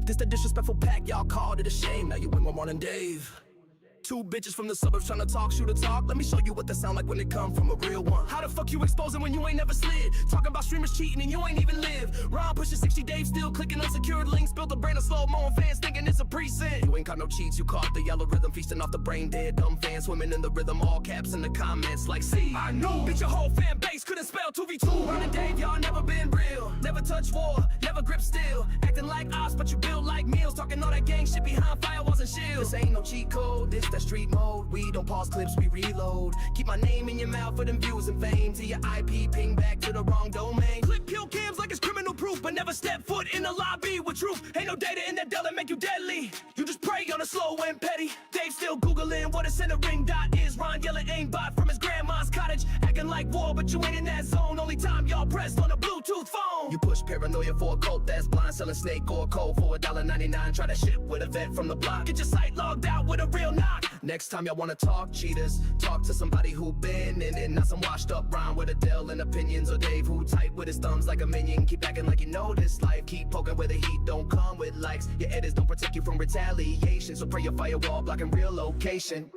This the disrespectful pack, y'all called it a shame. Now you win one more than Dave. Two bitches from the suburbs trying to talk, shoot a talk. Let me show you what that sound like when it come from a real one. How the fuck you exposing when you ain't never slid? Talking about streamers cheating and you ain't even live. Ron pushing 60 Dave, still clicking unsecured links. Built a brand of slow-mo and fans thinking it's a preset. You ain't got no cheats, you caught the yellow rhythm. Feasting off the brain dead, dumb fans swimming in the rhythm. All caps in the comments like, see, I knew. Bitch, your whole fan base couldn't spell 2v2. Ron and Dave, y'all never been real. Never touch war, never grip steel. Acting like us, but you build like meals. Talking all that gang shit behind firewalls and shields. This ain't no cheat code, this that street mode. We don't pause clips, we reload. Keep my name in your mouth for them views and fame. Till your IP ping back to the wrong domain. Clip kill cams like it's criminal proof, but never step foot in the lobby with truth. Ain't no data in that Dell that make you deadly. You just prey on a slow and petty. Dave still Googling what a centering dot is. Ron yelling aimbot from his grandma's cottage. Acting like war, but you ain't in that zone. Only time y'all pressed on a Bluetooth phone. You push paranoia for a cult that's blind. Selling snake or cold for $1.99. Try that shit with a vet from the block. Get your site logged out with a real knock. Next time y'all wanna talk cheaters, talk to somebody who been in it. Not some washed up Ron with Adele and opinions. Or Dave who tight with his thumbs like a minion. Keep acting like you know this life. Keep poking where the heat don't come with likes. Your edits don't protect you from retaliation. So pray your firewall blocking real location.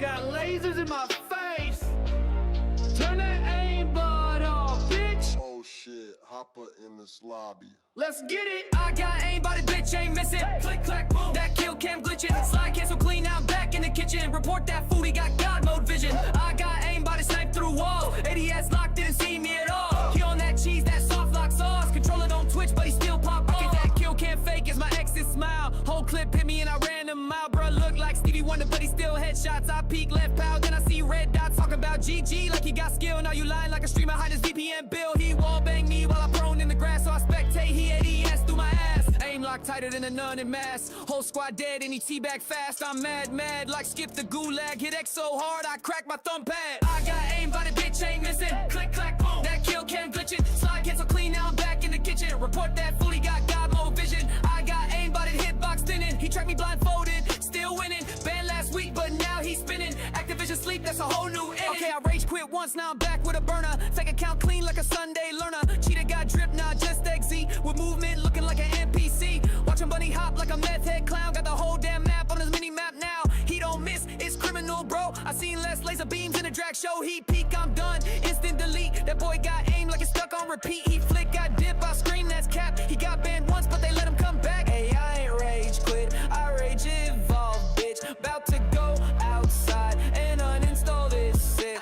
Got lasers in my face. Turn that aimbot off, bitch. Oh shit, Hopper in this lobby. Let's get it. I got aimbot, bitch ain't missing. Click, clack, boom. That kill cam glitching. Slide cancel clean, now I'm back in the kitchen. Report that food, he got God mode vision. I got aimbot, snipe through walls. ADS locked, didn't see me at all. He on that cheese, that soft lock sauce. Controller don't twitch, but he still pop off. Get that kill cam fake as my exit smile. Whole clip hit me and I ran him out. Bruh look like Stevie Wonder, but he still headshots. I peek left pow, then I see red dots. Talking about GG like he got skill. Now you lying like a streamer, hide his VPN bill. He wall bang me while I prone in the grass. So I spectate, he ADS through my ass. Aim lock tighter than a nun in mass. Whole squad dead and he teabag fast. I'm mad like skip the gulag. Hit X so hard I crack my thumb pad. I got aim, but the bitch ain't missing. Click, clack, boom. That kill cam glitching. Slide cancel clean, now I'm back in the kitchen. Report that fully got God mode vision. I got aim, but it hitbox thinning. He tracked me blindfolded, still winning. Banned last week, but now he's spinning. Activision sleep, that's a whole new inning. Okay, I rage quit once, now I'm back with a burner. Fake account clean like a Sunday learner. Cheetah got drip, not just XZ. With movement looking like an NPC. Watching bunny hop like a meth head clown. Got the whole damn map on his mini map now. He don't miss, it's criminal, bro. I seen less laser beams in a drag show. He peak, I'm done. Instant delete. That boy got aim like it's stuck on repeat. He flick, got dip, I scream, that's cap. He got banned once, but they let him come back. Hey, I ain't rage quit, I rage evolve, bitch. About to go outside and uninstall this shit.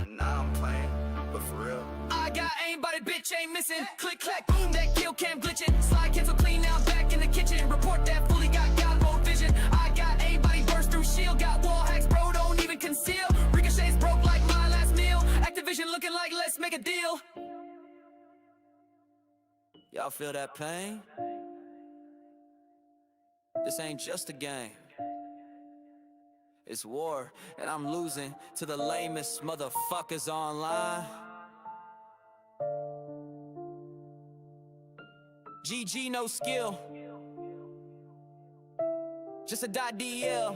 Nah, I'm playing, but for real. I got aim, but it bitch ain't missing. Click, clack, boom, that kill cam glitching. Slide cancel clean, now I'm back in the kitchen. Report that fully got God mode vision. I got aim, but he burst through shield. Got wall hacks, bro, don't even conceal. Ricochets broke like my last meal. Activision looking like let's make a deal. Y'all feel that pain? This ain't just a game. It's war, and I'm losing to the lamest motherfuckers online. GG, no skill. Just a .dl.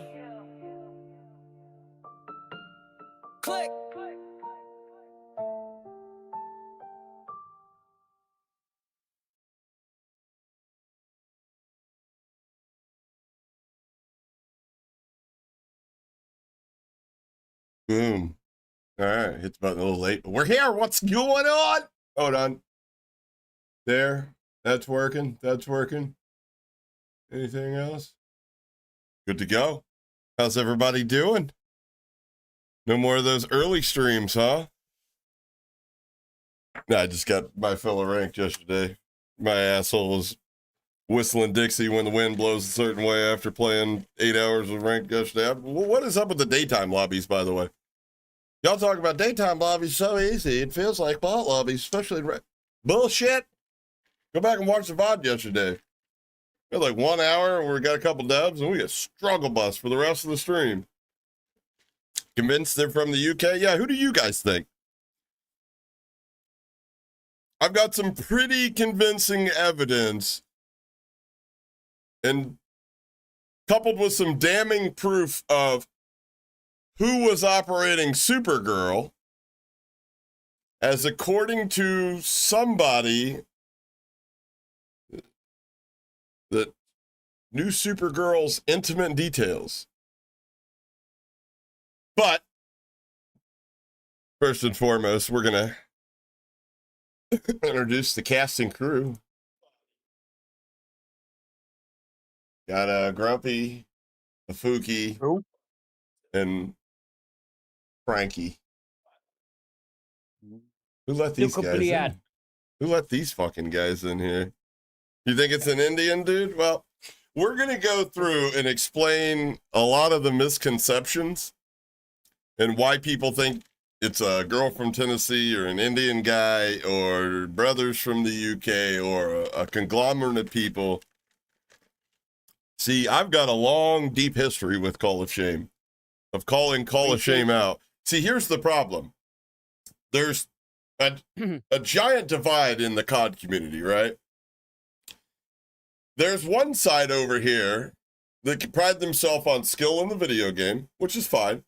Click. Boom. All right, hit the button a little late, but we're here. What's going on? Hold on. There. That's working. That's working. Anything else? Good to go. How's everybody doing? No more of those early streams, huh? No, I just got my fellow ranked yesterday. My asshole was whistling Dixie when the wind blows a certain way after playing 8 hours of ranked yesterday. What is up with the daytime lobbies, by the way? Y'all talk about daytime lobbies so easy. It feels like bot lobbies, especially bullshit. Go back and watch the VOD yesterday. We had like 1 hour and we got a couple dubs and we got struggle bus for the rest of the stream. Convinced they're from the UK? Yeah, who do you guys think? I've got some pretty convincing evidence and coupled with some damning proof of who was operating Supergirl, as according to somebody that knew Supergirl's intimate details. But first and foremost, we're going to introduce the cast and crew. Got a Grumpy, a Fuki, and Frankie. Who let these guys in? Who let these fucking guys in here? You think it's an Indian dude? Well, we're going to go through and explain a lot of the misconceptions and why people think it's a girl from Tennessee or an Indian guy or brothers from the UK or a conglomerate of people. See, I've got a long, deep history with Call of Shame, of calling Call of Shame out. See, here's the problem. There's a giant divide in the COD community, right? There's one side over here that can pride themselves on skill in the video game, which is fine.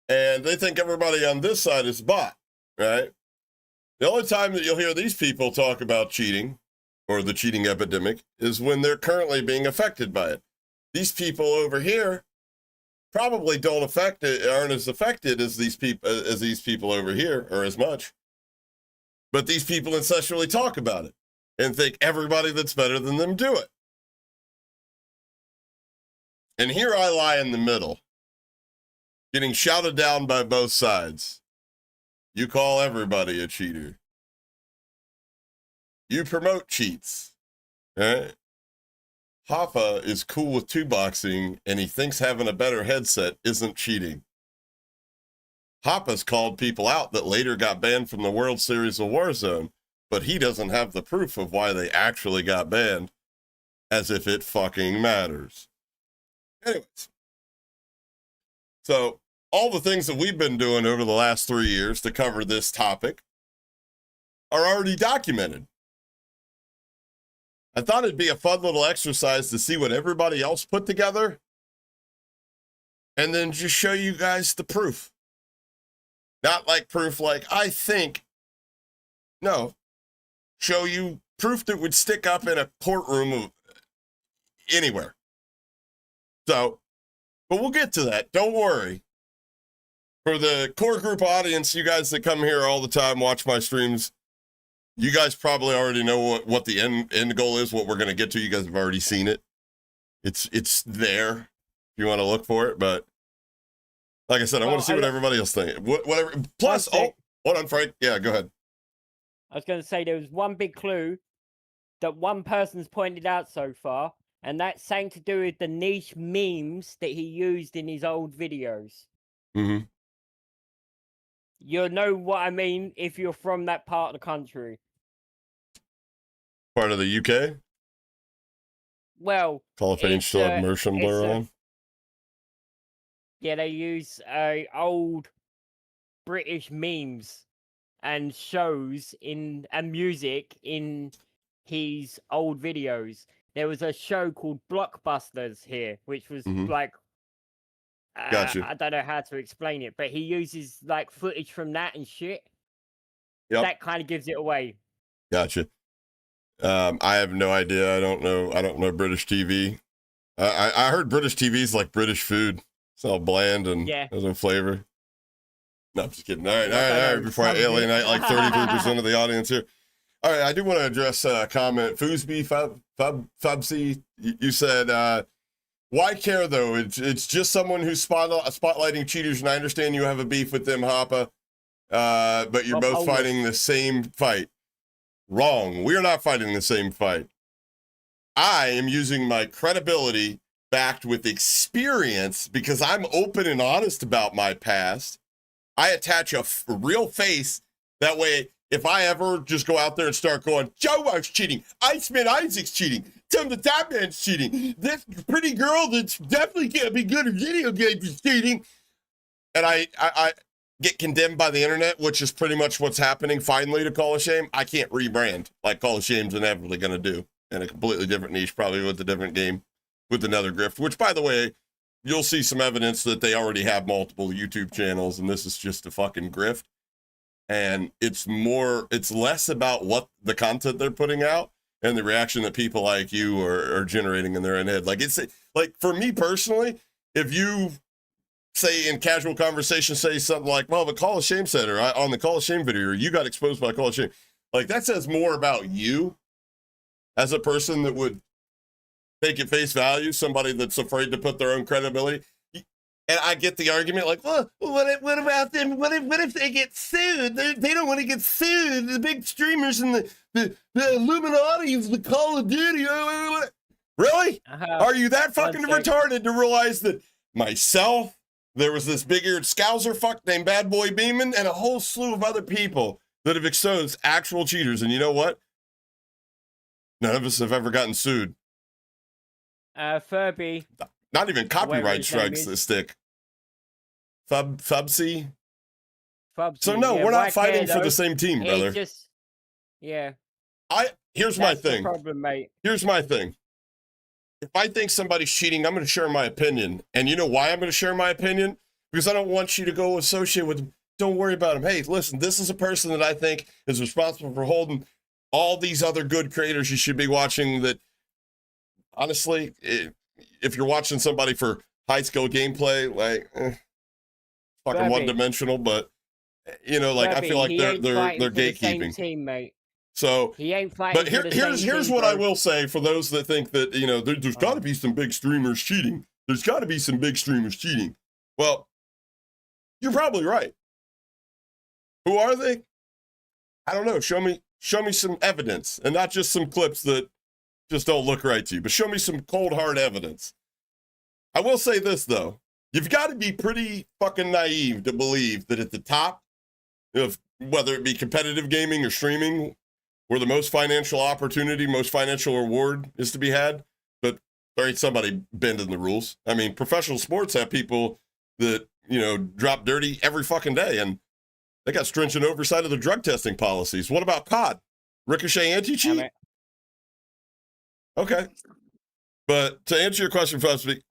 And they think everybody on this side is bot, right? The only time that you'll hear these people talk about cheating or the cheating epidemic is when they're currently being affected by it. These people over here probably aren't as affected as these people over here, or as much. But these people incessantly talk about it and think everybody that's better than them do it. And here I lie in the middle, getting shouted down by both sides. You call everybody a cheater. You promote cheats. Right? Hoffa is cool with 2-boxing, and he thinks having a better headset isn't cheating. Hoppa's called people out that later got banned from the World Series of Warzone, but he doesn't have the proof of why they actually got banned, as if it fucking matters. Anyways, so all the things that we've been doing over the last 3 years to cover this topic are already documented. I thought it'd be a fun little exercise to see what everybody else put together and then just show you guys the proof. Not like proof like, I think. No. Show you proof that would stick up in a courtroom of anywhere. So, but we'll get to that. Don't worry. For the core group audience, you guys that come here all the time, watch my streams, you guys probably already know what the end goal is, what we're going to get to. You guys have already seen it. It's there if you want to look for it. But like I said, I want to see what everybody else thinks. Whatever. Plus, hold on, Frank. Yeah, go ahead. I was going to say there was one big clue that one person's pointed out so far, and that's something to do with the niche memes that he used in his old videos. Mm-hmm. You'll know what I mean if you're from that part of the country. Part of the UK? Well, Call of Fame still have Mersham blur on? Yeah, they use old British memes and shows and music in his old videos. There was a show called Blockbusters here, which was like, Gotcha. I don't know how to explain it, but he uses like footage from that and shit. Yep. That kind of gives it away. Gotcha. I have no idea. I don't know British TV. I heard British TV is like British food. It's all bland and has no flavor. No, I'm just kidding. All right. Before I alienate like 33% of the audience here. All right, I do want to address a comment. Foosby, Fubsy, you said, why care though? It's just someone who's spotlighting cheaters, and I understand you have a beef with them, Hoppa, but you're both fighting the same fight. Wrong. We're not fighting the same fight. I am using my credibility backed with experience because I'm open and honest about my past. I attach a real face. That way, if I ever just go out there and start going, Joe was cheating, Iceman Isaac's cheating, Tim the Top Man's cheating, this pretty girl that's definitely can't be good at video games is cheating, and I get condemned by the internet, which is pretty much what's happening finally to Call of Shame, I can't rebrand like Call of Shame's inevitably going to do in a completely different niche, probably with a different game, with another grift, which, by the way, you'll see some evidence that they already have multiple YouTube channels, and this is just a fucking grift. And it's less about what the content they're putting out and the reaction that people like you are generating in their own head. Like, it's like, for me personally, if you say in casual conversation, say something like, well, the Call of Shame said, or on the Call of Shame video, or you got exposed by Call of Shame, like, that says more about you as a person that would take at face value somebody that's afraid to put their own credibility. And I get the argument, like, well, what about them? What if they get sued? They don't want to get sued. The big streamers and the Illuminati of the Call of Duty. Really? Are you that fucking retarded to realize that myself, there was this big-eared scouser fuck named Bad Boy Beeman, and a whole slew of other people that have exposed actual cheaters. And you know what? None of us have ever gotten sued. Furby. Not even copyright strikes that stick. Fubsy. So no, we're not fighting for the same team, brother. Here's my thing. Problem, mate. Here's my thing. If I think somebody's cheating, I'm going to share my opinion. And you know why I'm going to share my opinion? Because I don't want you to go associate with them. Don't worry about him. Hey, listen, this is a person that I think is responsible for holding all these other good creators you should be watching that, honestly, if you're watching somebody for high skill gameplay, like fucking one dimensional, but you know, like I feel like they're gatekeeping. Team, mate. So he ain't fighting. But here's what I will say for those that think that, you know, there's got to be some big streamers cheating. There's got to be some big streamers cheating. Well, you're probably right. Who are they? I don't know. Show me some evidence, and not just some clips that just don't look right to you, but show me some cold hard evidence. I will say this though. You've got to be pretty fucking naive to believe that at the top of whether it be competitive gaming or streaming, where the most financial opportunity, most financial reward is to be had, but there ain't somebody bending the rules. I mean, professional sports have people that, you know, drop dirty every fucking day, and they got stringent oversight of the drug testing policies. What about COD? Ricochet anti-cheat? Okay. But to answer your question, Fusby,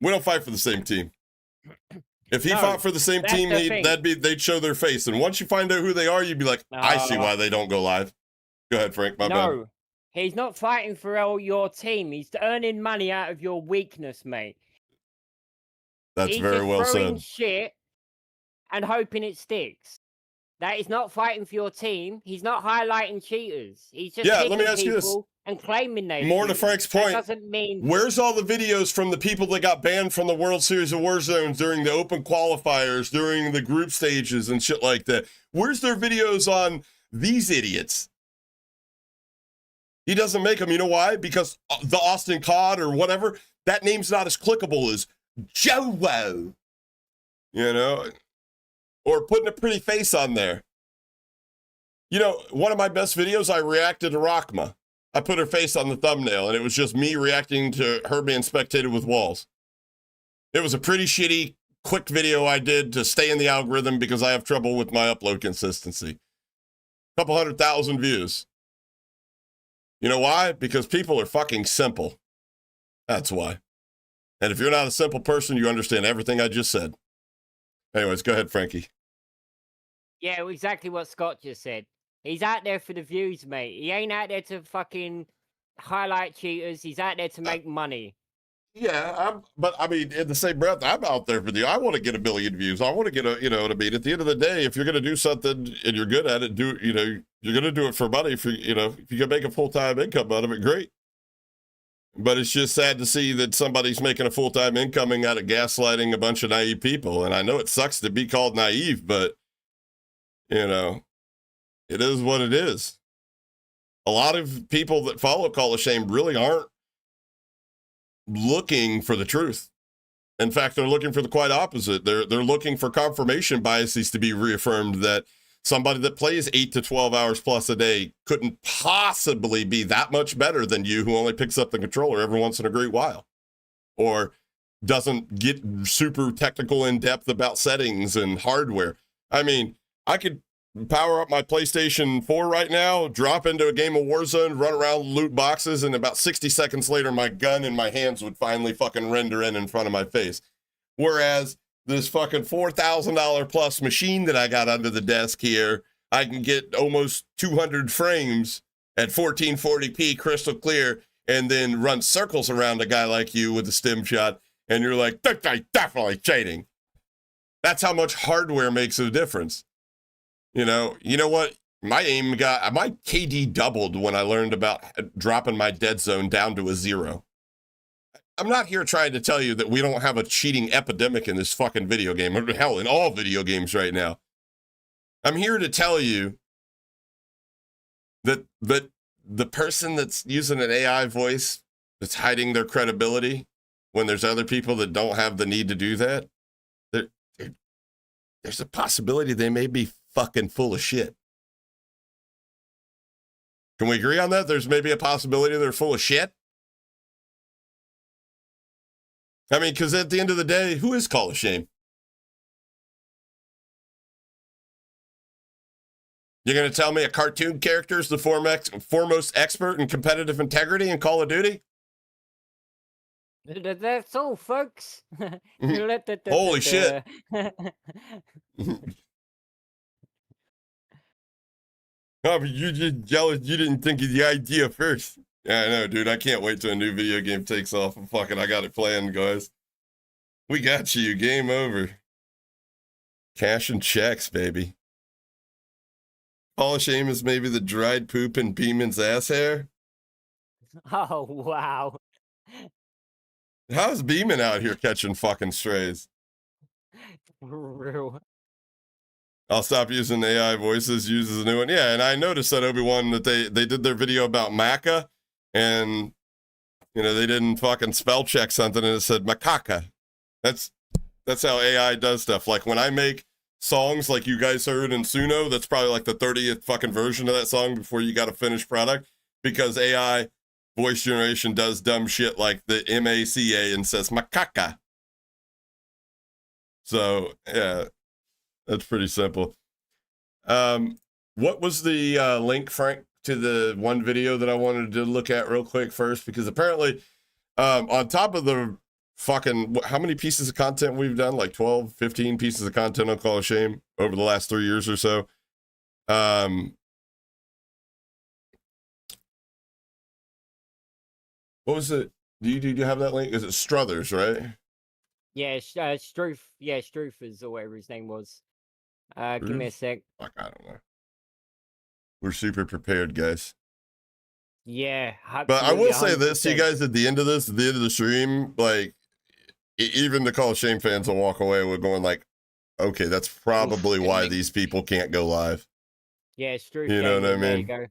we don't fight for the same team. If he fought for the same team, they'd show their face. And once you find out who they are, you'd be like, I see why they don't go live. Go ahead, Frank. My bad. He's not fighting for all your team. He's earning money out of your weakness, mate. That's very well said. He's shit and hoping it sticks. That is not fighting for your team. He's not highlighting cheaters. He's just let me ask you this. And claiming they more to Frank's point, that doesn't mean where's all the videos from the people that got banned from the World Series of Warzone during the open qualifiers, during the group stages and shit like that? Where's their videos on these idiots? He doesn't make them. You know why? Because the Austin COD or whatever, that name's not as clickable as Joe. You know? Or putting a pretty face on there. You know, one of my best videos, I reacted to Rockma. I put her face on the thumbnail, and it was just me reacting to her being spectated with walls. It was a pretty shitty, quick video I did to stay in the algorithm because I have trouble with my upload consistency. A couple 100,000 views. You know why? Because people are fucking simple. That's why. And if you're not a simple person, you understand everything I just said. Anyways, go ahead, Frankie. Yeah, exactly what Scott just said. He's out there for the views, mate. He ain't out there to fucking highlight cheaters. He's out there to make money. Yeah, but I mean, in the same breath, I'm out there for the. I want to get 1 million views. I want to get a, you know what I mean? At the end of the day, if you're going to do something and you're good at it, you're going to do it for money. If if you can make a full-time income out of it, great. But it's just sad to see that somebody's making a full-time income out of gaslighting a bunch of naive people. And I know it sucks to be called naive, but, it is what it is. A lot of people that follow Call of Shame really aren't looking for the truth. In fact, they're looking for the quite opposite. They're looking for confirmation biases to be reaffirmed that somebody that plays 8 to 12 hours plus a day couldn't possibly be that much better than you who only picks up the controller every once in a great while. Or doesn't get super technical in depth about settings and hardware. I mean, I could power up my PlayStation 4 right now, drop into a game of Warzone, run around loot boxes, and about 60 seconds later, my gun in my hands would finally fucking render in front of my face. Whereas this fucking $4,000 plus machine that I got under the desk here, I can get almost 200 frames at 1440p crystal clear and then run circles around a guy like you with a stim shot. And you're like, that guy's definitely cheating. That's how much hardware makes a difference. You know what? My KD doubled when I learned about dropping my dead zone down to a 0. I'm not here trying to tell you that we don't have a cheating epidemic in this fucking video game, or hell, in all video games right now. I'm here to tell you that the person that's using an AI voice that's hiding their credibility when there's other people that don't have the need to do that, there's a possibility they may be fucking full of shit. Can we agree on that? There's maybe a possibility they're full of shit? I mean, because at the end of the day, who is Call of Shame? You're going to tell me a cartoon character is the foremost expert in competitive integrity in Call of Duty? That's all, folks. Holy shit. Oh, but you just jealous you didn't think of the idea first. Yeah, I know, dude. I can't wait till a new video game takes off. And fucking, I got it planned, guys. We got you. Game over. Cash and checks, baby. Call of Shame is maybe the dried poop in Beeman's ass hair. Oh, wow. How's Beeman out here catching fucking strays? For real. I'll stop using AI voices, uses a new one. Yeah, and I noticed that, Obi-Wan, that they did their video about Maca, and, you know, they didn't fucking spell check something, and it said macaca. That's how AI does stuff. Like, when I make songs like you guys heard in Suno, that's probably like the 30th fucking version of that song before you got a finished product, because AI voice generation does dumb shit like the MACA and says macaca. So, yeah. That's pretty simple. What was the link, Frank, to the one video that I wanted to look at real quick first? Because apparently, on top of the fucking, how many pieces of content we've done? Like 12, 15 pieces of content on Call of Shame over the last 3 years or so. What was it? Do you have that link? Is it Struthers, right? Yeah, Struth. Yeah, Struthers or whatever his name was. Give me a sec. Fuck, I don't know. We're super prepared, guys. Yeah. But I will say 100%. this, you guys, at the end of the stream, like, even the Call of Shame fans will walk away with going like, okay, that's probably why these people can't go live. Yeah, Struth. You know what I there you mean? go.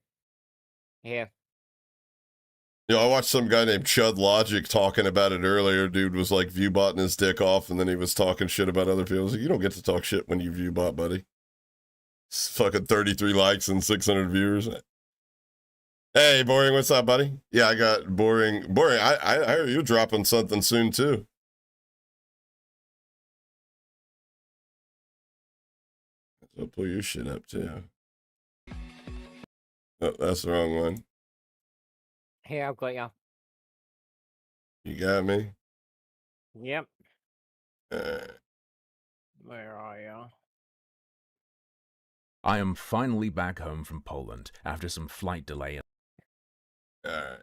Yeah. You know, I watched some guy named Chud Logic talking about it earlier. Dude was like viewbotting his dick off, and then he was talking shit about other people. I was like, you don't get to talk shit when you viewbot, buddy. It's fucking 33 likes and 600 viewers. Hey, Boring, what's up, buddy? Yeah, I got Boring. I heard you dropping something soon, too. I'll pull your shit up, too. Oh, that's the wrong one. Here, I've got you. You got me? Yep. Uh, Where are you? I am finally back home from Poland after some flight delay. all right.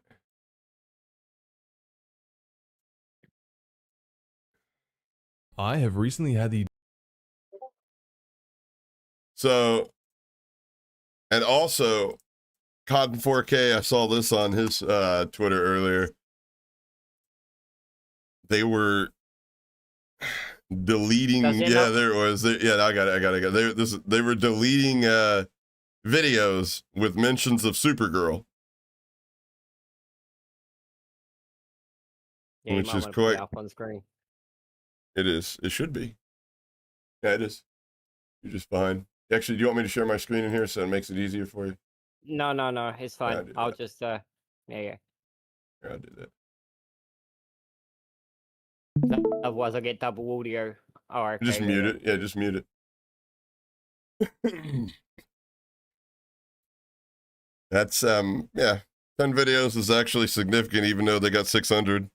I have recently had the So, and also, Cotton 4K, I saw this on his Twitter earlier. They were deleting. Yeah, there was. Yeah, I got it. They were deleting videos with mentions of Supergirl Yeah, you which might is wanna put it quite. up on screen. It is. It should be. Yeah, it is. You're just fine. Actually, do you want me to share my screen in here so it makes it easier for you? No, no, no, it's I'll fine. do I'll that. just yeah. Here, I'll do that. Otherwise, I'll get double audio. Oh, okay. Just mute it. Yeah, just mute it. That's yeah. 10 videos is actually significant, even though they got 600.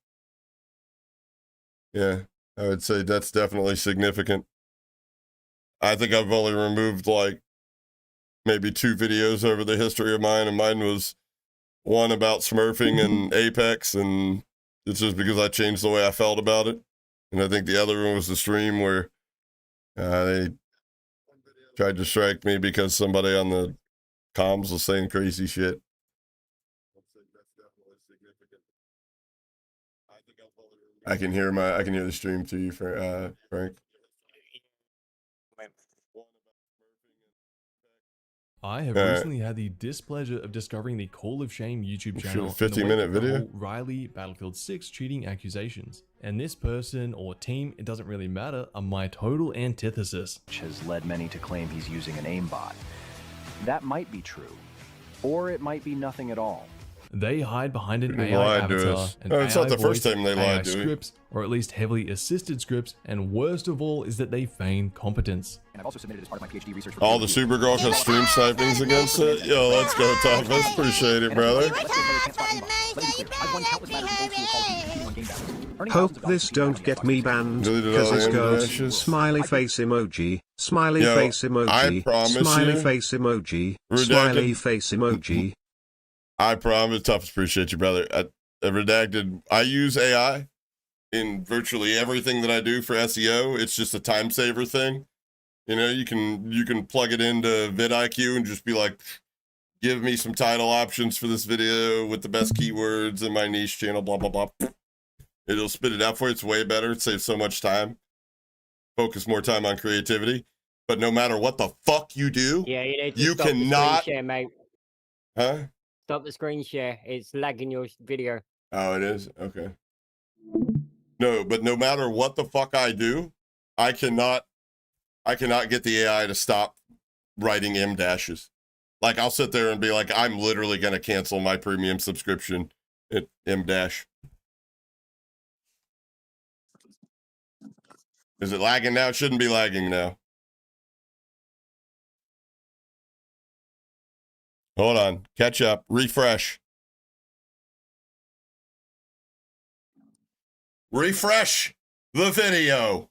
Yeah, I would say that's definitely significant. I think I've only removed like maybe 2 videos over the history of mine, and mine was one about smurfing and Apex, and it's just because I changed the way I felt about it. And I think the other one was the stream where they tried to strike me because somebody on the comms was saying crazy shit. I can hear the stream to you, Frank. I have All right. recently had the displeasure of discovering the Call of Shame YouTube Shoot a channel. 50-minute video? The whole Riley Battlefield 6 cheating accusations. And this person or team, it doesn't really matter, are my total antithesis. Which has led many to claim he's using an aimbot. That might be true, or it might be nothing at all. They hide behind an They AI lied to avatar, us. an No, it's AI not the first voice, time they AI lied to me. scripts, or at least heavily assisted scripts, and worst of all is that they feign competence. And I've also submitted as part of my PhD research. All the Supergirl can stream snipings against it. Yo, let's go, Toughest. Appreciate it, brother. Hope this don't get me banned, Deleted all cause the it goes dashes. smiley face emoji, smiley Yo, face I emoji, promise smiley you, face emoji, Redacted- smiley face emoji. I promise, Toughest. Appreciate you, brother. Redacted. I use AI in virtually everything that I do for SEO. It's just a time saver thing. You know, you can plug it into vidIQ and just be like, give me some title options for this video with the best keywords in my niche channel, blah, blah, blah. It'll spit it out for you. It's way better. It saves so much time. Focus more time on creativity. But no matter what the fuck you do, Yeah, you need to you stop the screen cannot. share, mate. Huh? Stop the screen share. It's lagging your video. Oh, it is? Okay. No, but no matter what the fuck I do, I cannot get the AI to stop writing M dashes. Like, I'll sit there and be like, I'm literally going to cancel my premium subscription at M dash. Is it lagging now? It shouldn't be lagging now. Hold on. Catch up. Refresh. Refresh the video.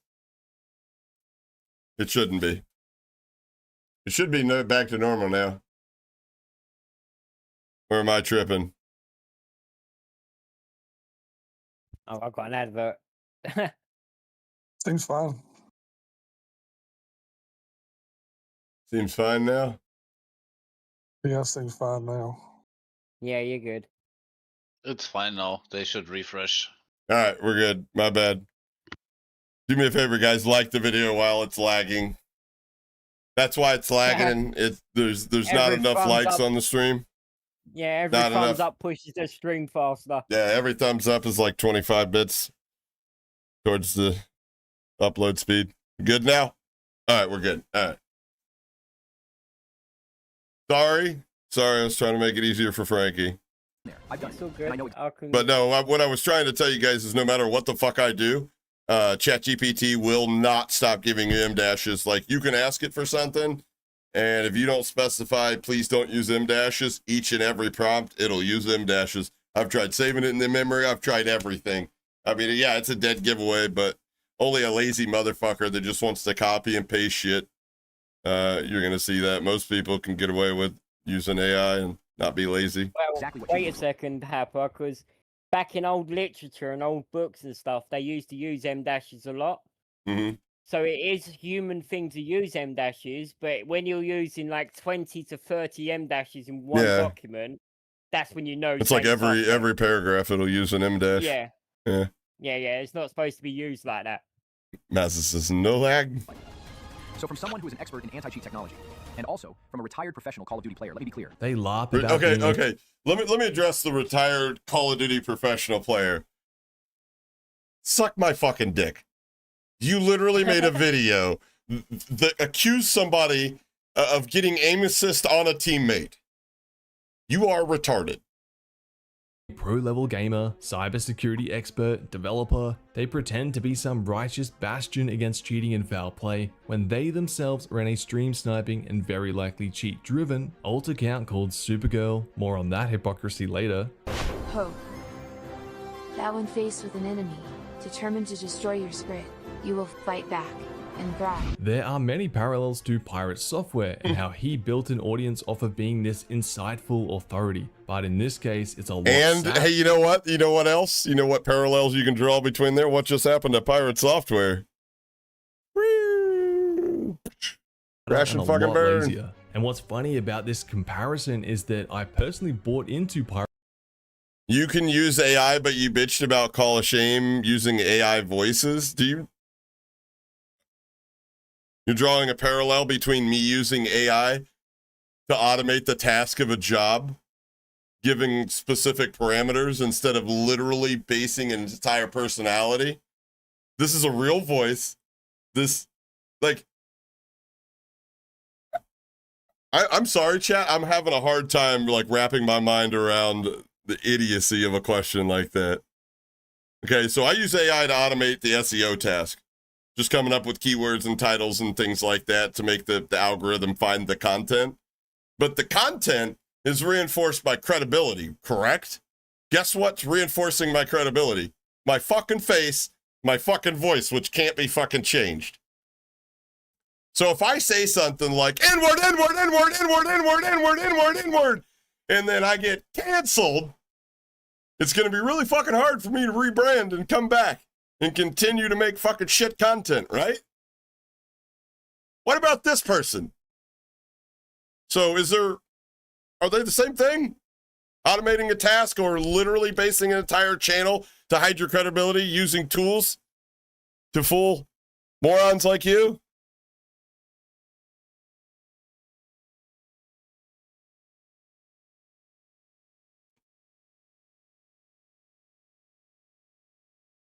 It shouldn't be. It should be back to normal now. Or am I tripping? Oh, I've got an advert. Seems fine. Seems fine now. Yeah, seems fine now. Yeah, you're good. It's fine now. They should refresh. All right, we're good. My bad. Do me a favor, guys. Like the video while it's lagging. That's why it's lagging. There's not Every enough thumbs likes up. on the stream. Yeah, every Not thumbs enough. up pushes the stream faster. Yeah, every thumbs up is like 25 bits towards the upload speed. Good now? All right, we're good. All right. Sorry, I was trying to make it easier for Frankie. I've done It's it. all good. And I know I can... But no, what I was trying to tell you guys is no matter what the fuck I do, ChatGPT will not stop giving you M dashes. Like, you can ask it for something, and if you don't specify, please don't use M dashes, each and every prompt, it'll use M dashes. I've tried saving it in the memory. I've tried everything. I mean, yeah, it's a dead giveaway, but only a lazy motherfucker that just wants to copy and paste shit. You're going to see that. Most people can get away with using AI and not be lazy. Well, Exactly what wait you a second, Happer, because back in old literature and old books and stuff, they used to use M dashes a lot. Mm-hmm. So it is a human thing to use M dashes, but when you're using like 20 to 30 M dashes in one Yeah. document, that's when you know. It's like something's up. every paragraph it'll use an M dash. Yeah. Yeah. Yeah. It's not supposed to be used like that. Mazza says no lag. So from someone who is an expert in anti-cheat technology, and also from a retired professional Call of Duty player, let me be clear. They laugh about Okay, being- okay. Let me address the retired Call of Duty professional player. Suck my fucking dick. You literally made a video that accused somebody of getting aim assist on a teammate. You are retarded. Pro-level gamer, cybersecurity expert, developer, they pretend to be some righteous bastion against cheating and foul play when they themselves ran a stream sniping and very likely cheat-driven alt account called Supergirl. More on that hypocrisy later. Hope that when faced with an enemy determined to destroy your spirit, you will fight back and thrive. There are many parallels to Pirate Software and how he built an audience off of being this insightful authority, but in this case it's a lot And sadder. hey, you know what? You know what else? You know what parallels you can draw between there? What just happened to Pirate Software? Crash and fucking lot burn. lazier. And what's funny about this comparison is that I personally bought into Pirate You can use AI, but you bitched about Call of Shame using AI voices. You're drawing a parallel between me using AI to automate the task of a job, giving specific parameters instead of literally basing an entire personality. This is a real voice. I'm sorry, chat. I'm having a hard time wrapping my mind around the idiocy of a question like that. Okay, so I use AI to automate the SEO task. Just coming up with keywords and titles and things like that to make the algorithm find the content. But the content is reinforced by credibility, correct? Guess what's reinforcing my credibility? My fucking face, my fucking voice, which can't be fucking changed. So if I say something like N-word, N-word, N-word, N-word, N-word, N-word, N-word, N-word, and then I get canceled, it's going to be really fucking hard for me to rebrand and come back and continue to make fucking shit content, right? What about this person? So are they the same thing? Automating a task or literally basing an entire channel to hide your credibility using tools to fool morons like you?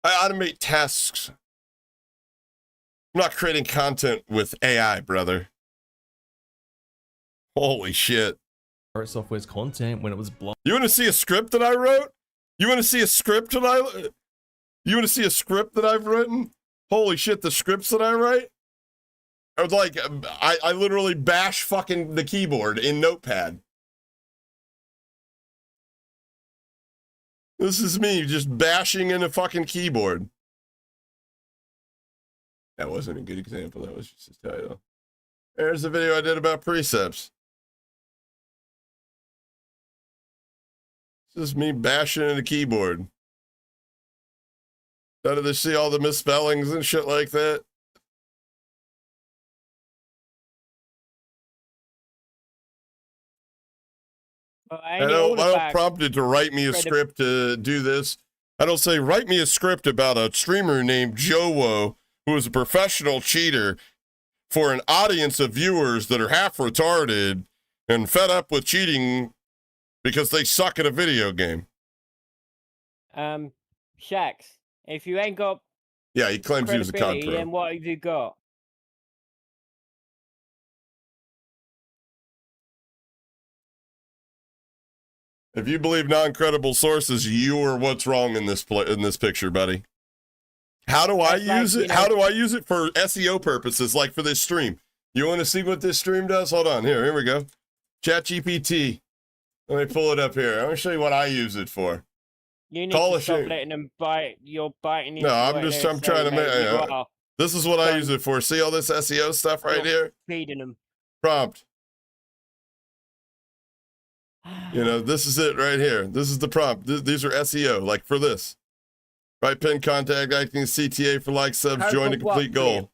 I automate tasks. I'm not creating content with AI, brother. Holy shit. Pirate Software's content when it was blocked. You want to see a script that I wrote? You want to see a script that I've written? Holy shit, the scripts that I write? Are I literally bash fucking the keyboard in Notepad. This is me just bashing in a fucking keyboard. That wasn't a good example. That was just a title. There's a video I did about precepts. This is me bashing in a keyboard. How did they see all the misspellings and shit like that? I don't prompt it to write me a script to do this. I don't say, write me a script about a streamer named Jowo who is a professional cheater for an audience of viewers that are half retarded and fed up with cheating because they suck at a video game. Shax, if you ain't got Yeah, he claims he was a con pro. then what have you got? If you believe non-credible sources, you are what's wrong in this picture, buddy. How do I use it? How do I use it for SEO purposes, like for this stream? You want to see what this stream does? Hold on. Here we go. ChatGPT. Let me pull it up here. I'm going to show you what I use it for. You need to stop letting them bite. You're biting into I'm trying to make... this is what I use it for. See all this SEO stuff right here? Feeding them. Prompt. You know, this is it right here. This is the prompt. These are SEO, like for this. Right pin contact, acting CTA for like subs, join to complete goal.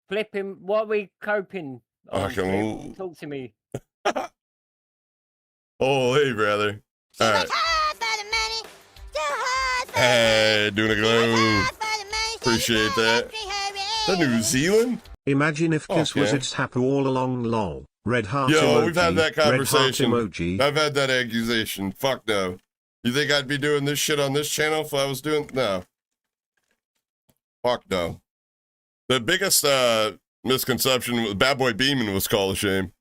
Flipping, what are we coping on? Talk to me. Oh, hey, brother. All right. Hey, doing a glow. Appreciate that. Is that New Zealand? Imagine if this was its Hapu all along, lol. Red heart Yo, emoji. we've had that conversation. Emoji. I've had that accusation. Fuck no. You think I'd be doing this shit on this channel if I was doing... No. Fuck no. The biggest misconception was Bad Boy Beeman was Call of Shame.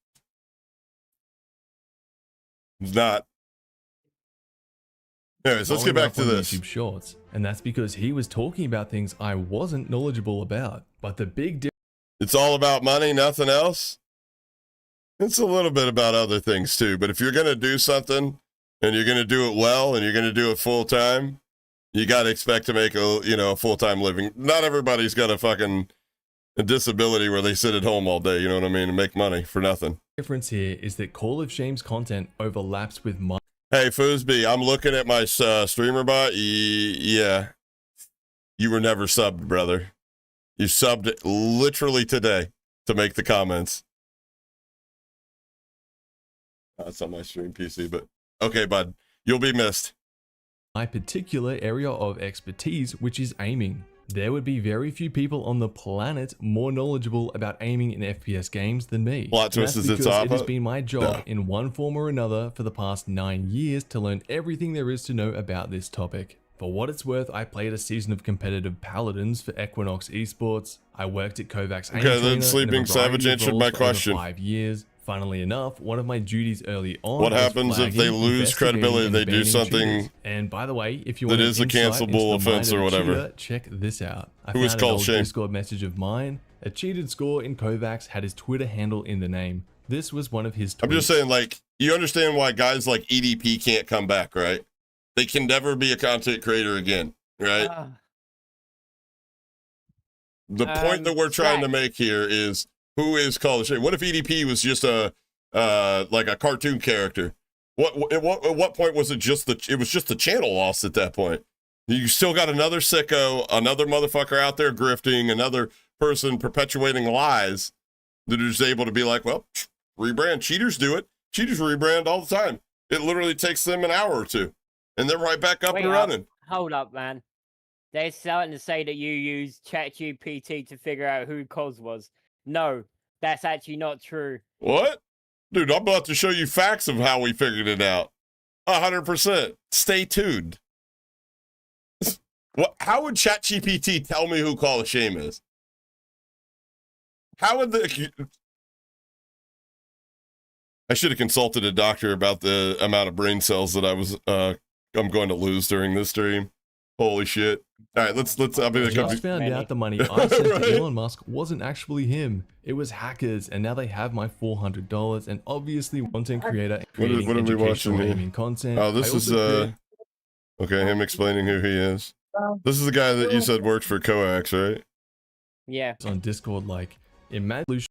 It's not. Anyways, let's get blowing back up to on this. YouTube Shorts, and that's because he was talking about things I wasn't knowledgeable about. But the big difference. It's all about money, nothing else. It's a little bit about other things too, but if you're going to do something and you're going to do it well and you're going to do it full time, you got to expect to make a full-time living. Not everybody's got a disability where they sit at home all day, you know what I mean, and make money for nothing. The difference here is that Call of Shame's content overlaps with my. Hey, Foosby, I'm looking at my streamer bot. Yeah. You were never subbed, brother. You subbed literally today to make the comments. That's on my stream PC, but okay, bud. You'll be missed. My particular area of expertise, which is aiming. There would be very few people on the planet more knowledgeable about aiming in FPS games than me. Plot twist is it's it has been my job in one form or another for the past 9 years to learn everything there is to know about this topic. For what it's worth, I played a season of competitive Paladins for Equinox Esports. I worked at Kovacs Aim Okay, then Trainer Sleeping in a variety Savage of answered roles my for question. over 5 years. Funnily enough, one of my duties early on. What was happens if they flagging, lose credibility? investigating, They and do banning something cheaters. And by the way, if you that want is a an insight into cancelable the mind offense of or a whatever. cheater, check this out. I Who is found Call an of old Shame? Discord message of mine. A cheated score in Kovacs had his Twitter handle in the name. This was one of his tweets. I'm just saying, like, you understand why guys like EDP can't come back, right? They can never be a content creator again, right? The point that we're trying to make here is, who is Call of Shame? What if EDP was just like a cartoon character? At what point was it just the channel lost at that point? You still got another sicko, another motherfucker out there grifting, another person perpetuating lies that is able to be like, well, rebrand. Cheaters do it. Cheaters rebrand all the time. It literally takes them an hour or two, and they're right back up and running. Hold up, man. They're starting to say that you use ChatGPT to figure out who Cos was. No, that's actually not true. What? Dude, I'm about to show you facts of how we figured it out. 100%. Stay tuned. What? How would ChatGPT tell me who Call of Shame is? How would I should have consulted a doctor about the amount of brain cells that I'm going to lose during this stream. Holy shit. All right, let's I just found out the money I sent to Elon Musk wasn't actually him. It was hackers, and now they have my $400. And obviously, content creator creating what are we watching here? gaming content. Oh, this is okay, him explaining who he is. This is the guy that you said works for Coax, right? Yeah. On Discord, like, imagine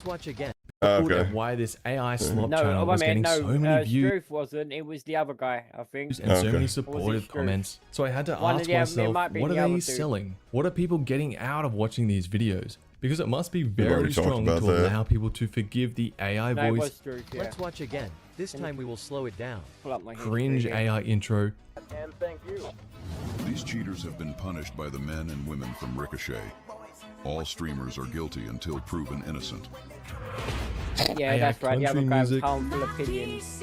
watch again. Okay. Why this AI slop No, channel was getting so many views. Struth wasn't. It was the other guy, I think. And so many supportive comments. So I had to ask myself, what are they selling? What are people getting out of watching these videos? Because it must be very strong to allow people to forgive the AI voice. Let's watch again. This time we will slow it down. Cringe AI intro. And thank you. These cheaters have been punished by the men and women from Ricochet. All streamers are guilty until proven innocent. Yeah, AI that's right. The other country guy was music. harmful opinions.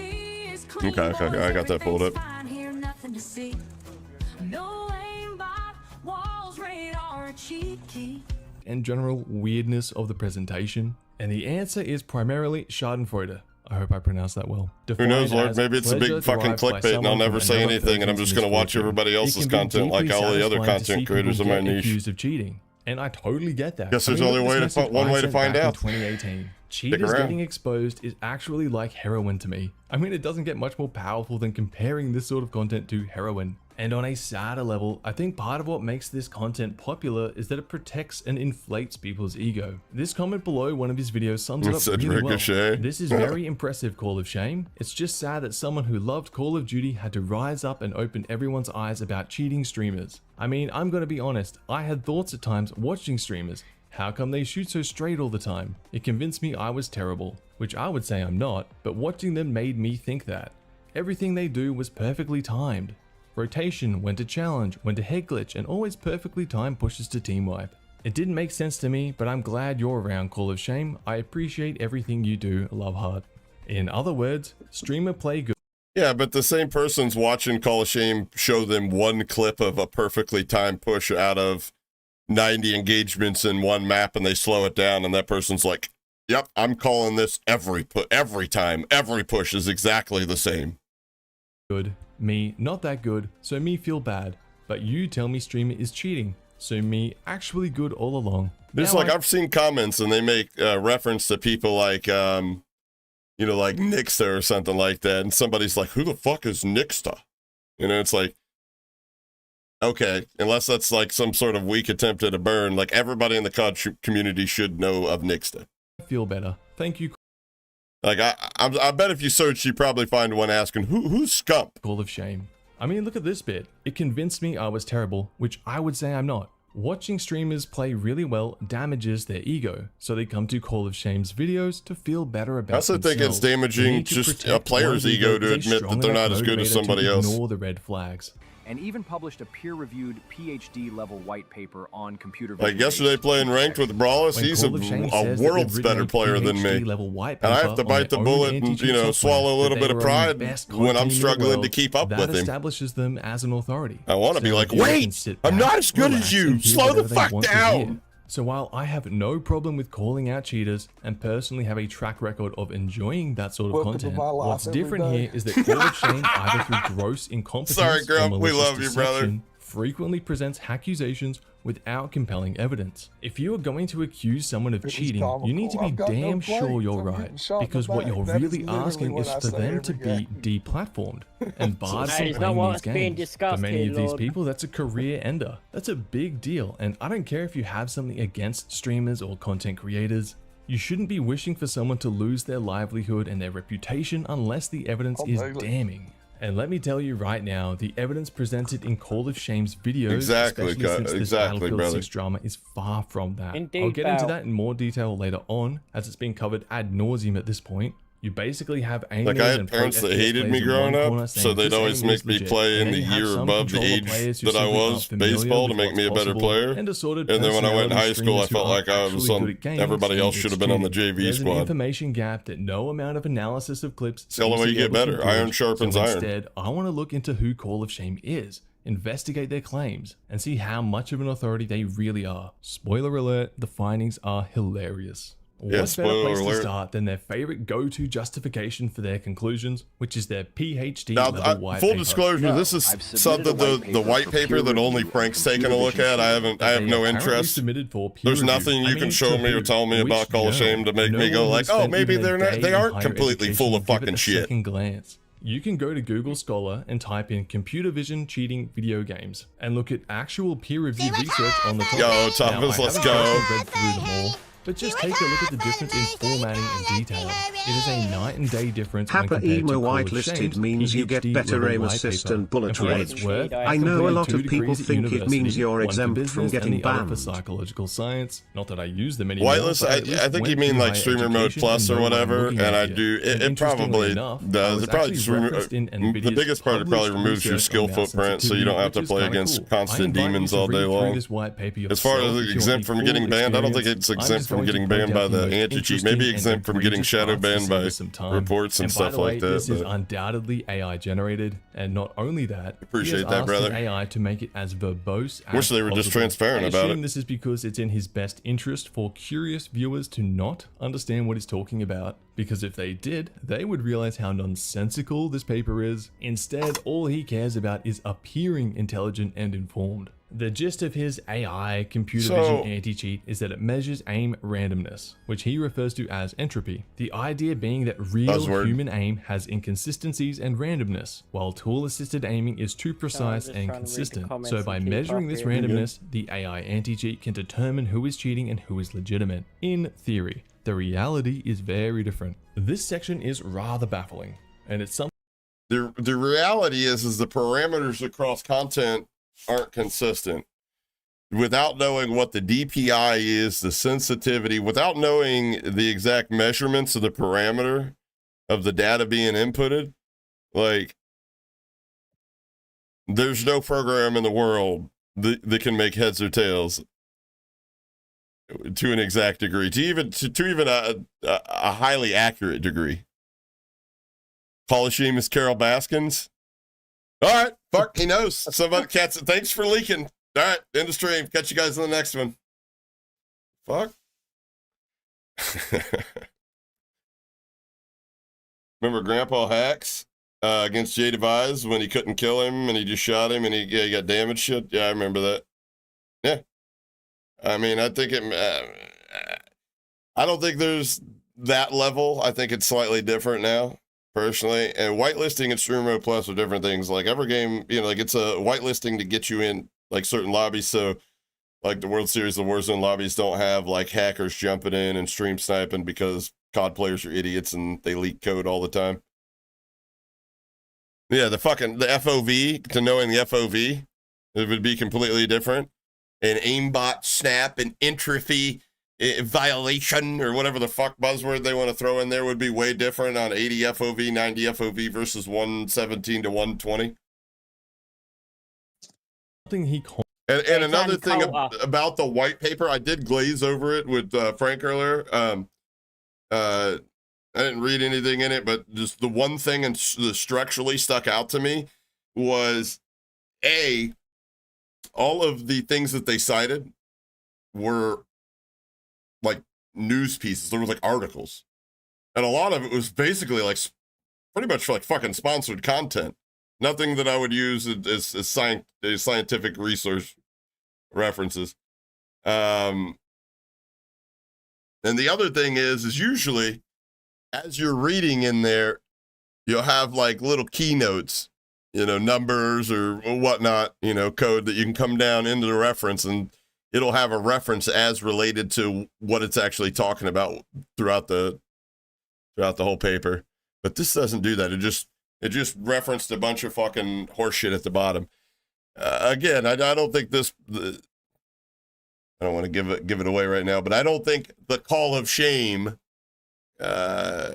Okay, I got that pulled up. And general weirdness of the presentation. And the answer is primarily Schadenfreude. I hope I pronounced that well. Who knows, Defined Lord? as Maybe it's a pleasure big fucking derived by clickbait, and I'll someone never from say another anything, and I'm person's just going to watch misfortune. everybody It else's can be content like deeply all the other satisfying to see content creators in people my get niche. accused of cheating. And I totally get that. Guess there's I mean, only look at one this message way I to sent find back in out. 2018. Cheaters around. getting exposed is actually like heroin to me. I mean, it doesn't get much more powerful than comparing this sort of content to heroin. And on a sadder level, I think part of what makes this content popular is that it protects and inflates people's ego. This comment below one of his videos sums it up really Ricochet. well. This is very impressive, Call of Shame. It's just sad that someone who loved Call of Duty had to rise up and open everyone's eyes about cheating streamers. I mean, I'm gonna be honest, I had thoughts at times watching streamers. How come they shoot so straight all the time? It convinced me I was terrible, which I would say I'm not, but watching them made me think that. Everything they do was perfectly timed. Rotation, when to challenge, when to head glitch, and always perfectly timed pushes to team wipe. It didn't make sense to me, but I'm glad you're around, Call of Shame. I appreciate everything you do, love heart. In other words, streamer play good. Yeah, but the same person's watching Call of Shame show them one clip of a perfectly timed push out of 90 engagements in one map and they slow it down, and that person's like, yep, I'm calling this every time. Every push is exactly the same. Good. Me, not that good, so me feel bad. But you tell me streamer is cheating, so me actually good all along. It's like I've seen comments and they make reference to people like, you know, like Nixta or something like that. And somebody's like, who the fuck is Nixta? You know, it's like, okay, unless that's like some sort of weak attempt at a burn, like everybody in the COD community should know of Nixta. I feel better. Thank you. Like, I bet if you search, you probably find one asking, who's Scump? Call of shame. I mean, look at this bit. It convinced me I was terrible, which I would say I'm not. Watching streamers play really well damages their ego, so they come to Call of Shame's videos to feel better about themselves. I also think it's damaging just a player's ego to admit that they're not as good as somebody else. Ignore the red flags. And even published a peer-reviewed PhD-level white paper on computer vision. Like yesterday playing ranked with Brawless, he's a world's better player than me. And I have to bite the bullet and, you know, swallow a little bit of pride when I'm struggling to keep up with him. That establishes them as an authority. I want to be like, wait, I'm not as good as you. Slow the fuck down. So while I have no problem with calling out cheaters and personally have a track record of enjoying that sort of content, what's different here is that Call of Shame, either through gross incompetence or malicious deception, frequently presents accusations without compelling evidence. If you are going to accuse someone of cheating, you need to be damn sure you're right, because what you're really asking is for them to be deplatformed and barred from playing these games. For many of these people, that's a career ender. That's a big deal, and I don't care if you have something against streamers or content creators. You shouldn't be wishing for someone to lose their livelihood and their reputation unless the evidence is damning. And let me tell you right now, the evidence presented in Call of Shame's videos, especially since this Battlefield 6 drama, is far from that. I'll get into that in more detail later on, as it's been covered ad nauseum at this point. You basically have aimers like I had parents that hated me growing up, so they'd always make me play in the year above the age that I was baseball to make me a better player. And then when I went in high school, I felt like I was on, everybody else should have been on the JV squad. There's an information gap that no amount of analysis of clips. It's the only way you get better. Iron sharpens iron. Instead, I want to look into who Call of Shame is, investigate their claims, and see how much of an authority they really are. Spoiler alert, the findings are hilarious. What's better place to start than their favorite go-to justification for their conclusions, which is their PhD level white paper. Full disclosure, this is something the white paper that only Frank's taken a look at. I have no interest. There's nothing you can show me or tell me about Call of Shame to make me go like, oh, maybe they aren't completely full of fucking shit. You can go to Google Scholar and type in computer vision cheating video games and look at actual peer-reviewed research on the topic. Yo, Thomas, let's go. Read through them all, but just take a look at the difference in formatting and detail. It is a night and day difference. Papa Emo whitelisted means you get better aim assist and bullet rate. I know a lot of people think it means you're exempt from getting banned. For psychological science, not that I use them anymore. Whitelist, I think you mean like streamer mode plus or whatever, and I do. It probably does. It probably just the biggest part. It probably removes your skill footprint, so you don't have to play against constant demons all day long. As far as exempt from getting banned, I don't think it's exempt from getting banned by the anti-cheat. Maybe exempt from getting shadow banned by reports and stuff like that. This is undoubtedly AI generated, and not only that, appreciate that, brother. AI to make it as verbose as wish they were just transparent about it. This is because it's in his best interest for curious viewers to not understand what he's talking about, because if they did, they would realize how nonsensical this paper is. Instead, all he cares about is appearing intelligent and informed. The gist of his AI computer vision anti-cheat is that it measures aim randomness, which he refers to as entropy. The idea being that real human aim has inconsistencies and randomness, while tool-assisted aiming is too precise and consistent. So by measuring this randomness, the AI anti-cheat can determine who is cheating and who is legitimate, in theory. The reality is very different. This section is rather baffling, and it's something. The reality is the parameters across content aren't consistent. Without knowing what the DPI is, the sensitivity, without knowing the exact measurements of the parameter of the data being inputted, like, there's no program in the world that can make heads or tails to an exact degree, to even a highly accurate degree. Call of Shame is Carol Baskins. All right, fuck, he knows. Somebody, cats, thanks for leaking. All right, end of stream. Catch you guys in the next one. Fuck. Remember Grandpa Hacks against Jay Devise when he couldn't kill him and he just shot him and he got damaged shit? Yeah, I remember that. Yeah. I mean, I think I don't think there's that level. I think it's slightly different now, personally. And whitelisting and Stream Mode Plus are different things. Like every game, you know, like it's a whitelisting to get you in like certain lobbies. So like the World Series, the Warzone lobbies don't have like hackers jumping in and stream sniping because COD players are idiots and they leak code all the time. Yeah, the FOV, to knowing the FOV, it would be completely different. An aimbot snap, an entropy violation, or whatever the fuck buzzword they want to throw in there would be way different on 80 FOV, 90 FOV versus 117 to 120. And another thing about the white paper, I did glaze over it with Frank earlier. I didn't read anything in it, but just the one thing that structurally stuck out to me was all of the things that they cited were like news pieces. There was like articles, and a lot of it was basically like pretty much like fucking sponsored content. Nothing that I would use as scientific research references. And the other thing is usually as you're reading in there, you'll have like little keynotes, you know, numbers or whatnot, you know, code that you can come down into the reference and it'll have a reference as related to what it's actually talking about throughout the whole paper. But this doesn't do that. It just referenced a bunch of fucking horseshit at the bottom. Again, I don't think I don't want to give it away right now, but I don't think the call of shame. I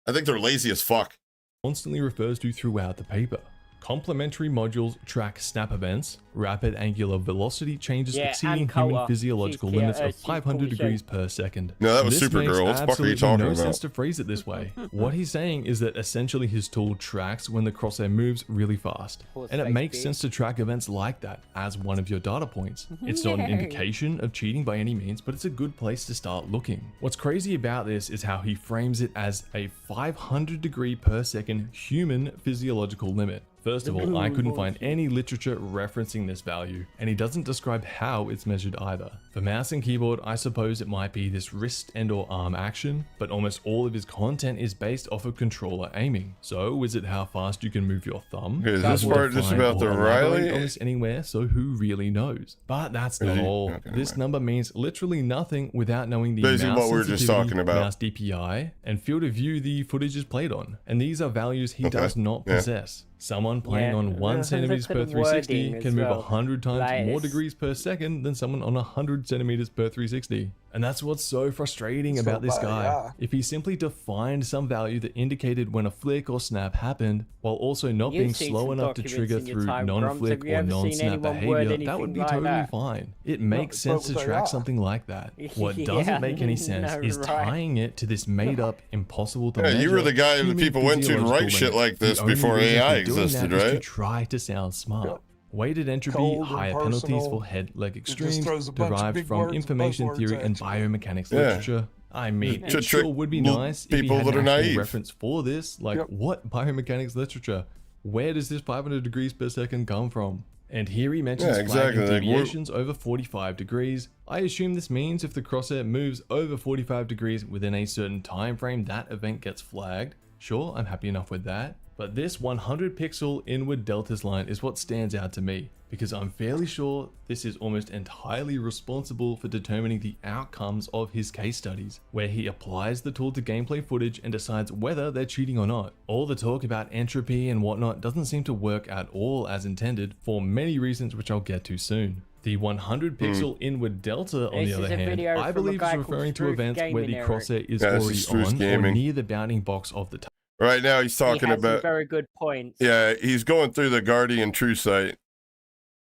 think they're lazy as fuck. Constantly refers to throughout the paper. Complementary modules track snap events, rapid angular velocity changes exceeding human physiological limits of 500 degrees per second. No, that was Supergirl. What the fuck are you talking about? Sense to phrase it this way. What he's saying is that essentially his tool tracks when the crosshair moves really fast. And it makes sense to track events like that as one of your data points. It's not an indication of cheating by any means, but it's a good place to start looking. What's crazy about this is how he frames it as a 500 degree per second human physiological limit. First of all, I couldn't find any literature referencing this value, and he doesn't describe how it's measured either. For mouse and keyboard, I suppose it might be this wrist and or arm action, but almost all of his content is based off of controller aiming. So is it how fast you can move your thumb? Is this part just about the Riley? On this anywhere, so who really knows? But that's not all. This number means literally nothing without knowing the basically mouse what we were just talking about. Mouse DPI, and field of view the footage is played on. And these are values he does not possess. Someone playing on 1 centimeters per 360 can move 100 times more degrees per second than someone on 100 centimeters per 360. And that's what's so frustrating about this guy. If he simply defined some value that indicated when a flick or snap happened, while also not being slow enough to trigger through non-flick or non-snap behavior, that would be totally fine. It makes sense to track something like that. What doesn't make any sense is tying it to this made-up, impossible to measure. You were the guy that people went to write shit like this before AI existed, right? To try to sound smart. Weighted entropy, higher penalties for head-leg extremes, derived from information theory and biomechanics literature. I mean, it sure would be nice if he had an actual reference for this, like what biomechanics literature? Where does this 500 degrees per second come from? And here he mentions flagging deviations over 45 degrees. I assume this means if the crosshair moves over 45 degrees within a certain time frame, that event gets flagged. Sure, I'm happy enough with that. But this 100 pixel inward deltas line is what stands out to me, because I'm fairly sure this is almost entirely responsible for determining the outcomes of his case studies, where he applies the tool to gameplay footage and decides whether they're cheating or not. All the talk about entropy and whatnot doesn't seem to work at all as intended for many reasons which I'll get to soon. The 100 pixel inward delta, on the other hand, I believe is referring to events where the crosshair is already on or near the bounding box of the target. Right now he's talking about very good points. Yeah, he's going through the Guardian True Sight.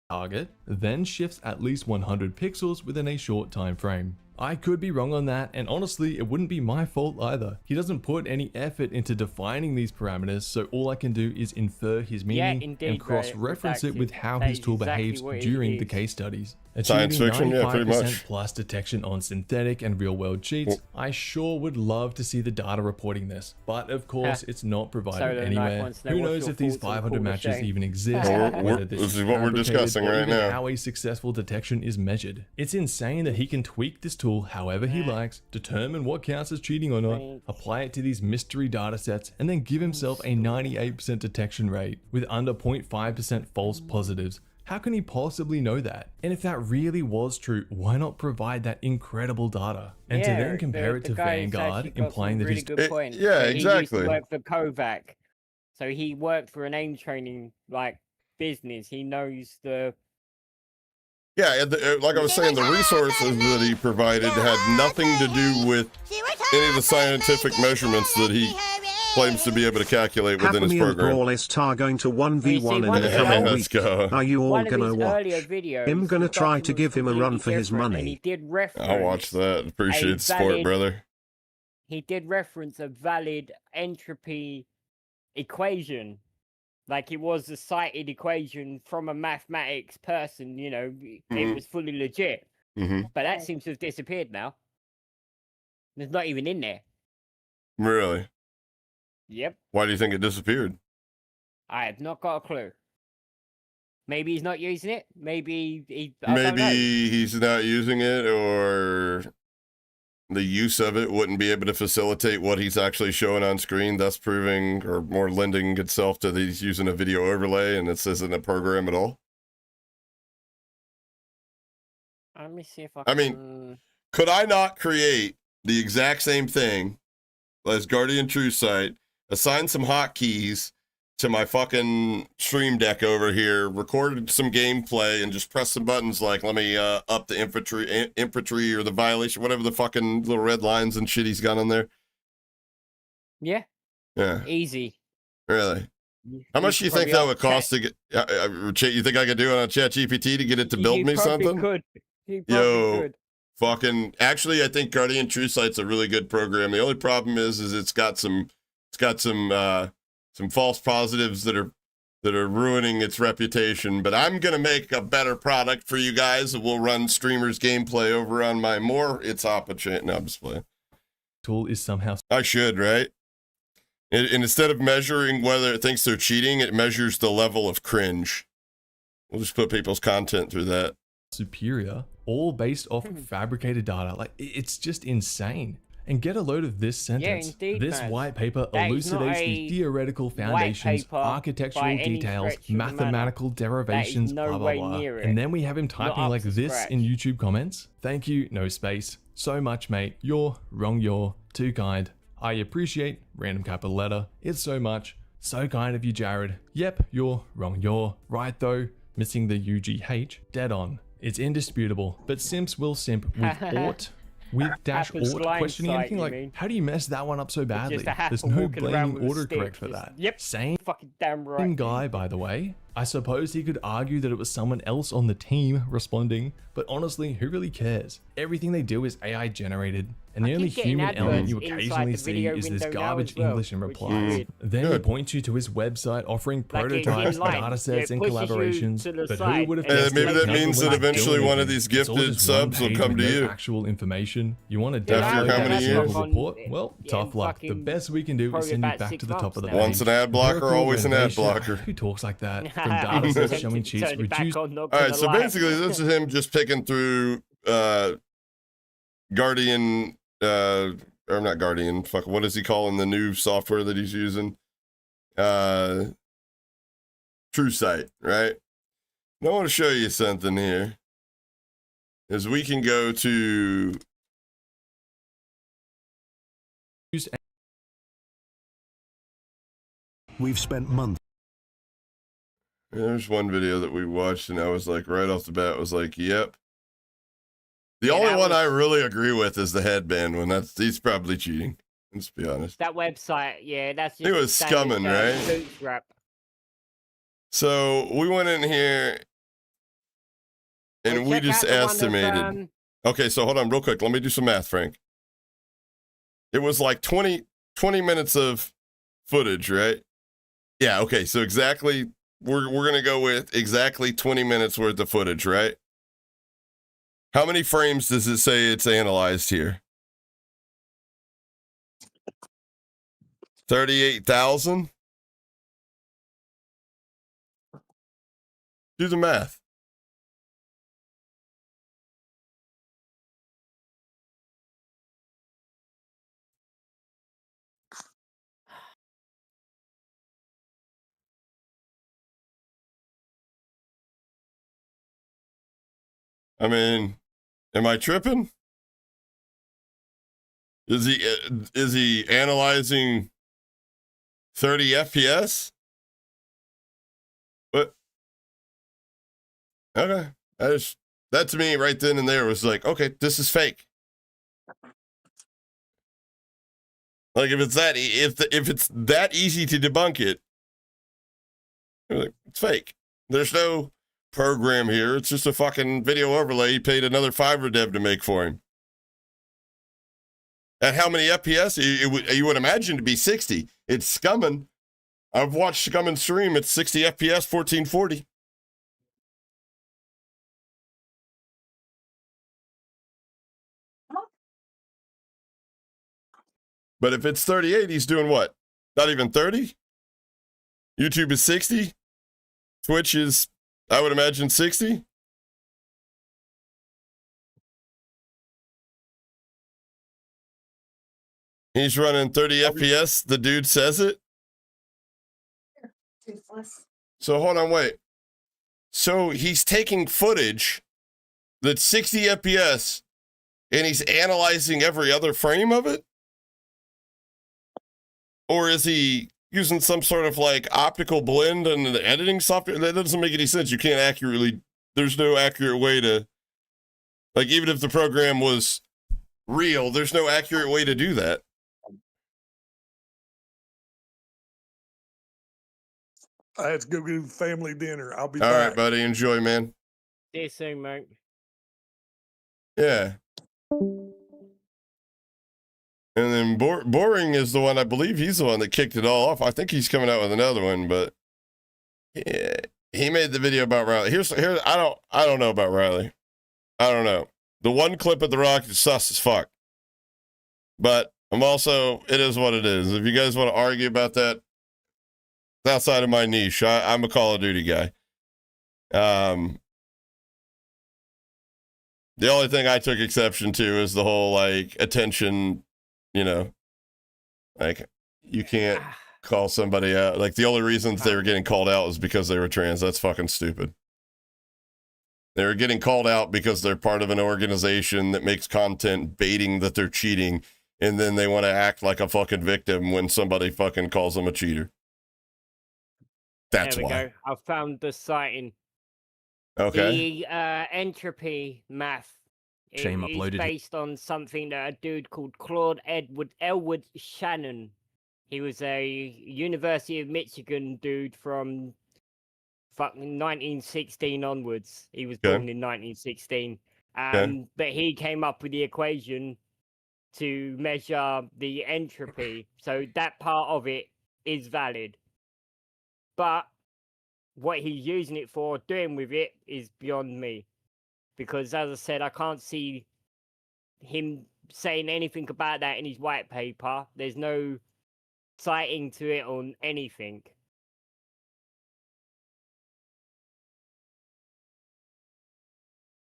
Target then shifts at least 100 pixels within a short time frame. I could be wrong on that, and honestly, it wouldn't be my fault either. He doesn't put any effort into defining these parameters, so all I can do is infer his meaning and cross-reference it with how his tool behaves during the case studies. Science fiction, yeah, pretty much. Plus detection on synthetic and real-world cheats. I sure would love to see the data reporting this, but of course, it's not provided anywhere. Who knows if these 500 matches even exist? This is what we're discussing right now. How a successful detection is measured. It's insane that he can tweak this tool however he likes, determine what counts as cheating or not, apply it to these mystery data sets, and then give himself a 98% detection rate with under 0.5% false positives. How can he possibly know that? And if that really was true, why not provide that incredible data? And to then compare it to Vanguard, implying that he's... Yeah, exactly. He used to work for Kovac. So he worked for an aim training business. He knows the... Yeah, like I was saying, the resources that he provided had nothing to do with any of the scientific measurements that he claims to be able to calculate within his program. Brawl is going to 1v1 in the coming week. Let's go. Are you all gonna watch? I'm gonna try to give him a run for his money. I'll watch that. Appreciate the support, brother. He did reference a valid entropy equation. Like it was a cited equation from a mathematics person, you know, it was fully legit. But that seems to have disappeared now. It's not even in there. Really? Yep. Why do you think it disappeared? I have not got a clue. Maybe he's not using it. Maybe he's not using it, or the use of it wouldn't be able to facilitate what he's actually showing on screen, thus proving or more lending itself to he's using a video overlay and this isn't a program at all. Let me see if I mean, could I not create the exact same thing as Guardian True Sight, assign some hotkeys to my fucking stream deck over here, recorded some gameplay, and just press some buttons like, let me up the infantry or the violation, whatever the fucking little red lines and shit he's got on there? Yeah. Yeah. Easy. Really? How much do you think that would cost to get... you think I could do it on ChatGPT to get it to build me something? Could. Could. Fucking... Actually, I think Guardian True Sight's a really good program. The only problem is it's got some false positives that are ruining its reputation, but I'm gonna make a better product for you guys that will run streamers gameplay over on my It's Oppa No, I'm just playing. Tool is somehow... I should, right? And instead of measuring whether it thinks they're cheating, it measures the level of cringe. We'll just put people's content through that. Superior, all based off fabricated data. Like, it's just insane. And get a load of this sentence. This white paper elucidates the theoretical foundations, architectural details, mathematical derivations, blah, blah, blah. And then we have him typing like this in YouTube comments. Thank you, no space. So much, mate. You're wrong, you're too kind. I appreciate random capital letter. It's so much. So kind of you, Jared. Yep, you're wrong, you're right though. Missing the UGH. Dead on. It's indisputable, but simps will simp with ought. With dash ought questioning anything like, how do you mess that one up so badly? There's no blaming autocorrect for that. Yep. Same fucking damn right. Guy, by the way. I suppose he could argue that it was someone else on the team responding, but honestly, who really cares? Everything they do is AI generated, and the only human element you occasionally see is this garbage English in replies. Then he points you to his website offering prototypes, datasets, and collaborations. But who would have maybe that means that eventually one of these gifted subs will come to you. Actual information. You want to download that sample report? Well, tough luck. The best we can do is send you back to the top of the page. Once an ad blocker, always an ad blocker. Who talks like that? From datasets showing cheats reduced. Alright, so basically this is him just picking through Guardian, or not Guardian, fuck, what is he calling the new software that he's using? True Sight, right? And I want to show you something here. Is we can go to... We've spent months. There's one video that we watched and I was like, right off the bat, was like, yep. The only one I really agree with is the headband one. He's probably cheating. Let's be honest. That website, yeah, that's just... It was scumming, right? So we went in here and we just estimated. Okay, so hold on real quick. Let me do some math, Frank. It was like 20 minutes of footage, right? Yeah, okay, so exactly, we're going to go with exactly 20 minutes worth of footage, right? How many frames does it say it's analyzed here? 38,000? Do the math. I mean, am I tripping? Is he analyzing 30 FPS? But okay, that to me right then and there was like, okay, this is fake. Like if it's that easy to debunk it, like, it's fake. There's no program here. It's just a fucking video overlay. He paid another Fiverr dev to make for him. At how many FPS? You would imagine to be 60. It's Scumming. I've watched Scumming stream. It's 60 FPS, 1440. But if it's 38, he's doing what? Not even 30? YouTube is 60? Twitch is, I would imagine, 60? He's running 30 FPS. The dude says it. So hold on, wait. So he's taking footage that's 60 FPS and he's analyzing every other frame of it? Or is he using some sort of like optical blend and the editing software? That doesn't make any sense. You can't accurately, there's no accurate way to, like, even if the program was real, there's no accurate way to do that. I had to go get family dinner. I'll be All back. right, buddy. Enjoy, man. See you soon, mate. Yeah. And then Boring is the one, I believe he's the one that kicked it all off. I think he's coming out with another one, but yeah, he made the video about Riley. Here's I don't know about Riley. I don't know. The one clip of The Rock is sus as fuck. But I'm also, it is what it is. If you guys want to argue about that, it's outside of my niche. I'm a Call of Duty guy. The only thing I took exception to is the whole like attention, you know, like you can't call somebody out. Like the only reasons they were getting called out was because they were trans. That's fucking stupid. They were getting called out because they're part of an organization that makes content baiting that they're cheating. And then they want to act like a fucking victim when somebody fucking calls them a cheater. That's there we why. go. I found the sighting. Okay. The entropy math Shame is uploaded it. based on something that a dude called Claude Elwood Shannon. He was a University of Michigan dude from fucking 1916 onwards. He was born in 1916. But he came up with the equation to measure the entropy. So that part of it is valid. But what he's using it for, doing with it, is beyond me. Because, as I said, I can't see him saying anything about that in his white paper. There's no citing to it on anything.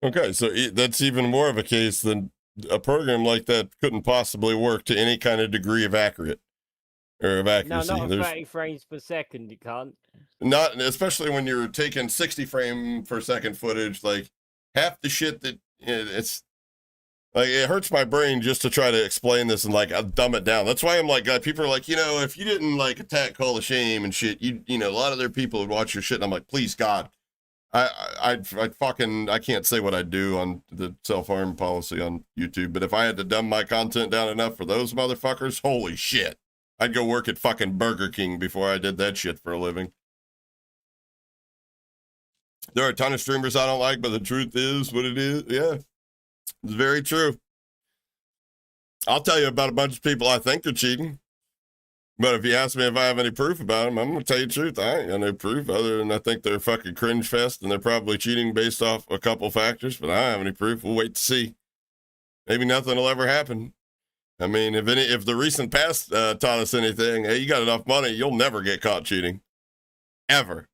Okay, so that's even more of a case than a program like that couldn't possibly work to any kind of degree of accuracy. No, not 30 frames per second, you can't. Not, especially when you're taking 60 frame per second footage, like half the shit that it's like, it hurts my brain just to try to explain this and like dumb it down. That's why I'm like, people are like, you know, if you didn't like attack Call of Shame and shit, you know, a lot of their people would watch your shit. And I'm like, please God, I can't say what I'd do on the self-harm policy on YouTube, but if I had to dumb my content down enough for those motherfuckers, holy shit, I'd go work at fucking Burger King before I did that shit for a living. There are a ton of streamers I don't like, but the truth is what it is. Yeah. It's very true. I'll tell you about a bunch of people I think are cheating. But if you ask me if I have any proof about them, I'm going to tell you the truth. I ain't got no proof other than I think they're fucking cringe fest and they're probably cheating based off a couple factors, but I don't have any proof. We'll wait to see. Maybe nothing will ever happen. I mean, if the recent past taught us anything, hey, you got enough money, you'll never get caught cheating. Ever.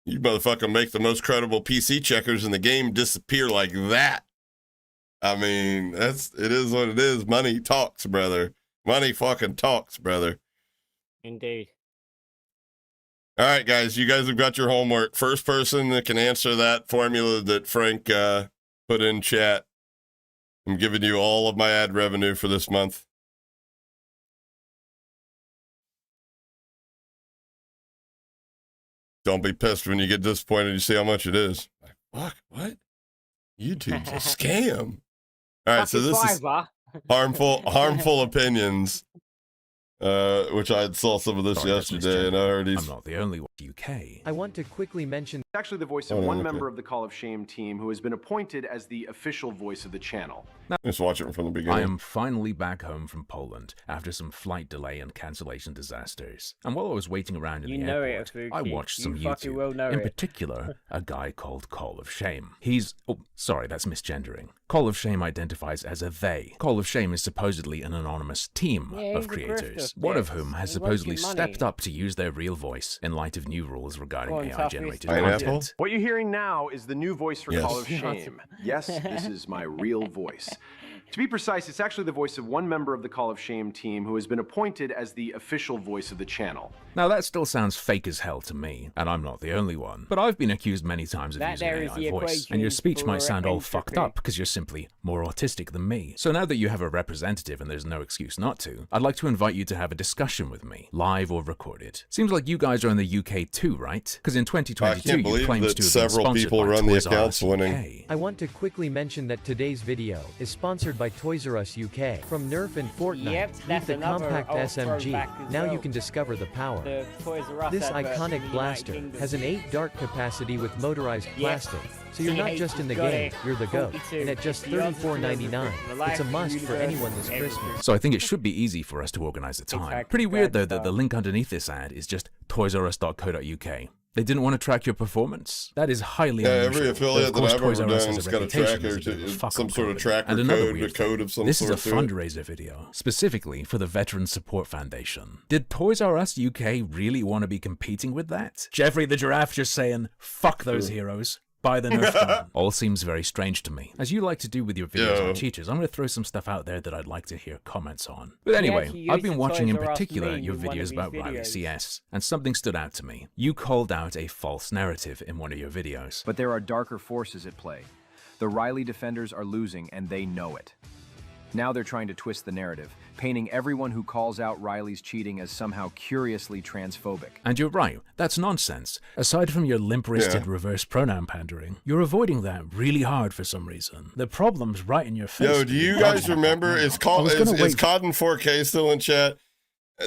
You motherfucker make the most credible PC checkers in the game disappear like that. I mean, it is what it is. Money talks, brother. Money fucking talks, brother. Indeed. All right, guys, you guys have got your homework. First person that can answer that formula that Frank put in chat, I'm giving you all of my ad revenue for this month. Don't be pissed when you get disappointed and you see how much it is. Like, fuck, what? YouTube's a scam. All right, so this is harmful opinions, which I saw some of this yesterday, and I heard I'm not the only one. UK. I want to quickly mention Actually the voice of one member of the Call of Shame team who has been appointed as the official voice of the channel. Just watch it from the beginning. I am finally back home from Poland after some flight delay and cancellation disasters. And while I was waiting around in the airport, I watched some YouTube. In particular, a guy called Call of Shame. Oh, sorry, that's misgendering. Call of Shame identifies as a they. Call of Shame is supposedly an anonymous team of creators, one of whom has supposedly stepped up to use their real voice in light of new rules regarding AI-generated content. What you're hearing now is the new voice for Call of Shame. Yes, this is my real voice. To be precise, it's actually the voice of one member of the Call of Shame team who has been appointed as the official voice of the channel. Now that still sounds fake as hell to me, and I'm not the only one. But I've been accused many times of using AI voice, and your speech might sound all fucked up because you're simply more autistic than me. So now that you have a representative and there's no excuse not to, I'd like to invite you to have a discussion with me, live or recorded. Seems like you guys are in the UK too, right? Because in 2022 you claimed to have been several people run the accounts winning. I want to quickly mention that today's video is sponsored by Toys R Us UK. From Nerf and Fortnite, with the compact SMG, now you can discover the power. This iconic blaster has an 8 dart capacity with motorized plastic, so you're not just in the game, you're the GOAT. And at just $34.99, it's a must for anyone this Christmas. So I think it should be easy for us to organize a time. Pretty weird though that the link underneath this ad is just toysrus.co.uk. They didn't want to track your performance? That is highly unusual. Every affiliate that I've ever done has got a tracker, some sort of tracker code of some sort. This is a fundraiser video, specifically for the Veterans Support Foundation. Did Toys R Us UK really want to be competing with that? Jeffrey the Giraffe just saying, fuck those heroes. Buy the Nerf gun. All seems very strange to me. As you like to do with your videos on cheaters, I'm going to throw some stuff out there that I'd like to hear comments on. But anyway, I've been watching in particular your videos about Riley CS, and something stood out to me. You called out a false narrative in one of your videos. But there are darker forces at play. The Riley defenders are losing, and they know it. Now they're trying to twist the narrative, painting everyone who calls out Riley's cheating as somehow curiously transphobic. And you're right, that's nonsense. Aside from your limp-wristed reverse pronoun pandering, you're avoiding that really hard for some reason. The problem's right in your face. Yo, do you guys remember, is Cod in 4K still in chat?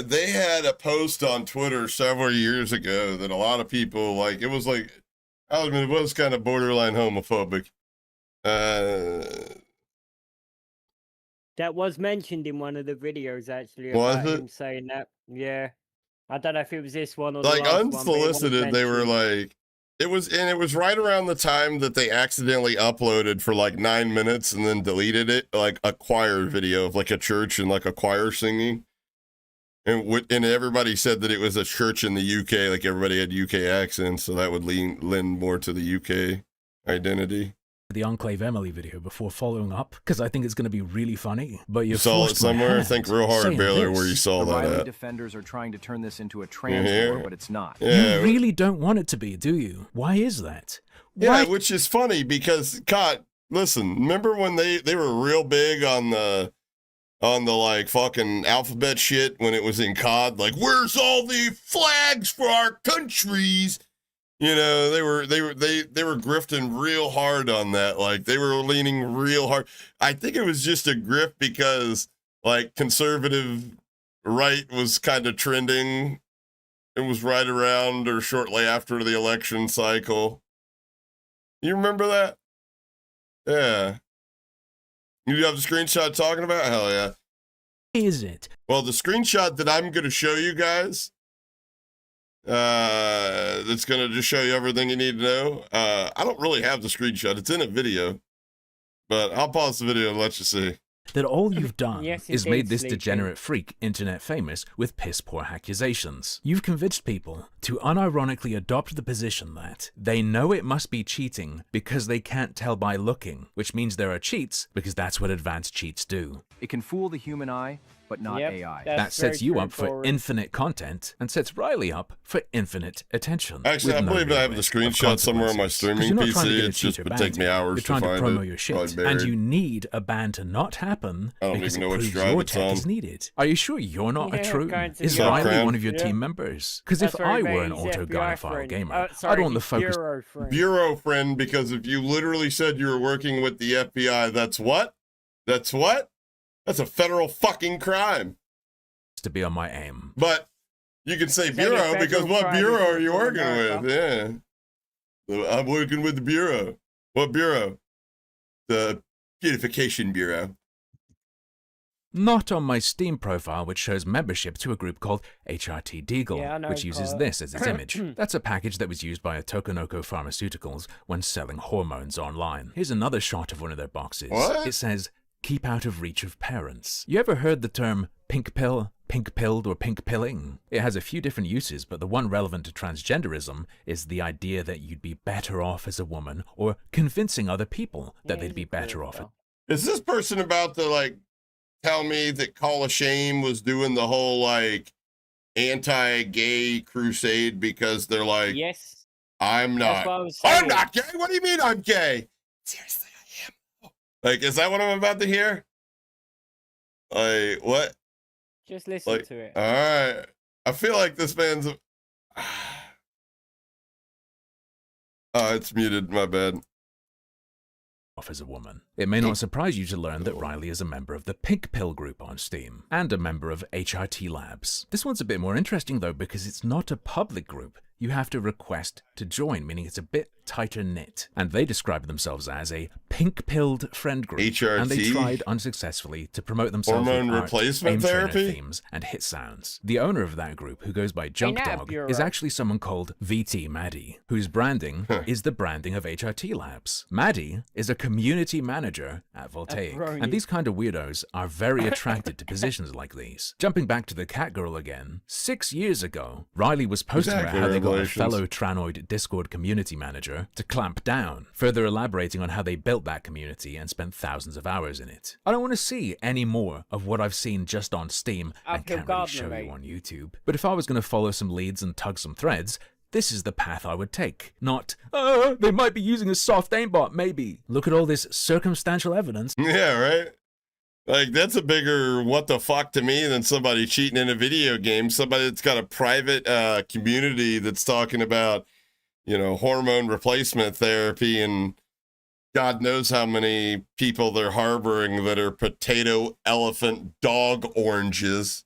They had a post on Twitter several years ago that a lot of people, like, it was kind of borderline homophobic. That was mentioned in one of the videos, actually, about him saying that. Yeah. I don't know if it was this one or the last unsolicited, one, they were like, it was right around the time that they accidentally uploaded for like 9 minutes and then deleted it, like a choir video of like a church and like a choir singing. And everybody said that it was a church in the UK, like everybody had UK accents, so that would lend more to the UK identity. The Enclave Emily video before following up because I think it's going to be really funny. But you saw it somewhere. Think real hard, Baylor, where you saw the that. Riley defenders are trying to turn this into a trans war, but it's not. Yeah, you really don't want it to be, do you? Why is that? Yeah, which is funny because, God, listen. Remember when they were real big on the like fucking alphabet shit when it was in COD? Like, where's all the flags for our countries? You know, they were grifting real hard on that. Like, they were leaning real hard. I think it was just a grift because, like, conservative right was kind of trending. It was right around or shortly after the election cycle. You remember that? Yeah. You have the screenshot talking about? Hell yeah. Is it? Well, the screenshot that I'm going to show you guys, that's going to just show you everything you need to know. I don't really have the screenshot. It's in a video, but I'll pause the video and let you see. That all you've done Yes, is indeed, made this Sleepy. degenerate freak internet famous with piss-poor accusations. You've convinced people to unironically adopt the position that they know it must be cheating because they can't tell by looking, which means there are cheats because that's what advanced cheats do. It can fool the human eye, but not AI. That sets you up for infinite content and sets Riley up for infinite attention. Actually, I with no believe I have the risk screenshot of somewhere on my consequences. 'Cause streaming you're not trying to PC. get a It just cheater would take me banned. hours You're trying to find promo it. your shit, Probably and buried. you need a ban to not happen I don't because even know it which proves drive your it's tech on. is needed. Are you sure you're not a Yeah, true? going to Is the Riley Cram. one of your Yeah. team members? Because That's if very I vague. were an He's auto FBI gynophile friend. gamer, Oh, sorry, I'd want to he's focus. Bureau friend. Bureau friend, because if you literally said you were working with the FBI, that's what? That's what? That's a federal fucking crime. To be on my aim. But you can say Is that your bureau because federal what crime bureau is are you from working America? with? Yeah. I'm working with the bureau. What bureau? The Beautification Bureau. Not on my Steam profile, which shows membership to a group called HRT Deagle, Yeah, I know, which uses Carl. this as its image. That's a package that was used by Tokonoko Pharmaceuticals when selling hormones online. Here's another shot of one of their boxes. What? It says, "Keep out of reach of parents." You ever heard the term pink pill, pink pilled, or pink pilling? It has a few different uses, but the one relevant to transgenderism is the idea that you'd be better off as a woman, or convincing other people that they'd be better off. Is this person about to like tell me that Call of Shame was doing the whole like anti-gay crusade because they're like, Yes. I'm That's not. what I was I'm saying. not gay. What do you mean I'm gay? Seriously, I am. Like, is that what I'm about to hear? Like, what? Just listen Like, to it. all right. I feel like this man's. Oh, it's muted. My bad. Off as a woman. It may not surprise you to learn that Riley is a member of the Pink Pill group on Steam, and a member of HRT Labs. This one's a bit more interesting though, because it's not a public group. You have to request to join, meaning it's a bit tighter knit. And they describe themselves as a pink-pilled friend group. HRT? And they tried unsuccessfully to promote themselves Hormone with art, replacement aim trainer therapy? themes, and hit sounds. The owner of that group, who goes by Junk Ain't that a Dog, bureau? is actually someone called VT Maddie, whose branding is the branding of HRT Labs. Maddie is a community manager at Voltaic, brony. and these kind of weirdos are very attracted to positions like these. Jumping back to the cat girl again, 6 years ago, Riley was posting about Exactly, how they got a revelations. fellow Tranoid Discord community manager to clamp down, further elaborating on how they built that community and spent thousands of hours in it. I don't want to see any more of what I've seen just on Steam and Uphill can't really Gardner, show mate. you on YouTube. But if I was going to follow some leads and tug some threads, this is the path I would take. Not, they might be using a soft aimbot, maybe. Look at all this circumstantial evidence. Yeah, right? Like, that's a bigger what the fuck to me than somebody cheating in a video game. Somebody that's got a private community that's talking about, you know, hormone replacement therapy and God knows how many people they're harboring that are potato, elephant, dog oranges.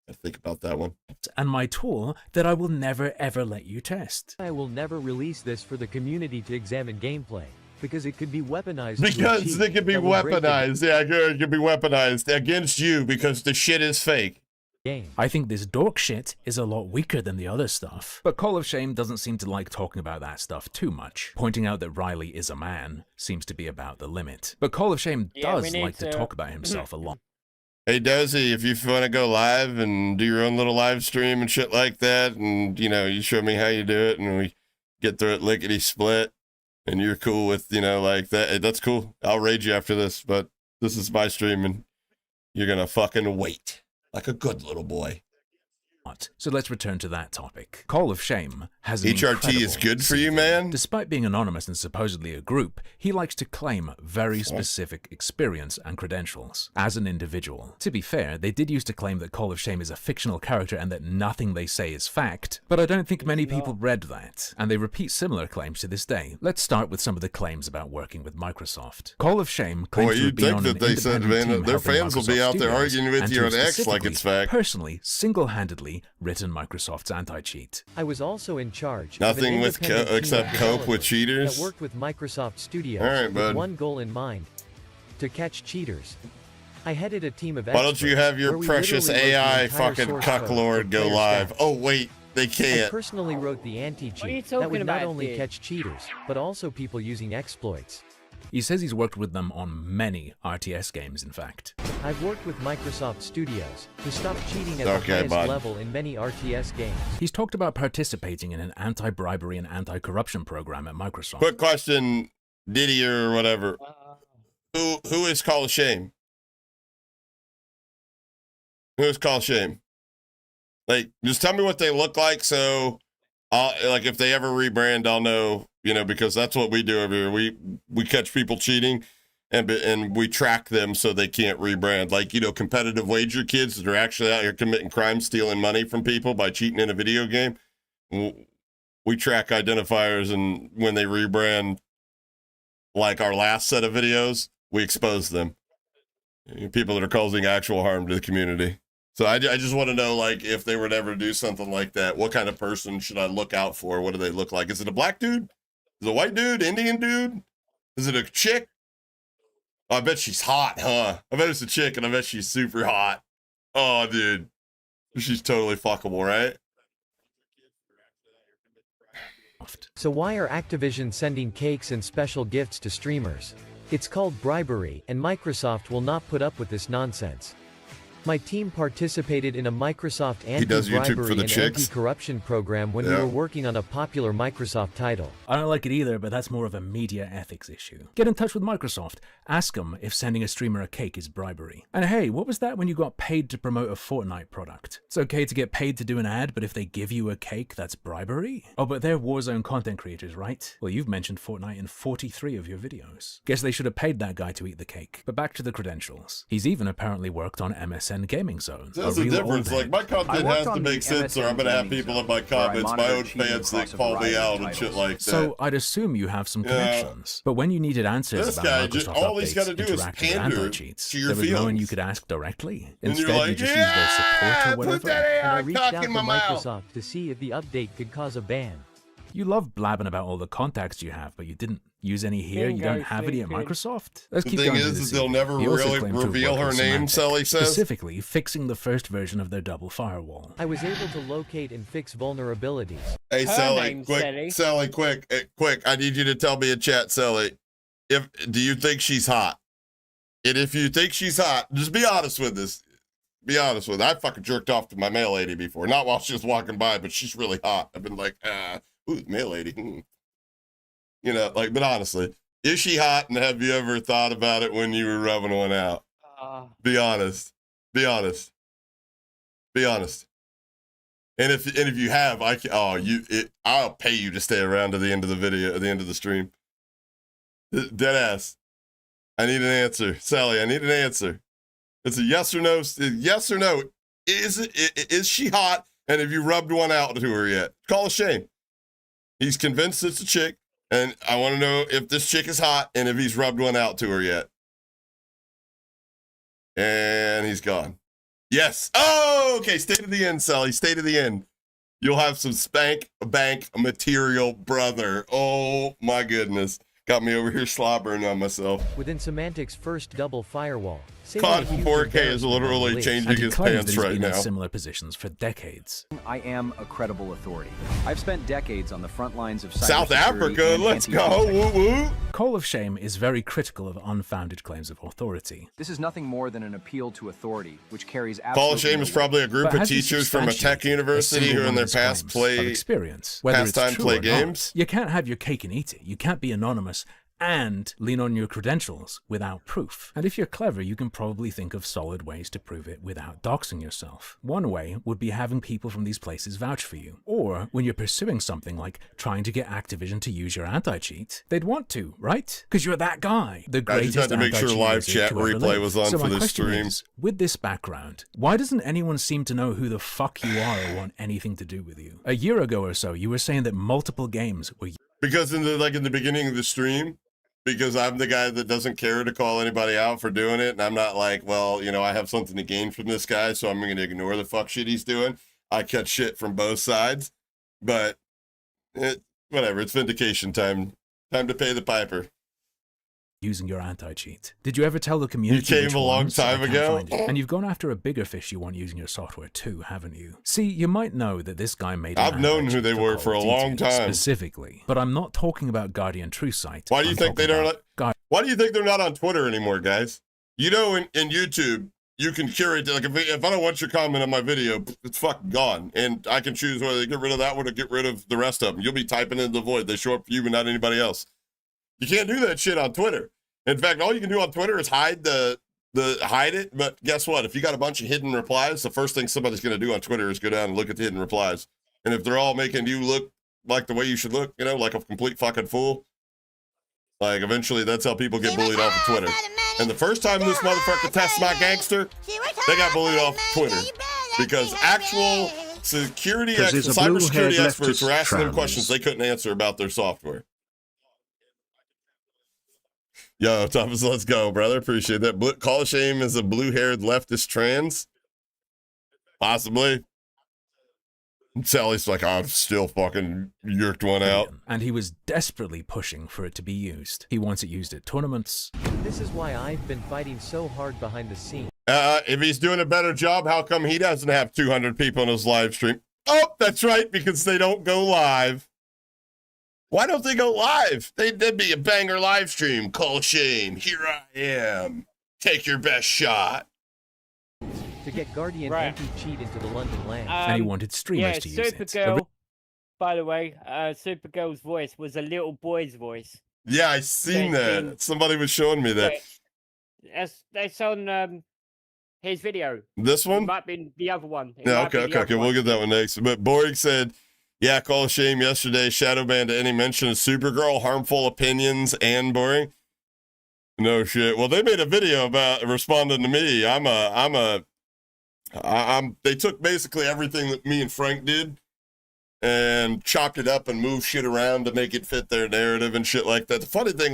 I think about that one. And my tool that I will never ever let you test. I will never release this for the community to examine gameplay, because it could be weaponized. to a Because cheat it could be that will break the weaponized. Yeah, it could be weaponized against you because the shit is fake. game. I think this dork shit is a lot weaker than the other stuff. But Call of Shame doesn't seem to like talking about that stuff too much. Pointing out that Riley is a man seems to be about the limit. But Call of Shame Yeah, we does need like to to- talk about himself a lot. Hey, Dozy, if you want to go live and do your own little live stream and shit like that, and, you know, you show me how you do it, and we get through it lickety-split, and you're cool with, you know, like that, hey, that's cool. I'll raid you after this, but this is my stream, and you're going to fucking wait like a good little boy. So let's return to that topic. Call of Shame has an HRT is incredible good for you, CV. man? Despite being anonymous and supposedly a group, he likes to claim very specific experience and credentials as an individual. To be fair, they did used to claim that Call of Shame is a fictional character and that nothing they say is fact, but I don't think many people read that, and they repeat similar claims to this day. Let's start with some of the claims about working with Microsoft. Call of Shame claims Boy, to have you'd been think on that an they said, independent man, team their helping fans will be Microsoft out there studios, arguing with and you to on have X like it's specifically, fact. personally, single-handedly written Microsoft's anti-cheat. I was also in charge. Nothing of an with independent team except of cope with developers cheaters? that worked with Microsoft Studios All right, with bud. one goal in mind: to catch cheaters. I headed a team of Why don't you have your precious AI fucking cucklord go live? Oh wait, they I can't. personally wrote the anti-cheat that would not only catch cheaters, but also people using exploits. He says he's worked with them on many RTS games, in fact. I've worked with Microsoft Studios to stop cheating at the highest level in many RTS games. He's talked about participating in an anti-bribery and anti-corruption program at Microsoft. Quick question, Diddy or whatever. Who is Call of Shame? Who is Call of Shame? Like, just tell me what they look like, so like if they ever rebrand, I'll know. You know, because that's what we do over here. We catch people cheating, and we track them so they can't rebrand. Like, you know, competitive wager kids that are actually out here committing crimes, stealing money from people by cheating in a video game. We track identifiers, and when they rebrand, like our last set of videos, we expose them. People that are causing actual harm to the community. So I just want to know, like, if they were to ever do something like that, what kind of person should I look out for? What do they look like? Is it a black dude? Is it a white dude? Indian dude? Is it a chick? Oh, I bet she's hot, huh? I bet it's a chick, and I bet she's super hot. Oh, dude. She's totally fuckable, right? So why are Activision sending cakes and special gifts to streamers? It's called bribery, and Microsoft will not put up with this nonsense. My team participated in a Microsoft anti-bribery and anti-corruption program when we were working on a popular Microsoft title. I don't like it either, but that's more of a media ethics issue. Get in touch with Microsoft. Ask them if sending a streamer a cake is bribery. And hey, what was that when you got paid to promote a Fortnite product? It's okay to get paid to do an ad, but if they give you a cake, that's bribery? Oh, but they're Warzone content creators, right? Well, you've mentioned Fortnite in 43 of your videos. Guess they should have paid that guy to eat the cake. But back to the credentials. He's even apparently worked on MSN Gaming Zone. That's the difference. Like, my content has to make sense, or I'm going to have people in my comments, my own fans that call me out and shit like that. So I'd assume you have some connections. But when you needed answers about Microsoft updates, interactive anti-cheats, there was no one you could ask directly. Instead, you just use their support or whatever. And I reached out to Microsoft to see if the update could cause a ban. You love blabbing about all the contacts you have, but you didn't use any here. You don't have any at Microsoft. Let's keep going. The thing is that they'll never really reveal her name, Sally says. Specifically, fixing the first version of their double firewall. I was able to locate and fix vulnerabilities. Hey, Sally, quick, Sally, quick. I need you to tell me in chat, Sally, do you think she's hot? And if you think she's hot, just be honest with this. Be honest with her. I fucking jerked off to my mail lady before. Not while she was walking by, but she's really hot. I've been like, ooh, mail lady. You know, like, but honestly, is she hot, and have you ever thought about it when you were rubbing one out? Be honest. Be honest. Be honest. And if you have, I'll pay you to stay around to the end of the video, at the end of the stream. Dead ass. I need an answer, Sally. I need an answer. It's a yes or no. Yes or no. Is she hot? And have you rubbed one out to her yet? Call a shame. He's convinced it's a chick, and I want to know if this chick is hot and if he's rubbed one out to her yet. And he's gone. Yes. Oh, okay. Stay to the end, Sally. Stay to the end. You'll have some spank bank material, brother. Oh, my goodness. Got me over here slobbering on myself. Within Semantic's first double firewall, COD 4K is literally changing his pants right now. In similar positions for decades. I am a credible authority. I've spent decades on the front lines of South Africa. Let's go. Woo woo. Call of Shame is very critical of unfounded claims of authority. This is nothing more than an appeal to authority, which carries Call of Shame is probably a group of teachers from a tech university who in their past play pastime play games. You can't have your cake and eat it. You can't be anonymous and lean on your credentials without proof. And if you're clever, you can probably think of solid ways to prove it without doxing yourself. One way would be having people from these places vouch for you. Or when you're pursuing something like trying to get Activision to use your anti-cheat, they'd want to, right? Because you're that guy. The greatest I just had to make sure live chat replay was on for this stream. Is, with this background, why doesn't anyone seem to know who the fuck you are or want anything to do with you? A year ago or so, you were saying that multiple games were... Because in the beginning of the stream, because I'm the guy that doesn't care to call anybody out for doing it. And I'm not like, well, you know, I have something to gain from this guy, so I'm going to ignore the fuck shit he's doing. I catch shit from both sides, but whatever. It's vindication time. Time to pay the piper. using your anti-cheat? Did you ever tell the community You which came a long ones so I time can't ago? find it? And you've gone after a bigger fish you want using your software too, haven't you? See, you might know that this guy made an I've known who anti-cheat they were Call for of a long Duty time. specifically, but I'm not talking about Guardian True Sight. Why do you think they don't? God. Why do you think they're not on Twitter anymore, guys? You know, in YouTube, you can curate, like, if I don't want your comment on my video, it's fucking gone. And I can choose whether to get rid of that one or get rid of the rest of them. You'll be typing in the void. They show up for you, but not anybody else. You can't do that shit on Twitter. In fact, all you can do on Twitter is hide hide it. But guess what? If you got a bunch of hidden replies, the first thing somebody's going to do on Twitter is go down and look at the hidden replies. And if they're all making you look like the way you should look, you know, like a complete fucking fool, like eventually that's how people get bullied off of Twitter. And the first time this motherfucker tests my gangster, they got bullied off Twitter because actual security experts, cybersecurity experts were asking them questions they couldn't answer about their software. Yo, Thomas, let's go, brother. Appreciate that. Call of Shame is a blue-haired leftist trans? Possibly. Sally's like, I'm still fucking yerked one out. And he was desperately pushing for it to be used. He wants it used at tournaments. This is why I've been fighting so hard behind the scenes. If he's doing a better job, how come he doesn't have 200 people in his live stream? Oh, that's right, because they don't go live. Why don't they go live? That'd be a banger live stream. Call of Shame. Here I am. Take your best shot. To get Guardian anti-cheat into the London land. And he wanted streamers to use it. Supergirl, by the way, Supergirl's voice was a little boy's voice. Yeah, I seen that. Somebody was showing me that. That's on his video. This one? It might be the other one. Yeah, okay. We'll get that one next. But Borg said, yeah, Call of Shame yesterday, shadow banned any mention of Supergirl, harmful opinions, and boring. No shit. Well, they made a video about responding to me. They took basically everything that me and Frank did and chopped it up and moved shit around to make it fit their narrative and shit like that. The funny thing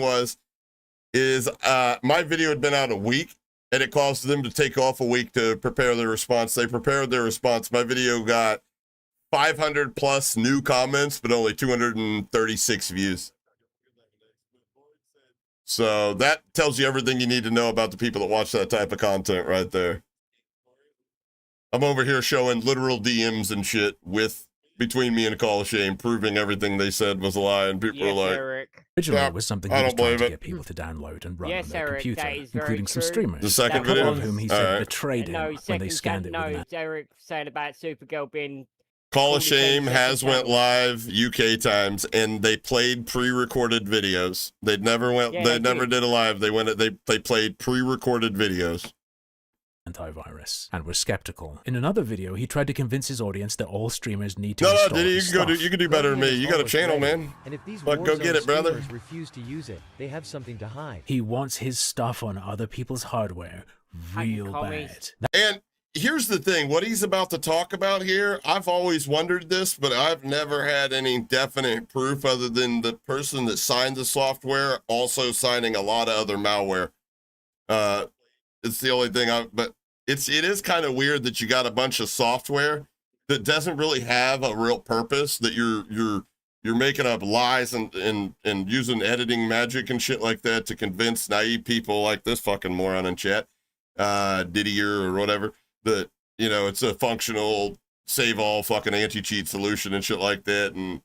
is my video had been out a week and it caused them to take off a week to prepare their response. They prepared their response. My video got 500 plus new comments, but only 236 views. So that tells you everything you need to know about the people that watch that type of content right there. I'm over here showing literal DMs and shit between me and Call of Shame, proving everything they said was a lie, and people are like, Eric. Originally, it was something he was trying to get people to download and run on their computer, including some streamers. The second a couple video? of whom he said betrayed him when they scanned it with an Eric saying about Supergirl being... Call of Shame has went live UK times, and they played pre-recorded videos. They never did a live. They played pre-recorded videos. Antivirus and were skeptical. In another video, he tried to convince his audience that all streamers need to No, install you his can stuff. you can do better than me. You got a channel, man. And if these But go get it, brother. streamers refuse to use it, they have something to hide. He wants his stuff on other people's hardware real bad. And here's the thing, what he's about to talk about here, I've always wondered this, but I've never had any definite proof other than the person that signed the software also signing a lot of other malware. It's the only thing but it is kind of weird that you got a bunch of software that doesn't really have a real purpose, that you're making up lies and using editing magic and shit like that to convince naive people like this fucking moron in chat, Didier or whatever, that, you know, it's a functional save all fucking anti-cheat solution and shit like that. And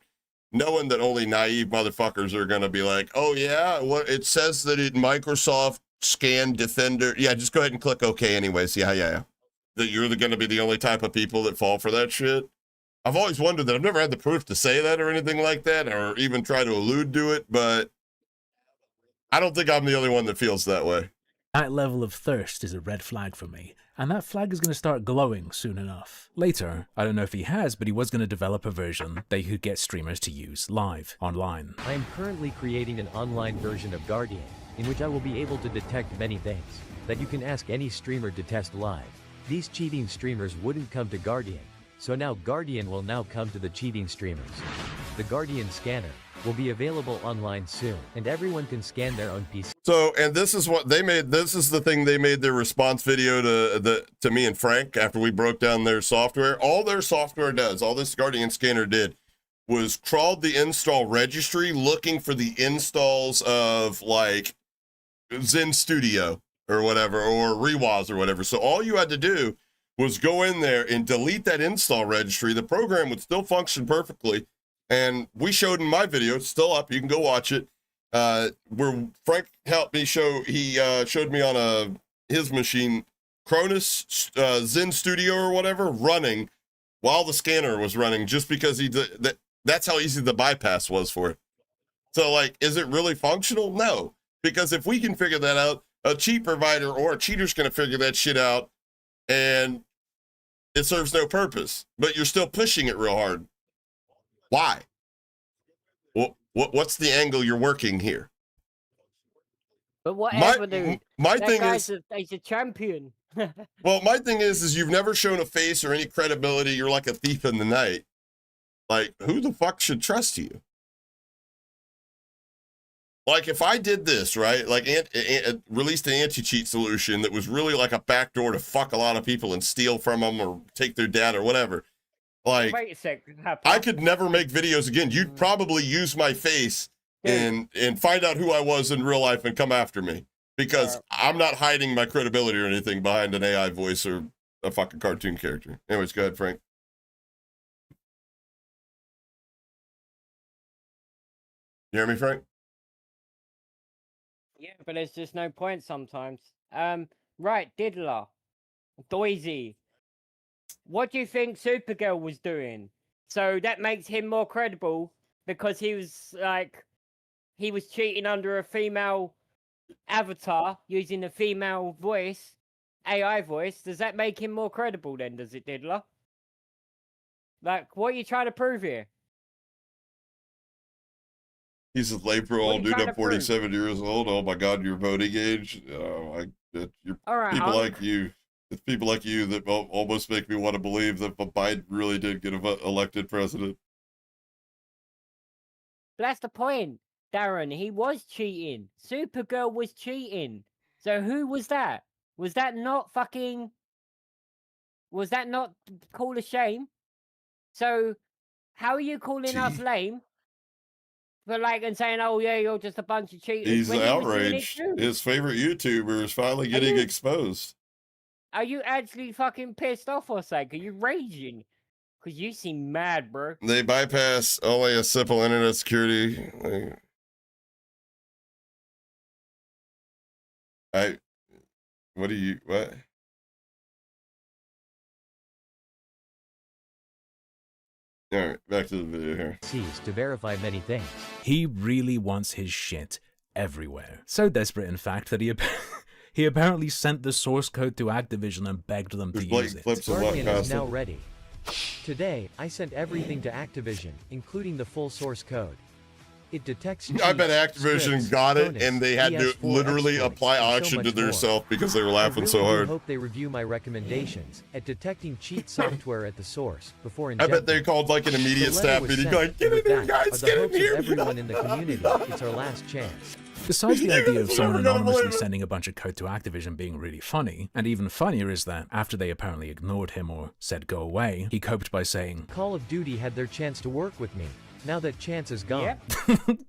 knowing that only naive motherfuckers are going to be like, oh yeah, what it says that Microsoft scan Defender. Yeah, just go ahead and click OK anyways. Yeah. That you're going to be the only type of people that fall for that shit. I've always wondered that. I've never had the proof to say that or anything like that, or even try to allude to it, but I don't think I'm the only one that feels that way. That level of thirst is a red flag for me, and that flag is going to start glowing soon enough. Later, I don't know if he has, but he was going to develop a version that he could get streamers to use live, online. I am currently creating an online version of Guardian, in which I will be able to detect many things that you can ask any streamer to test live. These cheating streamers wouldn't come to Guardian, so now Guardian will now come to the cheating streamers. The Guardian scanner will be available online soon, and everyone can scan their own PC. So, and this is what they made. This is the thing they made their response video to me and Frank after we broke down their software. All their software does, all this Guardian scanner did, was crawled the install registry looking for the installs of like Zen Studio or whatever, or Rewas or whatever. So all you had to do was go in there and delete that install registry. The program would still function perfectly. And we showed in my video, it's still up, you can go watch it, where Frank helped me show, he showed me on his machine, Cronus Zen Studio or whatever, running while the scanner was running, just because that's how easy the bypass was for it. So, like, is it really functional? No. Because if we can figure that out, a cheat provider or a cheater's going to figure that shit out, and it serves no purpose. But you're still pushing it real hard. Why? What's the angle you're working here? But whatever, dude. My that thing guy's is, he's a champion. well, my thing is you've never shown a face or any credibility. You're like a thief in the night. Like, who the fuck should trust you? Like, if I did this, right, like released an anti-cheat solution that was really like a backdoor to fuck a lot of people and steal from them or take their data or whatever, like, wait a sec, I could never make videos again. You'd probably use my face and find out who I was in real life and come after me, because I'm not hiding my credibility or anything behind an AI voice or a fucking cartoon character. Anyways, go ahead, Frank. You hear me, Frank? Yeah, but there's just no point sometimes. Right, Diddler. Doisy. What do you think Supergirl was doing? So that makes him more credible because he was cheating under a female avatar using a female voice, AI voice. Does that make him more credible then, does it, Diddler? Like, what are you trying to prove here? He's a April dude. I'm 47 years old. Oh my God, your voting age. You're all right, people like you. It's people like you that almost make me want to believe that Biden really did get elected president. But that's the point, Darren. He was cheating. Supergirl was cheating. So who was that? Was that not call a shame? So how are you calling us lame? But and saying, oh yeah, you're just a bunch of cheaters. He's outraged. His favorite YouTuber is finally getting exposed. Are you actually fucking pissed off or something? Are you raging? Because you seem mad, bro. They bypass only a simple internet security. What? All right, back to the video here. To verify many things. He really wants his shit everywhere. So desperate, in fact, that he apparently sent the source code to Activision and begged them to use it. Guardian is now ready. Today, I sent everything to Activision, including the full source code. It detects cheats, I bet Activision scripts, got it, bonus, and they had to literally apply oxygen to themselves because they were laughing so hard. I hope they review my recommendations at detecting cheat software at the source before I injecting. bet they called like an immediate staff meeting, like, get in here, guys, get in here. Everyone in the community, it's our last chance. Besides the idea of someone anonymously sending a bunch of code to Activision being really funny, and even funnier is that, after they apparently ignored him or said go away, he coped by saying, Call of Duty had their chance to work with me. Now that chance is gone.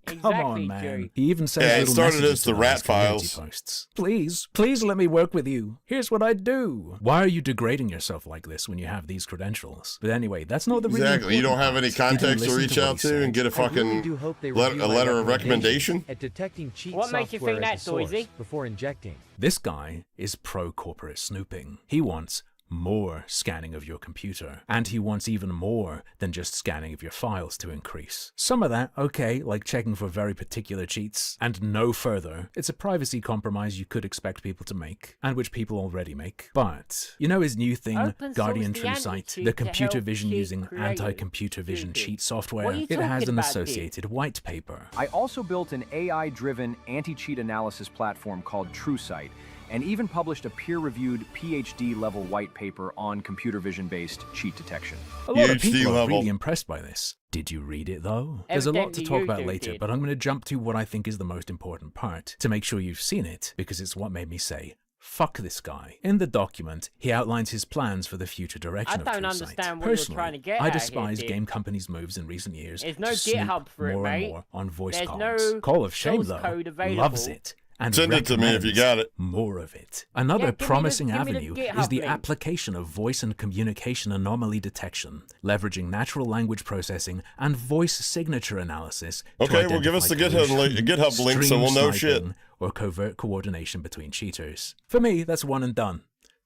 Come on, man. He even says it little started messages as the to rat his community files. Posts. Please let me work with you. Here's what I do. Why are you degrading yourself like this when you have these credentials? But anyway, that's not the really exactly. You don't have any contacts to reach out to and get a fucking letter of recommendation. At detecting cheat what makes you think that, Doisy? Before injecting. This guy is pro-corporate snooping. He wants more scanning of your computer, and he wants even more than just scanning of your files to increase. Some of that, okay, like checking for very particular cheats, and no further. It's a privacy compromise you could expect people to make, and which people already make. But, you know his new thing, Guardian True Sight, the computer vision using anti-computer vision cheat software? It has an associated white paper. I also built an AI-driven anti-cheat analysis platform called TrueSight, and even published a peer-reviewed PhD-level white paper on computer vision-based cheat detection. A lot of people are really impressed by this. Did you read it, though? There's a lot to talk about later, but I'm going to jump to what I think is the most important part, to make sure you've seen it, because it's what made me say, fuck this guy. In the document, he outlines his plans for the future direction of TrueSight. I don't understand what you're trying to get at. I despise game companies' moves in recent years. There's no GitHub for it, more mate. and more on voice There's cards. no Call of Shame, though, code available. loves it. and Send it to me if you got it. More of it. Another promising avenue GitHub is the link. application of voice and communication anomaly detection, leveraging natural language processing and voice signature analysis. Okay, well, give us the GitHub link so we'll know shit. Or covert coordination between cheaters. For me, that's one and done.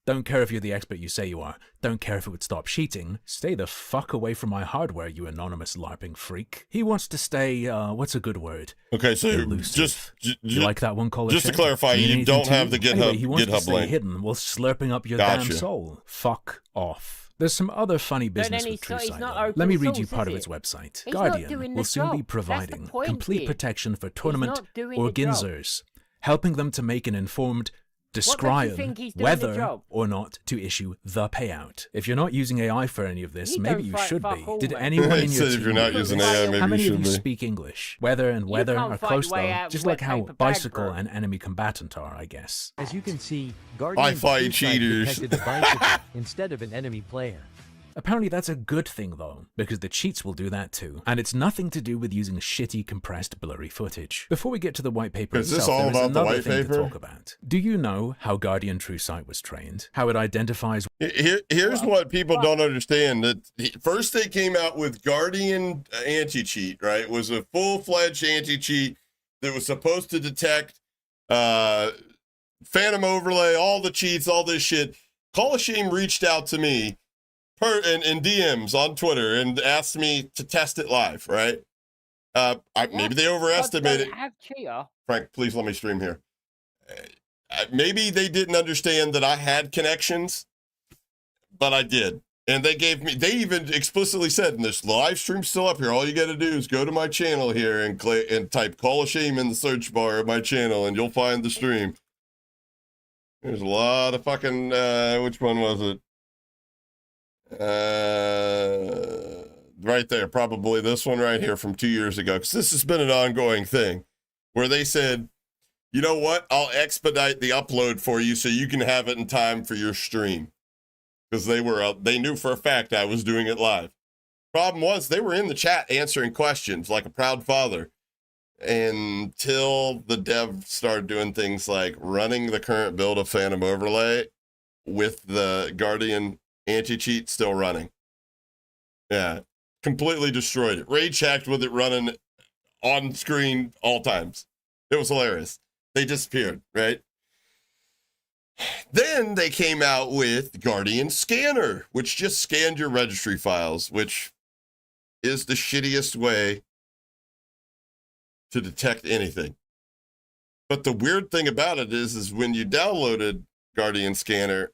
Don't care if you're the expert you say you are. Don't care if it would stop cheating. Stay the fuck away from my hardware, you anonymous LARPing freak. He wants to stay, what's a good word? Okay, so elusive. You like that one, Colin? Just to clarify, you don't have the GitHub, anyway, he wants to GitHub stay link. hidden while slurping up your damn soul. Fuck off. There's some other funny business with TrueSight, though. Let me read you part of its website. Guardian will soon be providing complete protection for tournament organizers, helping them to make an informed describe whether or not to issue the payout. If you're not using AI for any of this, maybe you should be. Did anyone in your team... If you're not using AI, maybe how many you of should you be. speak English? Whether and whether are close though, just like how bicycle and enemy combatant are, I guess. As you can see, Guardian fight cheaters. detected the bicycle instead of an enemy player. Apparently that's a good thing though, because the cheats will do that too. And it's nothing to do with using shitty, compressed, blurry footage. Before we get to the white paper Is this itself, all there is about the another white thing paper? to talk about. Do you know how Guardian TrueSight was trained? How it identifies... Here's what people don't understand. That first they came out with Guardian anti-cheat, right? It was a full-fledged anti-cheat that was supposed to detect phantom overlay, all the cheats, all this shit. Call of Shame reached out to me in DMs on Twitter and asked me to test it live, right? Maybe they overestimated. Frank, please let me stream here. Maybe they didn't understand that I had connections, but I did. And they even explicitly said, and this live stream's still up here, all you got to do is go to my channel here and type Call of Shame in the search bar of my channel and you'll find the stream. There's a lot of fucking, which one was it? Right there, probably this one right here from 2 years ago, because this has been an ongoing thing where they said, you know what, I'll expedite the upload for you so you can have it in time for your stream, because they knew for a fact I was doing it live. Problem was they were in the chat answering questions like a proud father until the dev started doing things like running the current build of Phantom Overlay with the Guardian anti-cheat still running. Yeah, completely destroyed it. Rage hacked with it running on screen all times. It was hilarious. They disappeared, right? Then they came out with Guardian Scanner, which just scanned your registry files, which is the shittiest way to detect anything. But the weird thing about it is when you downloaded Guardian Scanner,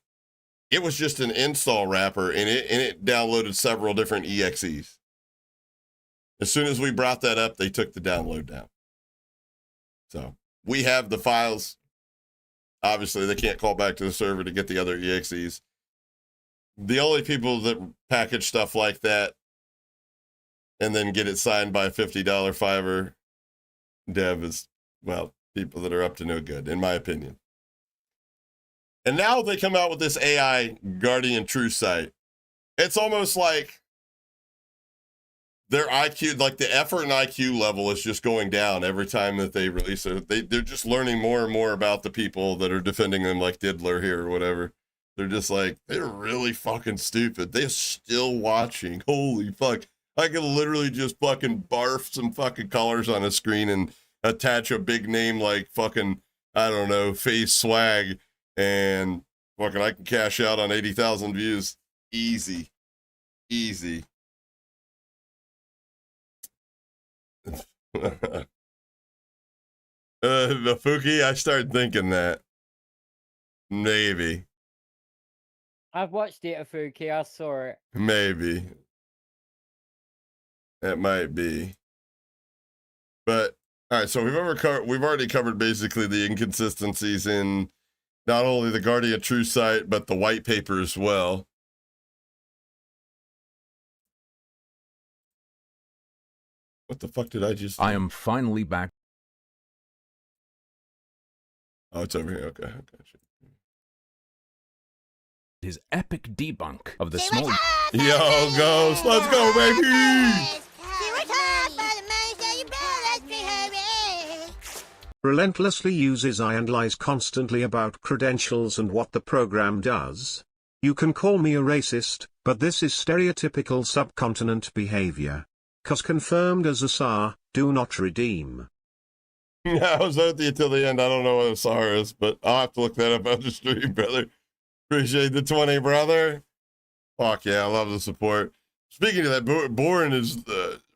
it was just an install wrapper, and it downloaded several different EXEs. As soon as we brought that up, they took the download down. So we have the files. Obviously, they can't call back to the server to get the other EXEs. The only people that package stuff like that and then get it signed by a $50 Fiverr dev is, well, people that are up to no good, in my opinion. And now they come out with this AI Guardian TrueSight. It's almost like their IQ, like the effort and IQ level is just going down every time that they release it. They're just learning more and more about the people that are defending them, like Diddler here or whatever. They're just like, they're really fucking stupid. They're still watching. Holy fuck. I could literally just fucking barf some fucking colors on a screen and attach a big name like fucking, I don't know, Face Swag, and fucking I can cash out on 80,000 views. Easy. Easy. Mafuki, I started thinking that. Maybe. I've watched it, Afuki. I saw it. Maybe. It might be. But, all right, so we've already covered basically the inconsistencies in not only the Guardian TrueSight, but the white paper as well. What the fuck did I just do? I am finally back. Oh, it's over here. Okay. His epic debunk of the small... Yo, Ghost, let's go, baby! relentlessly uses I and lies constantly about credentials and what the program does. You can call me a racist, but this is stereotypical subcontinent behavior. 'Cause confirmed as a SAR, do not redeem. Yeah, I was with you till the end. I don't know what a SAR is, but I'll have to look that up on the stream, brother. Appreciate the 20, brother. Fuck yeah, I love the support. Speaking of that, Boren is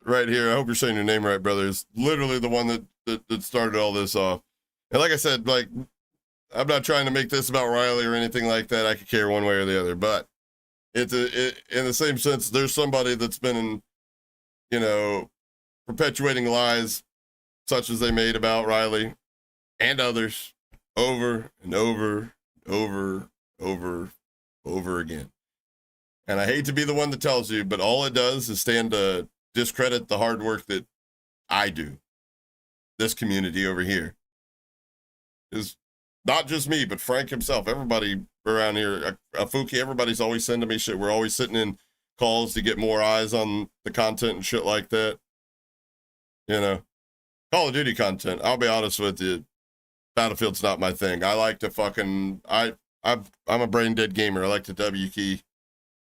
right here. I hope you're saying your name right, brother. Is literally the one that started all this off. And like I said, like, I'm not trying to make this about Riley or anything like that. I could care one way or the other, but in the same sense, there's somebody that's been, perpetuating lies such as they made about Riley and others over and over again. And I hate to be the one that tells you, but all it does is stand to discredit the hard work that I do. This community over here is not just me, but Frank himself. Everybody around here, Afuki, everybody's always sending me shit. We're always sitting in calls to get more eyes on the content and shit like that. Call of Duty content. I'll be honest with you. Battlefield's not my thing. I like to fucking, I'm a brain dead gamer. I like to W key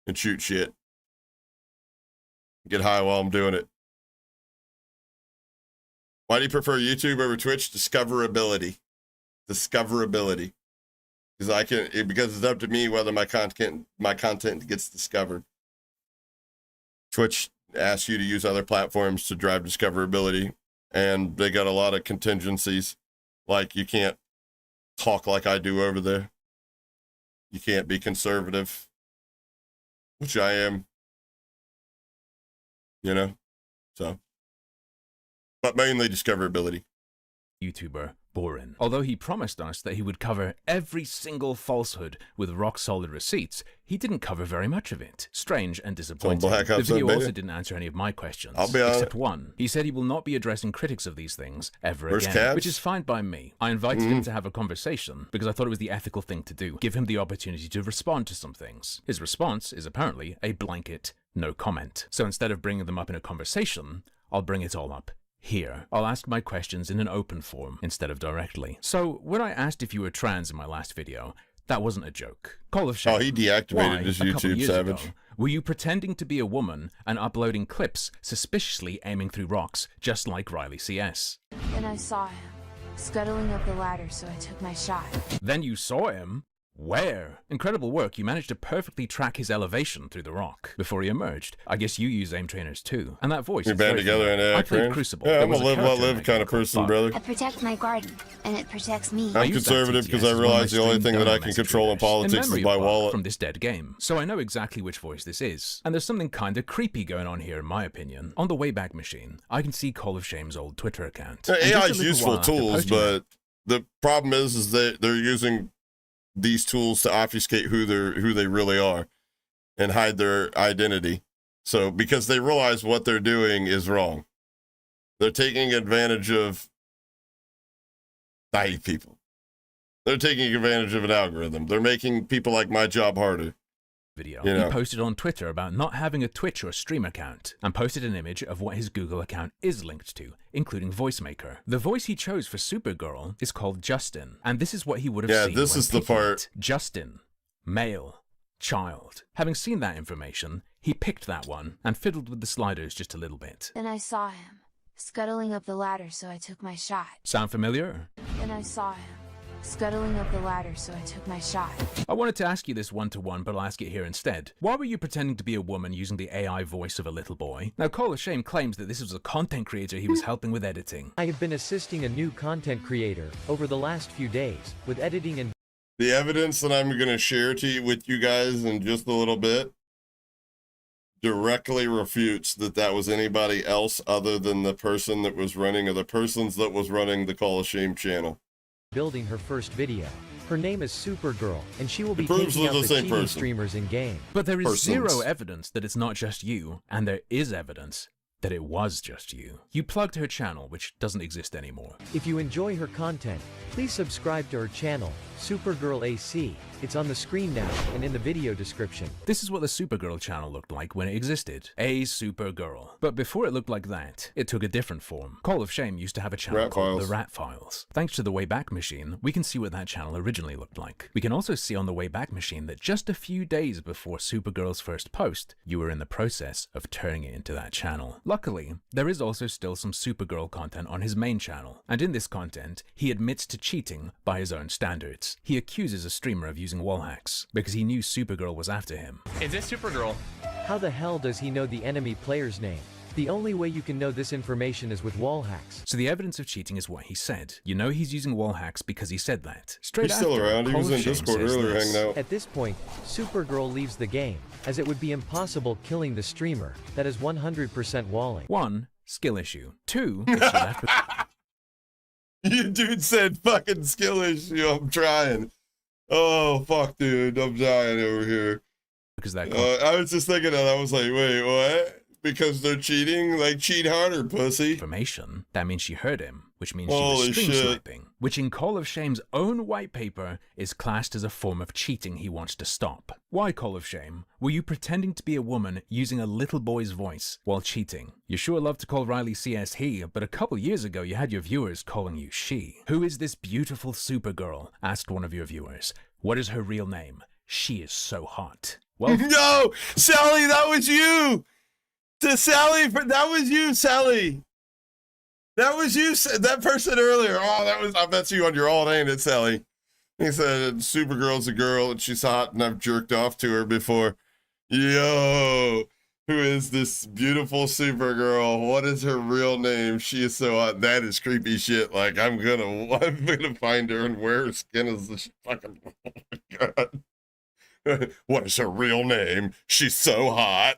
and shoot shit. Get high while I'm doing it. Why do you prefer YouTube over Twitch? Discoverability. Because it's up to me whether my content gets discovered. Twitch asks you to use other platforms to drive discoverability, and they got a lot of contingencies. Like, you can't talk like I do over there. You can't be conservative, which I am. So, but mainly discoverability. YouTuber Boren. Although he promised us that he would cover every single falsehood with rock-solid receipts, he didn't cover very much of it. Strange and disappointing. The video also didn't answer any of my questions, except one. He said he will not be addressing critics of these things ever again, which is fine by me. I invited him to have a conversation because I thought it was the ethical thing to do, give him the opportunity to respond to some things. His response is apparently a blanket no comment. So instead of bringing them up in a conversation, I'll bring it all up here. I'll ask my questions in an open form instead of directly. So, when I asked if you were trans in my last video, that wasn't a joke. Call of shame. Oh, he deactivated his YouTube, Savage. Were you pretending to be a woman and uploading clips suspiciously aiming through rocks, just like Riley CS? Then I saw him, scuttling up the ladder, so I took my shot. Then you saw him? Where? Incredible work, you managed to perfectly track his elevation through the rock before he emerged. I guess you use aim trainers too. And that voice. We band together and I played Crucible. Yeah, I'm a live, let live kind of person, brother. I protect my garden, and it protects me. I'm conservative because I realize the only thing that I can control in politics is my wallet. From this dead game. So I know exactly which voice this is. And there's something kinda creepy going on here in my opinion. On the Wayback Machine, I can see Call of Shame's old Twitter account. AI is useful tools, but the problem is that they're using these tools to obfuscate who they really are and hide their identity. So because they realize what they're doing is wrong, they're taking advantage of naive people. They're taking advantage of an algorithm. They're making people like my job harder. Video. He posted on Twitter about not having a Twitch or Stream account and posted an image of what his Google account is linked to, including VoiceMaker. The voice he chose for Supergirl is called Justin, and this is what he would have seen. Yeah, this is the part. Justin, male, child. Having seen that information, he picked that one and fiddled with the sliders just a little bit. Then I saw him, scuttling up the ladder, so I took my shot. Sound familiar? Then I saw him, scuttling up the ladder, so I took my shot. I wanted to ask you this one-to-one, but I'll ask it here instead. Why were you pretending to be a woman using the AI voice of a little boy? Now, Call of Shame claims that this was a content creator he was helping with editing. I have been assisting a new content creator over the last few days with editing and... The evidence that I'm going to share with you guys in just a little bit directly refutes that was anybody else other than the person that was running, or the persons that was running the Call of Shame channel. Building her first video. Her name is Supergirl, and she will be taking out the cheating streamers in game. But there is zero evidence that it's not just you, and there is evidence that it was just you. You plugged her channel, which doesn't exist anymore. If you enjoy her content, please subscribe to her channel Supergirl AC. It's on the screen now and in the video description. This is what the Supergirl channel looked like when it existed. A Supergirl. But before it looked like that, it took a different form. Call of Shame used to have a channel called The Rat Files. Thanks to the Wayback Machine, we can see what that channel originally looked like. We can also see on the Wayback Machine that just a few days before Supergirl's first post, you were in the process of turning it into that channel. Luckily, there is also still some Supergirl content on his main channel, and in this content, he admits to cheating by his own standards. He accuses a streamer of using wall hacks because he knew Supergirl was after him. Is this Supergirl? How the hell does he know the enemy player's name? The only way you can know this information is with wall hacks. So the evidence of cheating is what he said. You know he's using wall hacks because he said that. Straight He's still after, around. He Call was of in Shame Discord says earlier this. hanging out. At this point, Supergirl leaves the game, as it would be impossible killing the streamer. That is 100% walling. 1. Skill issue. 2. If she left with You dude said fucking skill issue. I'm trying. Oh, fuck, dude. I'm dying over here. because that I was just thinking that. I was like, wait, what? Because they're cheating? Like, cheat harder, pussy. information, that means she heard him, which means Holy she was stream shit. sniping, which in Call of Shame's own white paper is classed as a form of cheating he wants to stop. Why, Call of Shame? Were you pretending to be a woman using a little boy's voice while cheating? You sure love to call Riley CS he, but a couple years ago you had your viewers calling you she. Who is this beautiful Supergirl? Asked one of your viewers. What is her real name? She is so hot. Well, No, Sally, that was you. To Sally, that was you, Sally. That was you, that person earlier. Oh, I bet you on your alt, ain't it, Sally? He said, Supergirl's a girl and she's hot and I've jerked off to her before. Yo, who is this beautiful Supergirl? What is her real name? She is so hot. That is creepy shit. Like, I'm gonna find her and wear her skin as the fucking, oh my God. What is her real name? She's so hot.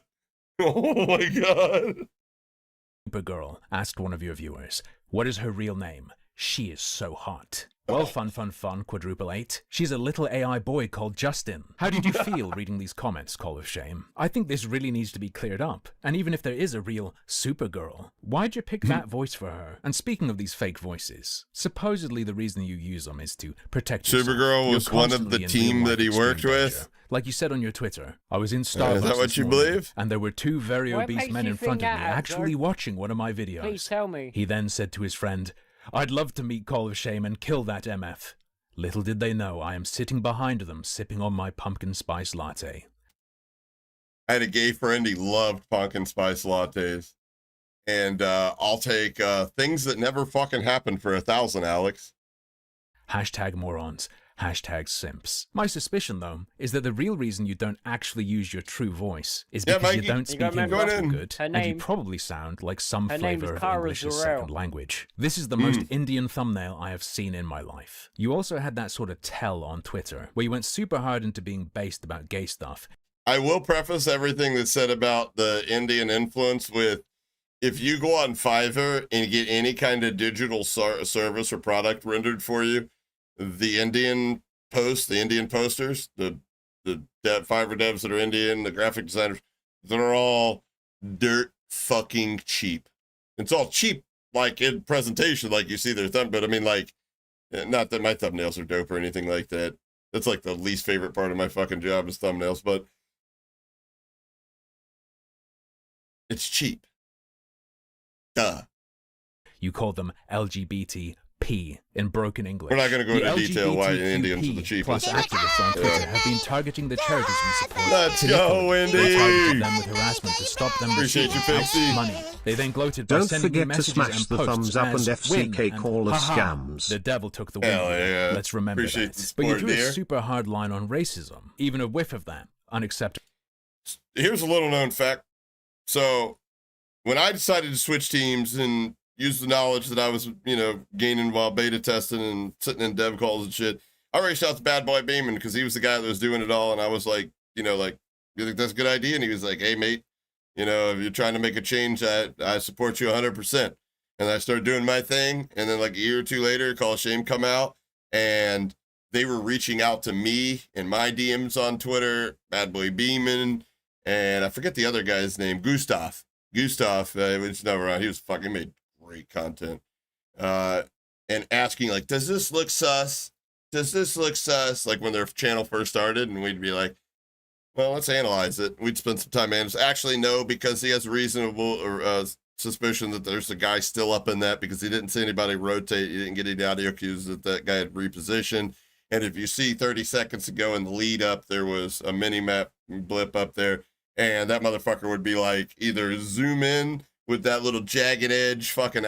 Oh my God. Supergirl, asked one of your viewers. What is her real name? She is so hot. Well, fun, quadruple 8. She's a little AI boy called Justin. How did you feel reading these comments, Call of Shame? I think this really needs to be cleared up. And even if there is a real Supergirl, why'd you pick that voice for her? And speaking of these fake voices, supposedly the reason you use them is to protect yourself. Supergirl was one of the team that he worked with? Like you said on your Twitter, I was in Starbucks Is that what this you morning, believe? and there were two very What obese makes men you in front think of me that, actually George? watching one of my videos. Please tell me. He then said to his friend, I'd love to meet Call of Shame and kill that MF. Little did they know I am sitting behind them sipping on my pumpkin spice latte. I had a gay friend. He loved pumpkin spice lattes. And I'll take things that never fucking happened for 1,000, Alex. Hashtag morons. Hashtag simps. My suspicion, though, is that the real reason you don't actually use your true voice is because Mikey, you don't you speak gotta English remember- too good, Her and you name- probably sound like some her name is flavor of Cara English as Zor-El. second language. This is the most Indian thumbnail I have seen in my life. You also had that sort of tell on Twitter, where you went super hard into being based about gay stuff. I will preface everything that's said about the Indian influence with, if you go on Fiverr and get any kind of digital service or product rendered for you, the Indian posters, the Fiverr devs that are Indian, the graphic designers, they're all dirt fucking cheap. It's all cheap, like in presentation, like you see their thumb, but I mean, like, not that my thumbnails are dope or anything like that. That's like the least favorite part of my fucking job is thumbnails, but it's cheap. Duh. You call them LGBTP in broken English. We're not going to go The into detail why LGBTQP Indians are the cheapest. plus activists on Twitter have been targeting the charities we support. Let's To go, Italy, They Wendy! targeted them with harassment to stop them Appreciate receiving you, house Pixie. money. They then gloated by Don't sending me forget to messages smash and the posts thumbs up as and FCK win call us haha, scams. The devil took the win. Hell here. yeah. Let's remember Appreciate that. the But you support, drew a dear. super hard line on racism. Even a whiff of that, unacceptable. Here's a little known fact. So when I decided to switch teams and use the knowledge that I was, gaining while beta testing and sitting in dev calls and shit, I reached out to Bad Boy Beeman because he was the guy that was doing it all. And I was like, you think that's a good idea? And he was like, hey, mate, if you're trying to make a change, I support you 100%. And I started doing my thing. And then like a year or two later, Call of Shame come out and they were reaching out to me in my DMs on Twitter, Bad Boy Beeman, and I forget the other guy's name, Gustav, which never on. He was fucking made great content. And asking like, does this look sus? does this look sus? Like when their channel first started, and we'd be like, well, let's analyze it. We'd spend some time analyzing. Actually, no, because he has reasonable suspicion that there's a guy still up in that because he didn't see anybody rotate. He didn't get any audio cues that that guy had repositioned. And if you see 30 seconds ago in the lead up, there was a mini map blip up there, and that motherfucker would be like either zoom in with that little jagged edge fucking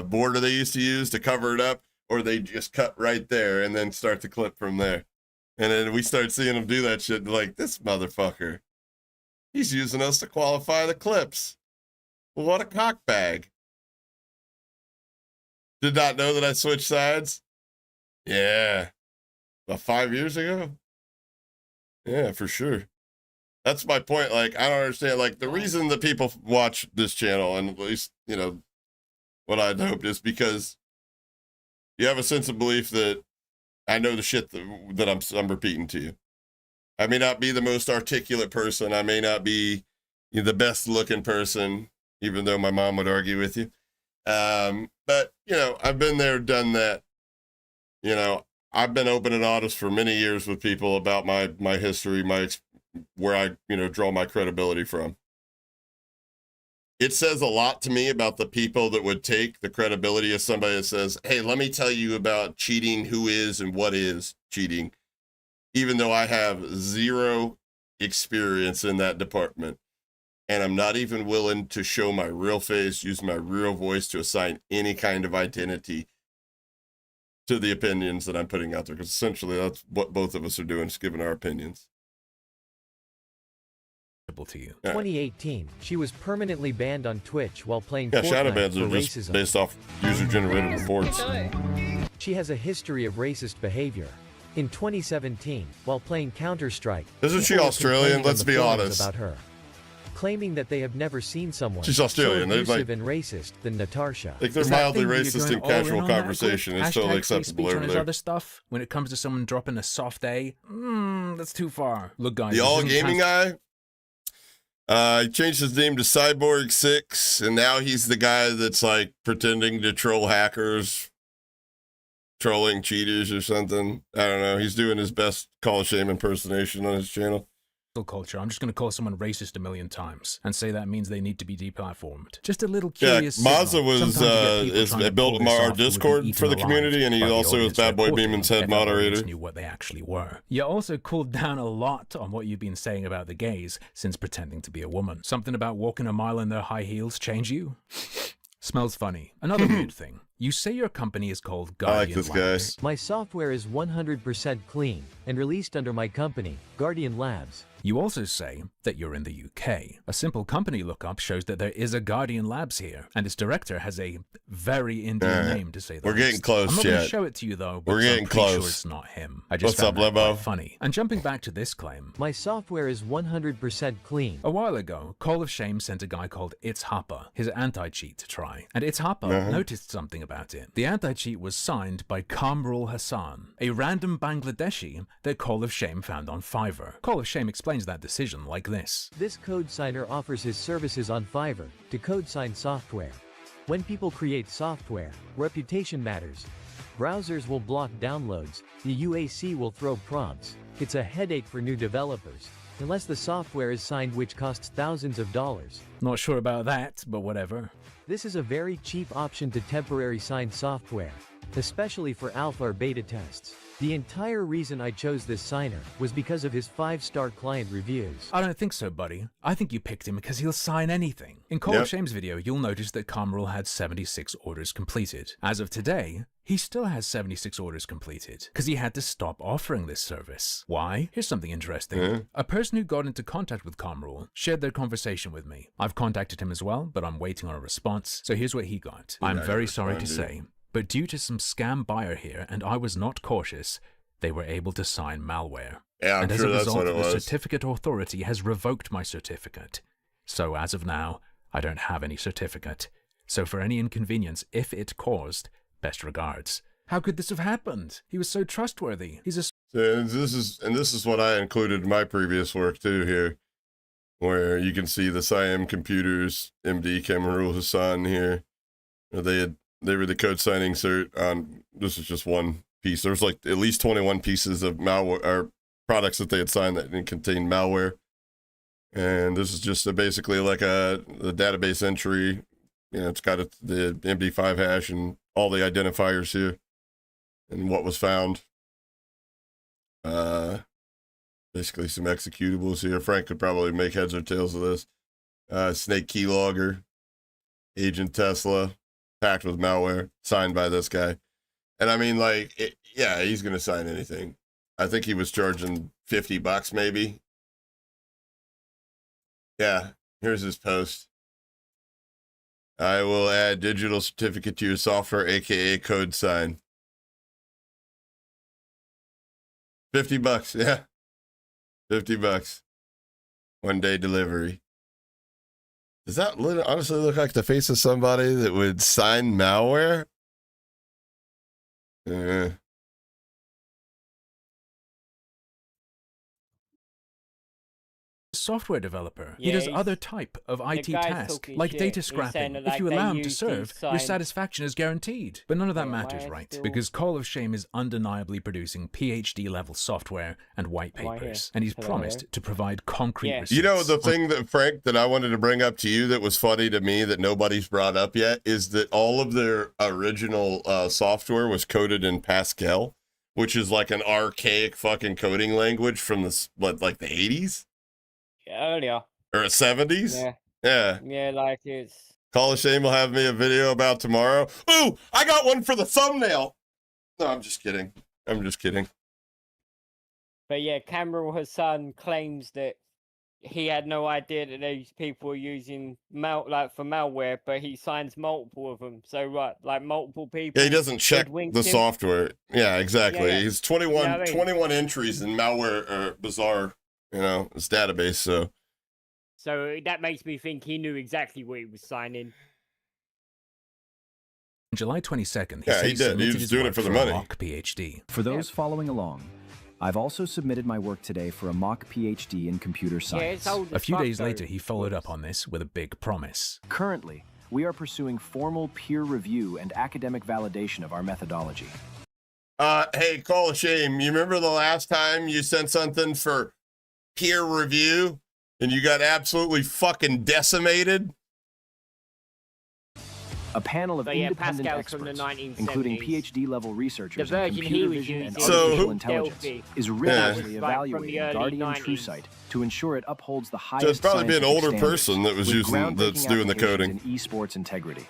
border they used to use to cover it up, or they just cut right there and then start the clip from there. And then we start seeing him do that shit, like, this motherfucker, he's using us to qualify the clips. Well, what a cockbag. Did not know that I switched sides? Yeah. About 5 years ago? Yeah, for sure. That's my point. Like, I don't understand. Like, the reason that people watch this channel, and at least, you know, what I'd hoped, is because you have a sense of belief that I know the shit that I'm repeating to you. I may not be the most articulate person. I may not be the best looking person, even though my mom would argue with you. But, you know, I've been there, done that. You know, I've been open and honest for many years with people about my history, where I, you know, draw my credibility from. It says a lot to me about the people that would take the credibility of somebody that says, hey, let me tell you about cheating, who is and what is cheating, even though I have zero experience in that department. And I'm not even willing to show my real face, use my real voice to assign any kind of identity to the opinions that I'm putting out there. Because essentially that's what both of us are doing, is giving our opinions. To you. 2018, she was permanently banned on Twitch while playing shadow Fortnite bans for are just racism. based off user-generated reports. She has a history of racist behavior. In 2017, while playing Counter-Strike, isn't she people were Australian? complaining Let's on the be forums honest. about her, claiming that they have never seen someone She's Australian. so They're abusive like, and racist than Natasha. like they're Is that mildly thing that you're racist going in all in casual on that, conversation. Cliff? It's totally Hashtag free acceptable speech on over his there. other stuff. When it comes to someone dropping a soft A, that's too far. Look, guys, The all gaming guy. He changed his name to Cyborg6, and now he's the guy that's like pretending to troll hackers, trolling cheaters or something. I don't know. He's doing his best Call of Shame impersonation on his channel. Culture. I'm just going to call someone racist a million times and say that means they need to be deplatformed. Just a little curious. Yeah, Mazza was built our Discord for the community, and he also is Bad Boy Beeman's head moderator. Knew what they actually were. You also cooled down a lot on what you've been saying about the gays since pretending to be a woman. Something about walking a mile in their high heels change you? Smells funny. Another weird thing. You say your company is called Guardian I like this Labs. guy. My software is 100% clean and released under my company, Guardian Labs. You also say that you're in the UK. A simple company lookup shows that there is a Guardian Labs here, and its director has a very Indian name, to say the We're least. getting close, I'm not going to chat. show it to you, though, We're because getting I'm pretty close. sure it's not him. I just What's up, found that Limbo? quite funny. And jumping back to this claim, My software is 100% clean. a while ago, Call of Shame sent a guy called It's Happa, his anti-cheat, to try. And It's Happa noticed something about it. The anti-cheat was signed by Kamrul Hassan, a random Bangladeshi that Call of Shame found on Fiverr. Call of Shame explains that decision like this. This code signer offers his services on Fiverr to code sign software. When people create software, reputation matters. Browsers will block downloads, the UAC will throw prompts. It's a headache for new developers, unless the software is signed, which costs thousands of dollars. Not sure about that, but whatever. This is a very cheap option to temporary signed software, especially for alpha or beta tests. The entire reason I chose this signer was because of his 5-star client reviews. I don't think so, buddy. I think you picked him because he'll sign anything. In Call of Shame's video, you'll notice that Kamrul had 76 orders completed. As of today, he still has 76 orders completed because he had to stop offering this service. Why? Here's something interesting. A person who got into contact with Kamrul shared their conversation with me. I've contacted him as well, but I'm waiting on a response. So here's what he got. I'm very sorry to say, but due to some scam buyer here, and I was not cautious, they were able to sign malware. Yeah, and I'm as sure a that's result, what it the was. certificate authority has revoked my certificate. So as of now, I don't have any certificate. So for any inconvenience, if it caused, best regards. How could this have happened? He was so trustworthy. He's a... And this is what I included in my previous work too here, where you can see the Siam Computers MD Kamrul Hassan here. They were the code signing cert on, this is just one piece. There's like at least 21 pieces of malware or products that they had signed that didn't contain malware. And this is just basically like the database entry. You know, it's got the MD5 hash and all the identifiers here and what was found. Basically some executables here. Frank could probably make heads or tails of this. Snake keylogger, Agent Tesla, packed with malware, signed by this guy. And I mean, like, yeah, he's going to sign anything. I think he was charging $50 maybe. Yeah, here's his post. I will add digital certificate to your software, aka code sign. $50, yeah. $50. 1 day delivery. Does that honestly look like the face of somebody that would sign malware? Software developer. He does other type of IT tasks, like data scrapping. If you allow him to serve, your satisfaction is guaranteed. But none of that matters, right? Because Call of Shame is undeniably producing PhD-level software and white papers, and he's promised to provide concrete receipts. You know, the thing that, Frank, that I wanted to bring up to you that was funny to me that nobody's brought up yet is that all of their original software was coded in Pascal, which is like an archaic fucking coding language from like the 80s? Earlier. Or 70s? Yeah. Yeah. Yeah, like it's... Call of Shame will have me a video about tomorrow. Ooh, I got one for the thumbnail. No, I'm just kidding. I'm just kidding. But yeah, Kamral Hassan claims that he had no idea that these people were using for malware, but he signs multiple of them. So like multiple people. Yeah, he doesn't check the software. Yeah, exactly. Yeah. He's 21, You know what I mean? 21 entries in malware bizarre, his database. So that makes me think he knew exactly what he was signing. On July 22nd, he did. He was doing it for the money. Mock PhD. For those following along, I've also submitted my work today for a mock PhD in computer science. A few days later, he followed up on this with a big promise. Currently, we are pursuing formal peer review and academic validation of our methodology. Hey, Call of Shame, you remember the last time you sent something for peer review and you got absolutely fucking decimated? A panel of independent experts, including PhD-level researchers in computer vision and artificial intelligence, is rigorously evaluating Guardian TrueSight to ensure it upholds the highest So it's probably be an older person that was with that's doing the coding. In esports integrity.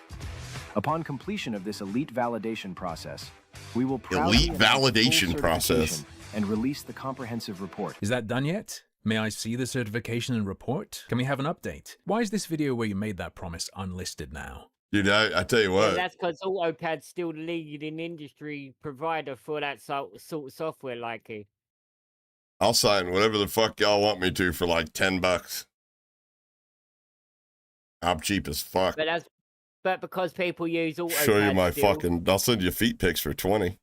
Upon completion of this elite validation process, we will proudly and release the comprehensive report. Is that done yet? May I see the certification and report? Can we have an update? Why is this video where you made that promise unlisted now? Dude, I tell you what. Yeah, that's because AutoCAD's still the leading industry provider for that sort of software, likely. I'll sign whatever the fuck y'all want me to for like $10. I'm cheap as fuck. But because people use AutoCAD, show you my I'll send you feet pics for 20.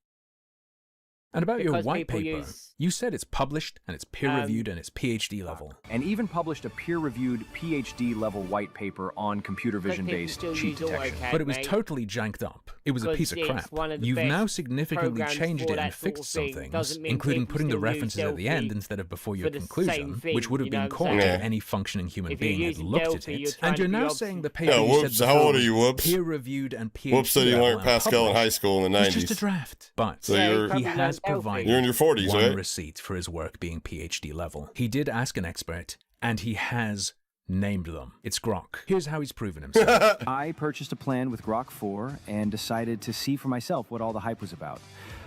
And about your white paper, you said it's published and it's peer-reviewed and it's PhD level. And even published a peer-reviewed PhD-level white paper on computer vision-based cheat detection. But it was totally janked up. It was a piece of crap. You've now significantly changed it and fixed some things, including putting the references at the end instead of before your conclusion, which would have been caught if any functioning human being had looked at it. And you're now saying the paper you said how old are you, Whoops? Peer-reviewed and PhD Whoops said you learned Pascal in high school in the 90s. It's just a draft. But so he has provided you're in your 40s, one right? receipt for his work being PhD level. He did ask an expert, and he has named them. It's Grok. Here's how he's proven himself. I purchased a plan with Grok 4 and decided to see for myself what all the hype was about.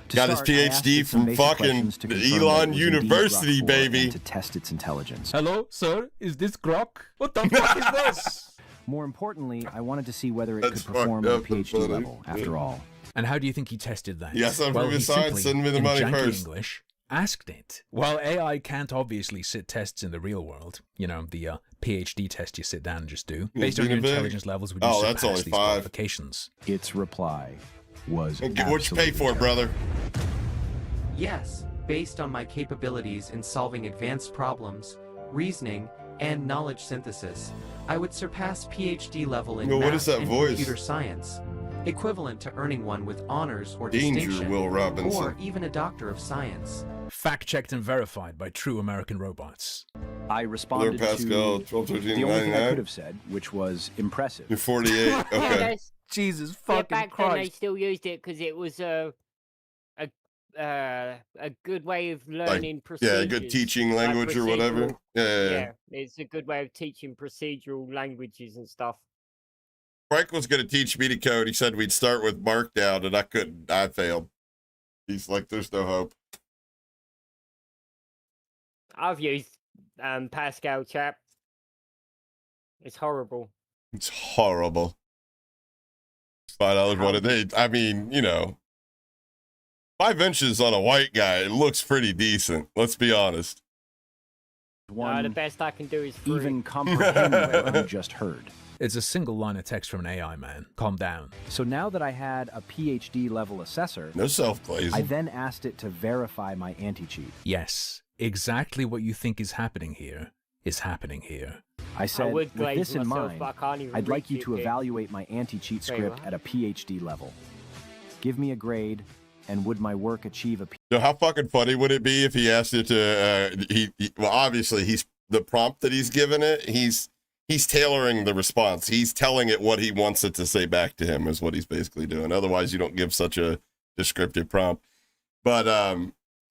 Got his PhD from fucking Elon University, baby. To test its intelligence. Hello, sir? Is this Grok? What the fuck is this? More importantly, I wanted to see whether it could perform at a PhD level, after all. And how do you think he tested that? Yes, I'm from his side. Send me the money first. English, asked it. While AI can't obviously sit tests in the real world, the PhD test you sit down and just do, based on your intelligence levels, would you surpass these qualifications? Its reply was what you pay for, brother. Yes, based on my capabilities in solving advanced problems, reasoning, and knowledge synthesis, I would surpass PhD level in math and computer science. equivalent to earning one with honors or Danger, distinction, Will Robinson. or even a Doctor of Science. Fact-checked and verified by true American robots. I responded Pascal, to 12, 13, the only thing I 99. could have said, which was impressive. You're 48. Okay. Jesus Yeah, fucking back then they Christ. still used it because it was a good way of learning procedures. Yeah, a good teaching language or whatever. procedural- Yeah. Yeah, it's a good way of teaching procedural languages and stuff. Frank was going to teach me to code. He said we'd start with Markdown, and I couldn't. I failed. He's like, there's no hope. I've used Pascal chap. It's horrible. It's horrible. $5 what a day. I mean, you know, 5 inches on a white guy, it looks pretty decent. Let's be honest. The best I can do is free. Even comprehend what you just heard. It's a single line of text from an AI, man. Calm down. So now that I had a PhD level assessor, No self-glazing. I then asked it to verify my anti-cheat. Yes, exactly what you think is happening here is happening here. I said, would with glaze this in myself, mind, but I can't even I'd like you reach to it. evaluate my anti-cheat Wait, script what? at a PhD level. Give me a grade, and would my work achieve a So how fucking funny would it be if he asked it to, well, obviously he's, the prompt that he's given it, he's tailoring the response. He's telling it what he wants it to say back to him is what he's basically doing. Otherwise, you don't give such a descriptive prompt. But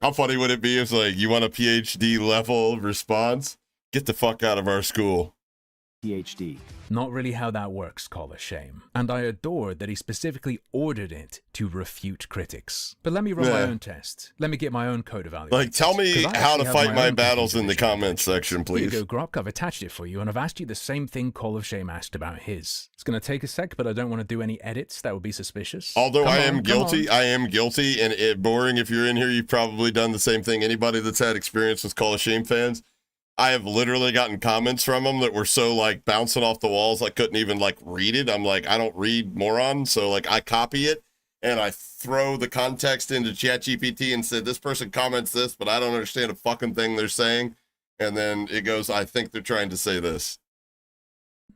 how funny would it be if, like, you want a PhD level response? Get the fuck out of our school. PhD? Not really how that works, call a shame. And I adore that he specifically ordered it to refute critics. But let me run my Yeah. own test. Let me get my own code evaluated. Like, tell me 'Cause I how actually to have fight my own battles in the computer vision comments section, Here you please. go, Grok. I've attached it for you, and I've asked you the same thing Call of Shame asked about his. It's going to take a sec, but I don't want to do any edits. That would be suspicious. Although Come I on, am come guilty, on. I am guilty, and it boring. If you're in here, you've probably done the same thing. Anybody that's had experience with Call of Shame fans, I have literally gotten comments from them that were so like bouncing off the walls, I couldn't even like read it. I'm like, I don't read, moron. So like, I copy it and I throw the context into ChatGPT and said, this person comments this, but I don't understand a fucking thing they're saying. And then it goes, I think they're trying to say this.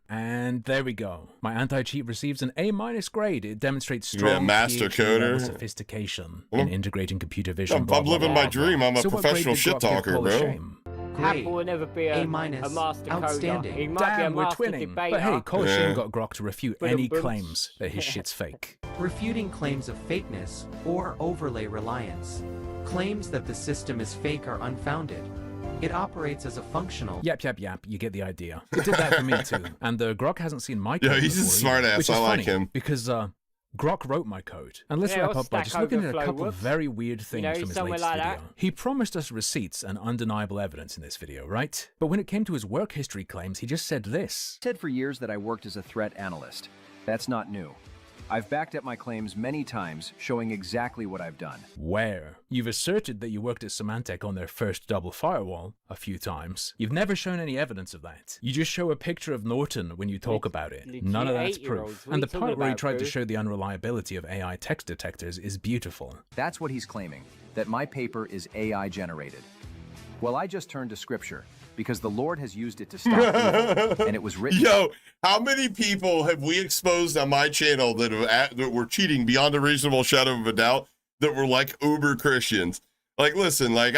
And there we go. My anti-cheat receives an A- grade. It demonstrates strong master PhD level coder. sophistication Well, in integrating computer vision. I'm, blah, I'm blah, living blah, my blah. dream. I'm a So what grade professional did shit Grok give talker, Call of bro. Shame? Apple Great. will never be A-, a master coder. outstanding. He might be a Damn, we're master twinning. debater. But hey, Call of Yeah. Shame got Grok to refute Boom, any boom. claims that his shit's fake. Refuting claims of fakeness or overlay reliance. Claims that the system is fake are unfounded. It operates as a functional. Yep. You get the idea. It did that for me too. And Grok hasn't seen my code. Yeah, he's a before smart either, ass. which is I like funny him. Because Grok wrote my code. And let's Yeah, wrap or up by Stack just looking at a Overflow, couple of whoops. very weird things know, from his somewhere latest like video. that. He promised us receipts and undeniable evidence in this video, right? But when it came to his work history claims, he just said this. Said for years that I worked as a threat analyst. That's not new. I've backed up my claims many times, showing exactly what I've done. Where? You've asserted that you worked at Symantec on their first double firewall a few times. You've never shown any evidence of that. You just show a picture of Norton when you talk about it. legit None of that's 8-year-olds. proof. What are And you the part talking where he about, tried to Drew? show the unreliability of AI text detectors is beautiful. That's what he's claiming, that my paper is AI generated. Well, I just turned to scripture, because the Lord has used it to stop evil, and it was written... Yo, how many people have we exposed on my channel that were cheating beyond a reasonable shadow of a doubt that were like uber Christians? Like, listen, like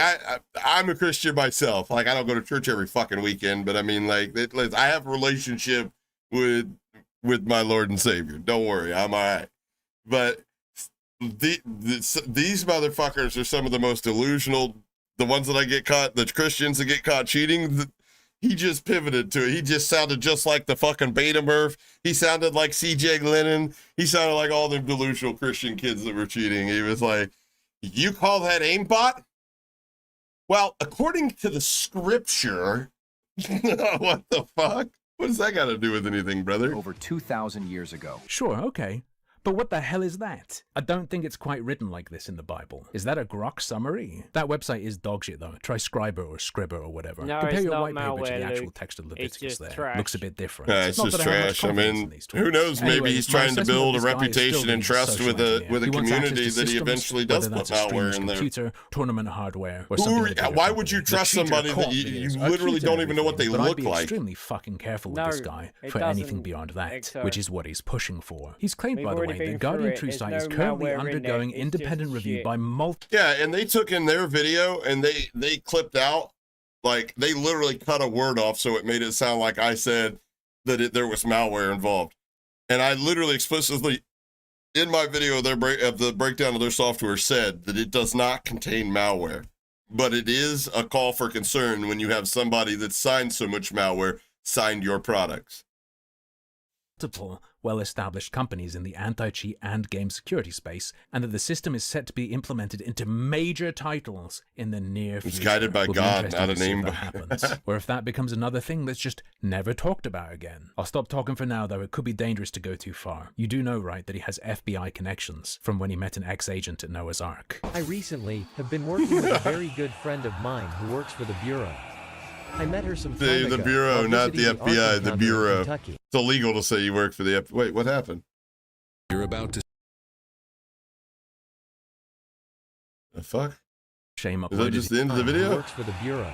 I'm a Christian myself. Like, I don't go to church every fucking weekend, but I mean, like, I have a relationship with my Lord and Savior. Don't worry, I'm all right. But these motherfuckers are some of the most delusional. The ones that I get caught, the Christians that get caught cheating, he just pivoted to it. He just sounded just like the fucking Beta Murph. He sounded like CJ Lennon. He sounded like all them delusional Christian kids that were cheating. He was like, you call that aimbot? Well, according to the scripture, what the fuck? What does that got to do with anything, brother? Over 2,000 years ago. Sure, okay. But what the hell is that? I don't think it's quite written like this in the Bible. Is that a Grok summary? That website is dogshit though. Try Scriber or Scribber or whatever. No, Compare it's your not white paper to malware, the actual Luke. text of It's Leviticus just there. trash. Looks a bit different. Yeah, it's not just that I have much trash. I confidence mean, in these who tools. knows? Maybe Anyway, he's my trying to assessment build a of this guy is reputation still and being trust social with a engineer. He wants community access to that he systems, eventually does whether put that's a malware streamer's in there. computer, tournament hardware, or Who something are- like that. why would you trust The cheater somebody that caught me you is literally cheater don't even know what they everything, but look I'd be like? extremely fucking careful with No, this guy it for anything doesn't beyond that, exert. which is what he's pushing for. He's claimed, We've by the already way, the Guardian True site is currently undergoing independent review by multiple. Yeah, and they took in their video and they clipped out, like they literally cut a word off so it made it sound like I said that there was malware involved. And I literally explicitly, in my video of the breakdown of their software, said that it does not contain malware. But it is a call for concern when you have somebody that signed so much malware signed your products. Multiple well-established companies in the anti-cheat and game security space, and that the system is set to be implemented into major titles in the near future. It's guided by God, not a name. That happens, or if that becomes another thing that's just never talked about again. I'll stop talking for now, though it could be dangerous to go too far. You do know, right, that he has FBI connections from when he met an ex-agent at Noah's Ark. I recently have been working with a very good friend of mine who works for the Bureau. I met her some time ago. The Bureau, not the FBI, the Bureau. Kentucky. It's illegal to say you work for the FBI. Wait, what happened? You're about to... The fuck? Shame Is that just the end of the video? Works for the Bureau.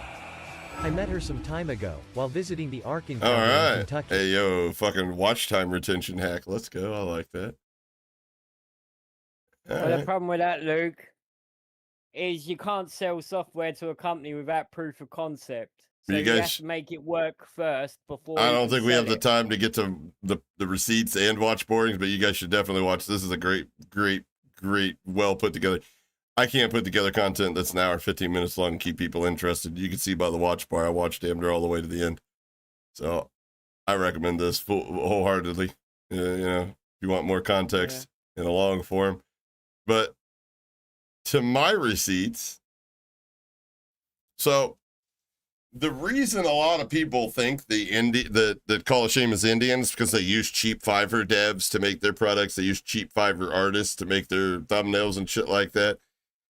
I met her some time ago while visiting the Ark in Alright. Kentucky. Hey, yo, fucking watch time retention hack. Let's go. I like that. Well, the problem with that, Luke, is you can't sell software to a company without proof of concept. So you have to make it work first before. I don't think we have the time to get to the receipts and watch borings, but you guys should definitely watch. This is a great, well put together. I can't put together content that's an hour, 15 minutes long and keep people interested. You can see by the watch bar, I watched damn near all the way to the end. So I recommend this wholeheartedly. You know, if you want more context in a long form. But to my receipts, so the reason a lot of people think that Call of Shame is Indians because they use cheap Fiverr devs to make their products. They use cheap Fiverr artists to make their thumbnails and shit like that.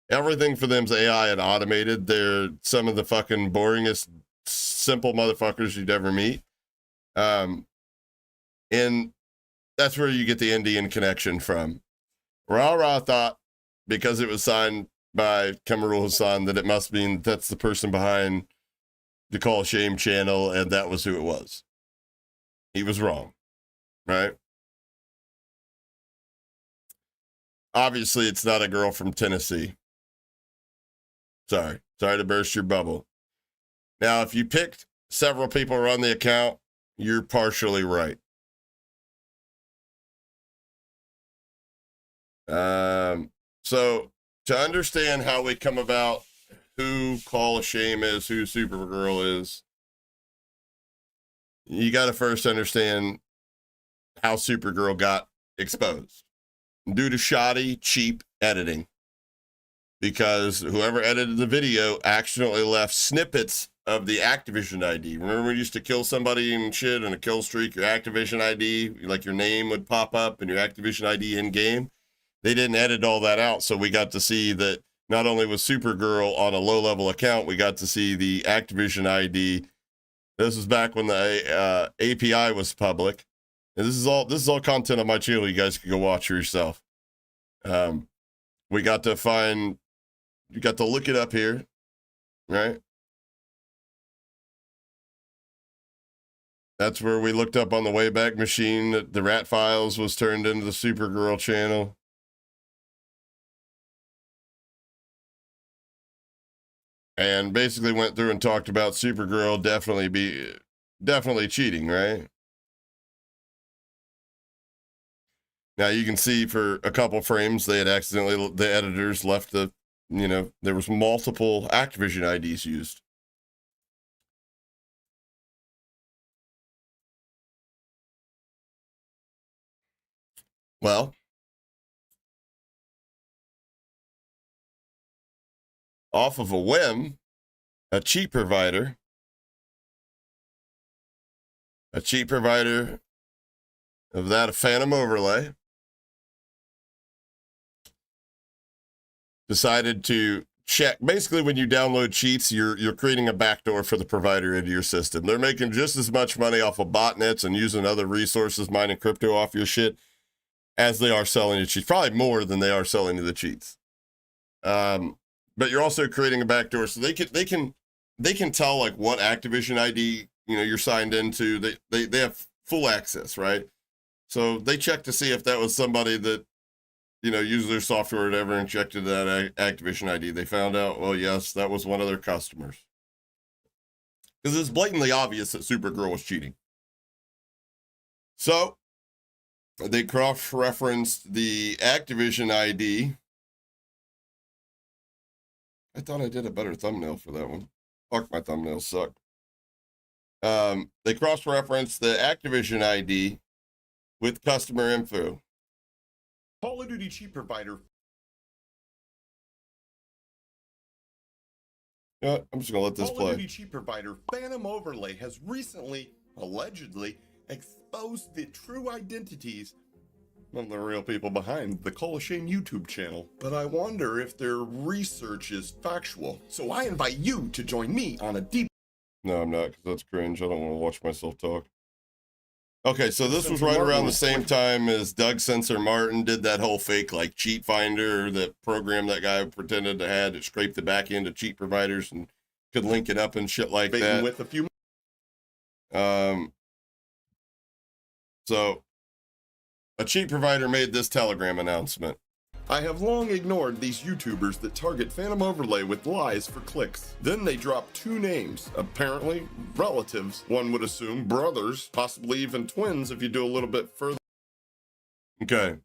Everything for them's AI and automated. They're some of the fucking boringest, simple motherfuckers you'd ever meet. And that's where you get the Indian connection from. Rah thought because it was signed by Kamarul Hassan that it must mean that's the person behind the Call of Shame channel, and that was who it was. He was wrong, right? Obviously, it's not a girl from Tennessee. Sorry to burst your bubble. Now, if you picked several people who run the account, you're partially right. So to understand how we come about who Call of Shame is, who Supergirl is, you got to first understand how Supergirl got exposed due to shoddy, cheap editing. Because whoever edited the video accidentally left snippets of the Activision ID. Remember, we used to kill somebody and shit in a kill streak, your Activision ID, like your name would pop up and your Activision ID in game. They didn't edit all that out, so we got to see that not only was Supergirl on a low-level account, we got to see the Activision ID. This was back when the API was public, and this is all content on my channel. You guys can go watch for yourself. We got to find, you got to look it up here, right? That's where we looked up on the Wayback Machine that the Rat Files was turned into the Supergirl channel. And basically went through and talked about Supergirl definitely cheating, right? Now you can see for a couple frames they had accidentally, the editors left the, there was multiple Activision IDs used. Well, off of a whim, a cheat provider of that, a Phantom overlay, decided to check. Basically, when you download cheats, you're creating a backdoor for the provider into your system. They're making just as much money off of botnets and using other resources, mining crypto off your shit, as they are selling you cheats. Probably more than they are selling you the cheats. But you're also creating a backdoor, so they can tell like what Activision ID you're signed into. They have full access, right? So they checked to see if that was somebody that, you know, used their software or whatever and checked to that Activision ID. They found out, well, yes, that was one of their customers. Because it's blatantly obvious that Supergirl was cheating. So they cross-referenced the Activision ID. I thought I did a better thumbnail for that one. Fuck, my thumbnails suck. They cross-referenced the Activision ID with customer info. Call of Duty cheat provider. Yeah, I'm just gonna let this play. Call of Duty cheat provider Phantom Overlay has recently, allegedly, exposed the true identities of the real people behind the Call of Shame YouTube channel. But I wonder if their research is factual. So I invite you to join me on a deep... No, I'm not, because that's cringe. I don't want to watch myself talk. Okay, so this was right around the same time as Doug Sensor Martin did that whole fake, like, cheat finder, that program that guy pretended to have to scrape the back end of cheat providers and could link it up and shit like that. With a few... So, a cheat provider made this Telegram announcement. I have long ignored these YouTubers that target Phantom Overlay with lies for clicks. Then they drop two names, apparently relatives, one would assume, brothers, possibly even twins if you do a little bit further. Okay.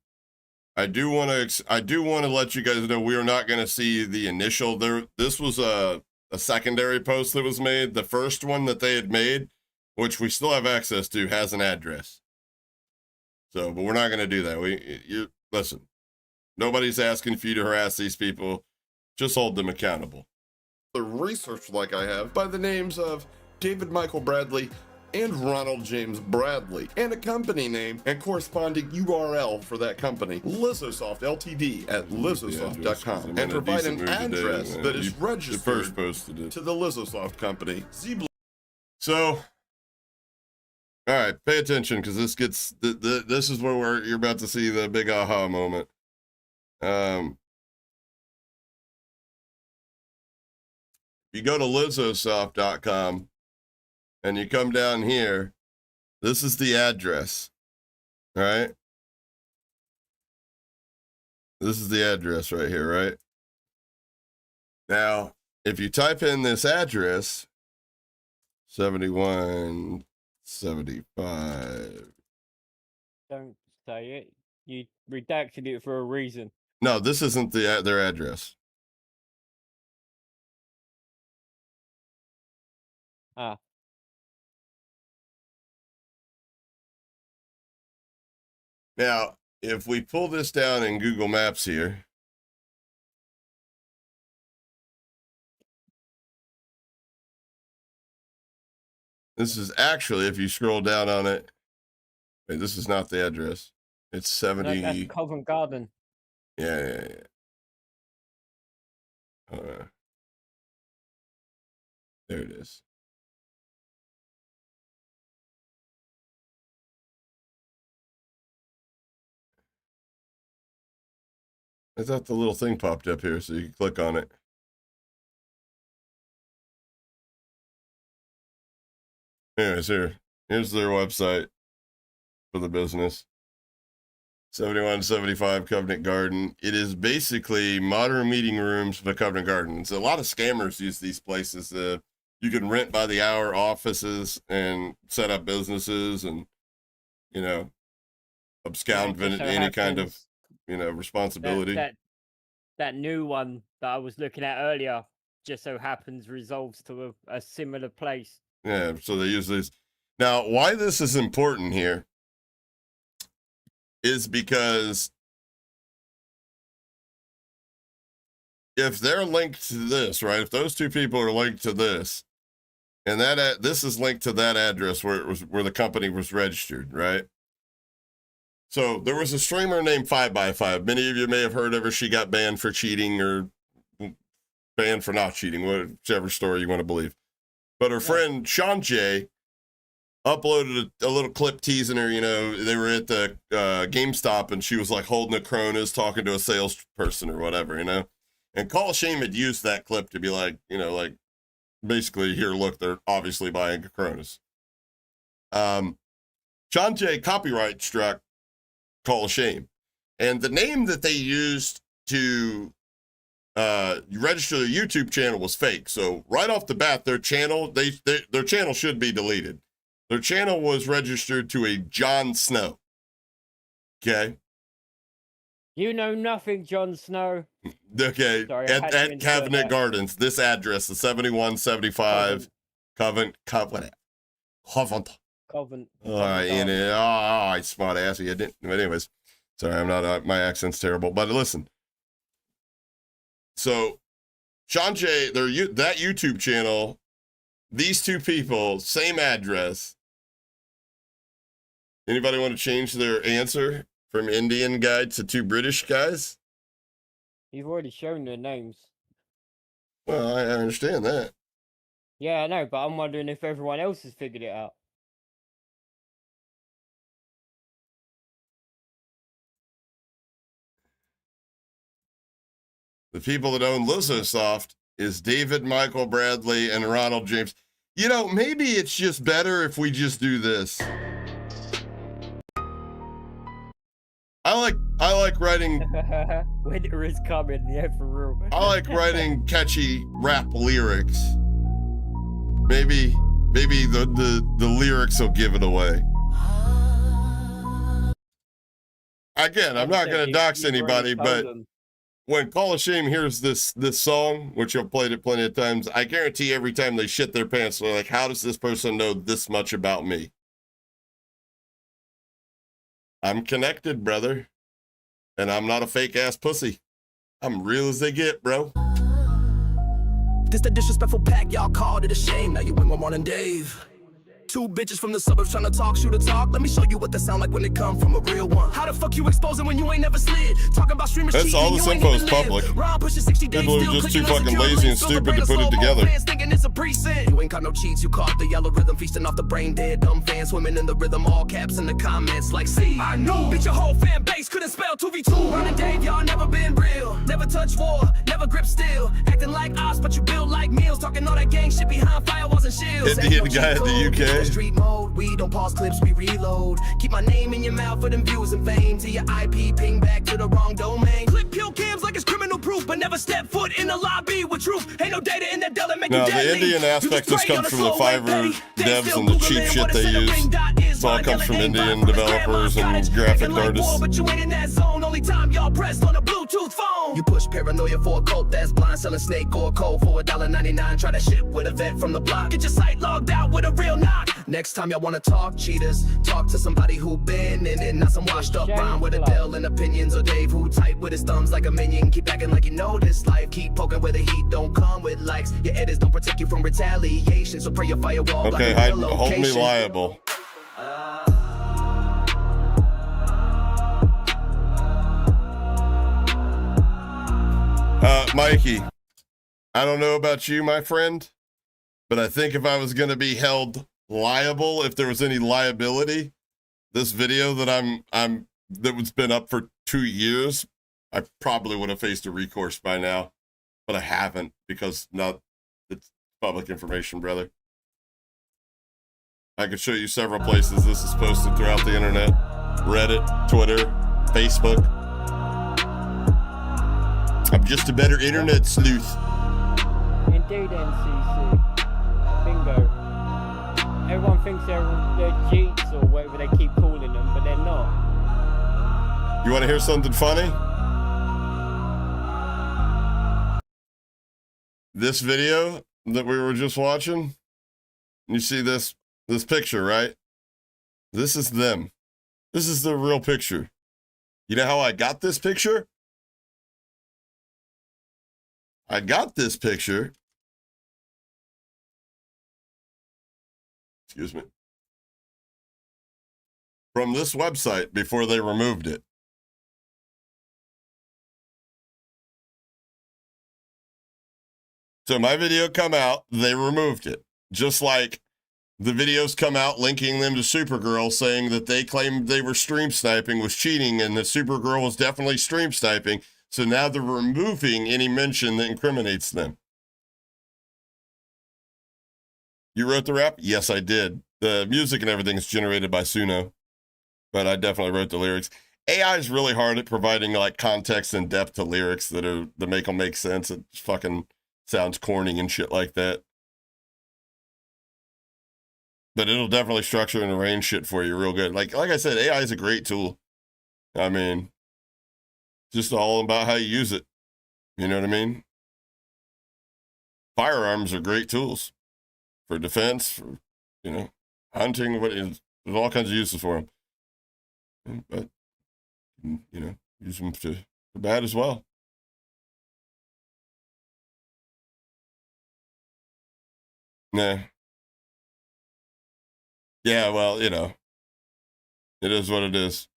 I do want to let you guys know we are not going to see the initial there. This was a secondary post that was made. The first one that they had made, which we still have access to, has an address. So, but we're not going to do that. Listen. Nobody's asking for you to harass these people. Just hold them accountable. The research like I have by the names of David Michael Bradley and Ronald James Bradley, and a company name and corresponding URL for that company, Lizosoft Ltd at lizosoft.com, and provide an address that is registered to the Lizosoft company. So, all right, pay attention because this gets this is where you're about to see the big aha moment. You go to lizosoft.com and you come down here. This is the address. All right. This is the address right here, right? Now, if you type in this address, 7175. Don't say it. You redacted it for a reason. No, this isn't their address. Ah. Now, if we pull this down in Google Maps here, this is actually, if you scroll down on it, wait, this is not the address. It's 70. No, that's Covent Garden. Yeah. There it is. I thought the little thing popped up here, so you can click on it. Anyways, here's their website for the business. 7175 Covenant Garden. It is basically modern meeting rooms for Covenant Gardens. A lot of scammers use these places. You can rent by the hour offices and set up businesses and, you know, abscond any kind of, you know, responsibility. That new one that I was looking at earlier just so happens resolves to a similar place. Yeah, so they use these. Now, why this is important here is because if they're linked to this, right? If those two people are linked to this, and this is linked to that address where the company was registered, right? So there was a streamer named 5x5. Many of you may have heard of her. She got banned for cheating or banned for not cheating, whichever story you want to believe. But her friend Sean J uploaded a little clip teasing her. You know, they were at the GameStop and she was like holding a Cronus talking to a salesperson or whatever, you know. And Call of Shame had used that clip to be like, you know, like basically, here, look, they're obviously buying a Cronus. Sean J copyright struck Call of Shame. And the name that they used to register their YouTube channel was fake. So right off the bat, their channel, their channel should be deleted. Their channel was registered to a Jon Snow. Okay. You know nothing, Jon Snow. Okay. Sorry, at Cabinet Gardens, this address is 7175 Covent. Covent. All right, I smart assy. I didn't. But anyways, sorry, I'm not. My accent's terrible. But listen. So, Sean J, that YouTube channel, these two people, same address. Anybody want to change their answer from Indian guy to two British guys? You've already shown their names. Well, I understand that. Yeah, I know, but I'm wondering if everyone else has figured it out. The people that own Lizzosoft is David Michael Bradley and Ronald James. You know, maybe it's just better if we just do this. I like writing. Winter is coming, yeah, for real. I like writing catchy rap lyrics. Maybe the lyrics will give it away. Again, I'm not going to dox anybody, but when Call of Shame hears this song, which I've played it plenty of times, I guarantee every time they shit their pants, they're like, how does this person know this much about me? I'm connected, brother. And I'm not a fake ass pussy. I'm real as they get, bro. This the disrespectful pack, y'all called it a shame. Now you win one and Dave. Two bitches from the suburbs trying to talk, shoot a talk. Let me show you what they sound like when they come from a real one. How the fuck you exposing when you ain't never slid? Talking about streamers That's cheating, all this you ain't info even is live. public. Ron pushing 60 days, People are still just too clicking fucking insecure lazy and links, stupid celebrating to put it slow-mo together. fans thinking it's a precinct. You ain't got no cheats, you caught the yellow rhythm, feasting off the brain dead. Dumb fans swimming in the rhythm, all caps in the comments like, see, I know. Bitch, your whole fan base couldn't spell 2v2. Ron and Dave, y'all never been real. Never touch war, never grip steel. Acting like us, but you build like meals. Talking all that gang shit behind firewalls and shields. Indian guy at the UK. Street mode, we don't pause clips, we reload. Keep my name in your mouth for them views and fame. Till your IP ping back to the wrong domain. Click kill cams like it's criminal proof, but never step foot in the lobby with truth. Ain't no data in that Dell make you No, deadly. the Indian aspect just comes from the Fiverr devs and the cheap shit they use. It all comes from Indian developers and graphic artists. But you ain't in that zone, only time y'all pressed on a Bluetooth phone. You push paranoia for a cult that's blind, selling snake or cold for $1.99. Try that shit with a vet from the block. Get your site logged out with a real knock. Next time y'all wanna talk cheaters, talk to somebody who been in it, not some washed up rhyme with Adele and opinions, or Dave who tight with his thumbs like a minion. Keep acting like you know this life, keep poking where the heat don't come with likes. Your edits don't protect you from retaliation, so pray your firewall. Okay, like hold me liable. Mikey, I don't know about you, my friend, but I think if I was going to be held liable, if there was any liability, this video that was been up for 2 years, I probably would have faced a recourse by now, but I haven't because it's public information, brother. I could show you several places this is posted throughout the internet: Reddit, Twitter, Facebook. I'm just a better internet sleuth. Indeed, NCC. Bingo. Everyone thinks they're cheats or whatever they keep calling them, but they're not. You want to hear something funny? This video that we were just watching, you see this picture, right? This is them. This is the real picture. You know how I got this picture? I got this picture. Excuse me. From this website before they removed it. So my video come out, they removed it. Just like the videos come out linking them to Supergirl, saying that they claimed they were stream sniping was cheating and that Supergirl was definitely stream sniping. So now they're removing any mention that incriminates them. You wrote the rap? Yes, I did. The music and everything is generated by Suno, but I definitely wrote the lyrics. AI is really hard at providing like context and depth to lyrics that make them make sense. It fucking sounds corny and shit like that. But it'll definitely structure and arrange shit for you real good. Like I said, AI is a great tool. I mean, just all about how you use it. You know what I mean? Firearms are great tools for defense, for, you know, hunting. There's all kinds of uses for them. But, you know, use them to bad as well. Nah. Yeah, well, you know, it is what it is.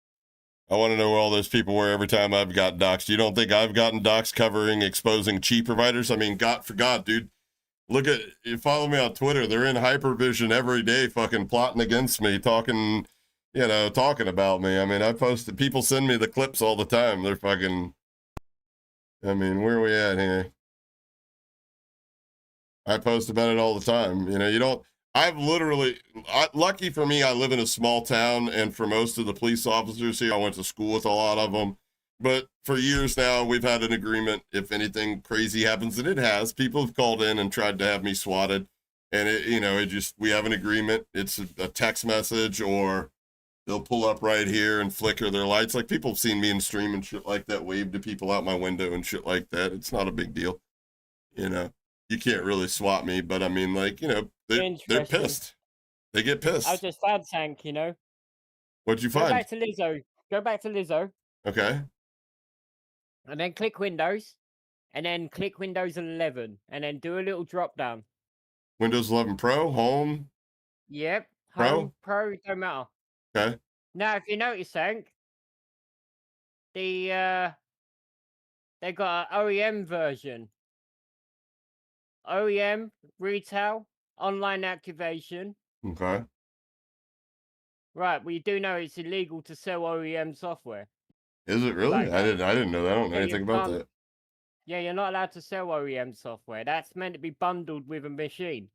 I want to know where all those people were every time I've got doxxed. You don't think I've gotten doxxed covering exposing cheat providers? I mean, God for God, dude. Look at, you follow me on Twitter. They're in hypervision every day fucking plotting against me, talking about me. I mean, I posted, people send me the clips all the time. They're fucking, I mean, where are we at here? I post about it all the time. You know, lucky for me, I live in a small town, and for most of the police officers here, I went to school with a lot of them. But for years now, we've had an agreement. If anything crazy happens, and it has, people have called in and tried to have me swatted. And we have an agreement. It's a text message, or they'll pull up right here and flicker their lights. Like, people have seen me in stream and shit like that, wave to people out my window and shit like that. It's not a big deal. You know, you can't really swat me, but I mean, like, you know, they're pissed. They get pissed. I just found Tank, you know. What'd you find? Go back to Lizzo. Okay. And then click Windows. And then click Windows 11. And then do a little drop down. Windows 11 Pro, Home. Yep. Pro? Home, Pro, don't matter. Okay. Now, if you notice, Tank, they got an OEM version. OEM, retail, online activation. Okay. Right, well, you do know it's illegal to sell OEM software. Is it really? Like I didn't know that. I don't know anything about that. Yeah, you're not allowed to sell OEM software. That's meant to be bundled with a machine.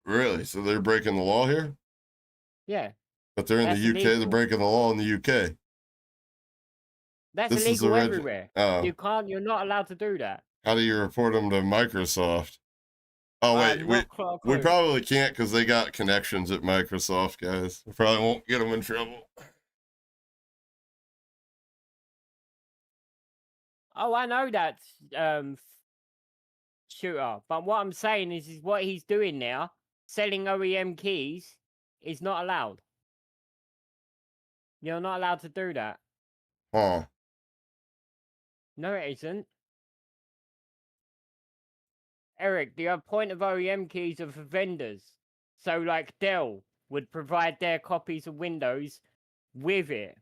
Really? So they're breaking the law here? Yeah. But they're in the UK. Illegal. They're breaking the law in the UK. That's illegal everywhere. Oh. You're not allowed to do that. How do you report them to Microsoft? Oh, wait, we probably can't because they got connections at Microsoft, guys. We probably won't get them in trouble. Oh, I know that, shooter. But what I'm saying is what he's doing now, selling OEM keys, is not allowed. You're not allowed to do that. Huh. No, it isn't. Eric, the point of OEM keys are for vendors. So, like, Dell would provide their copies of Windows with it.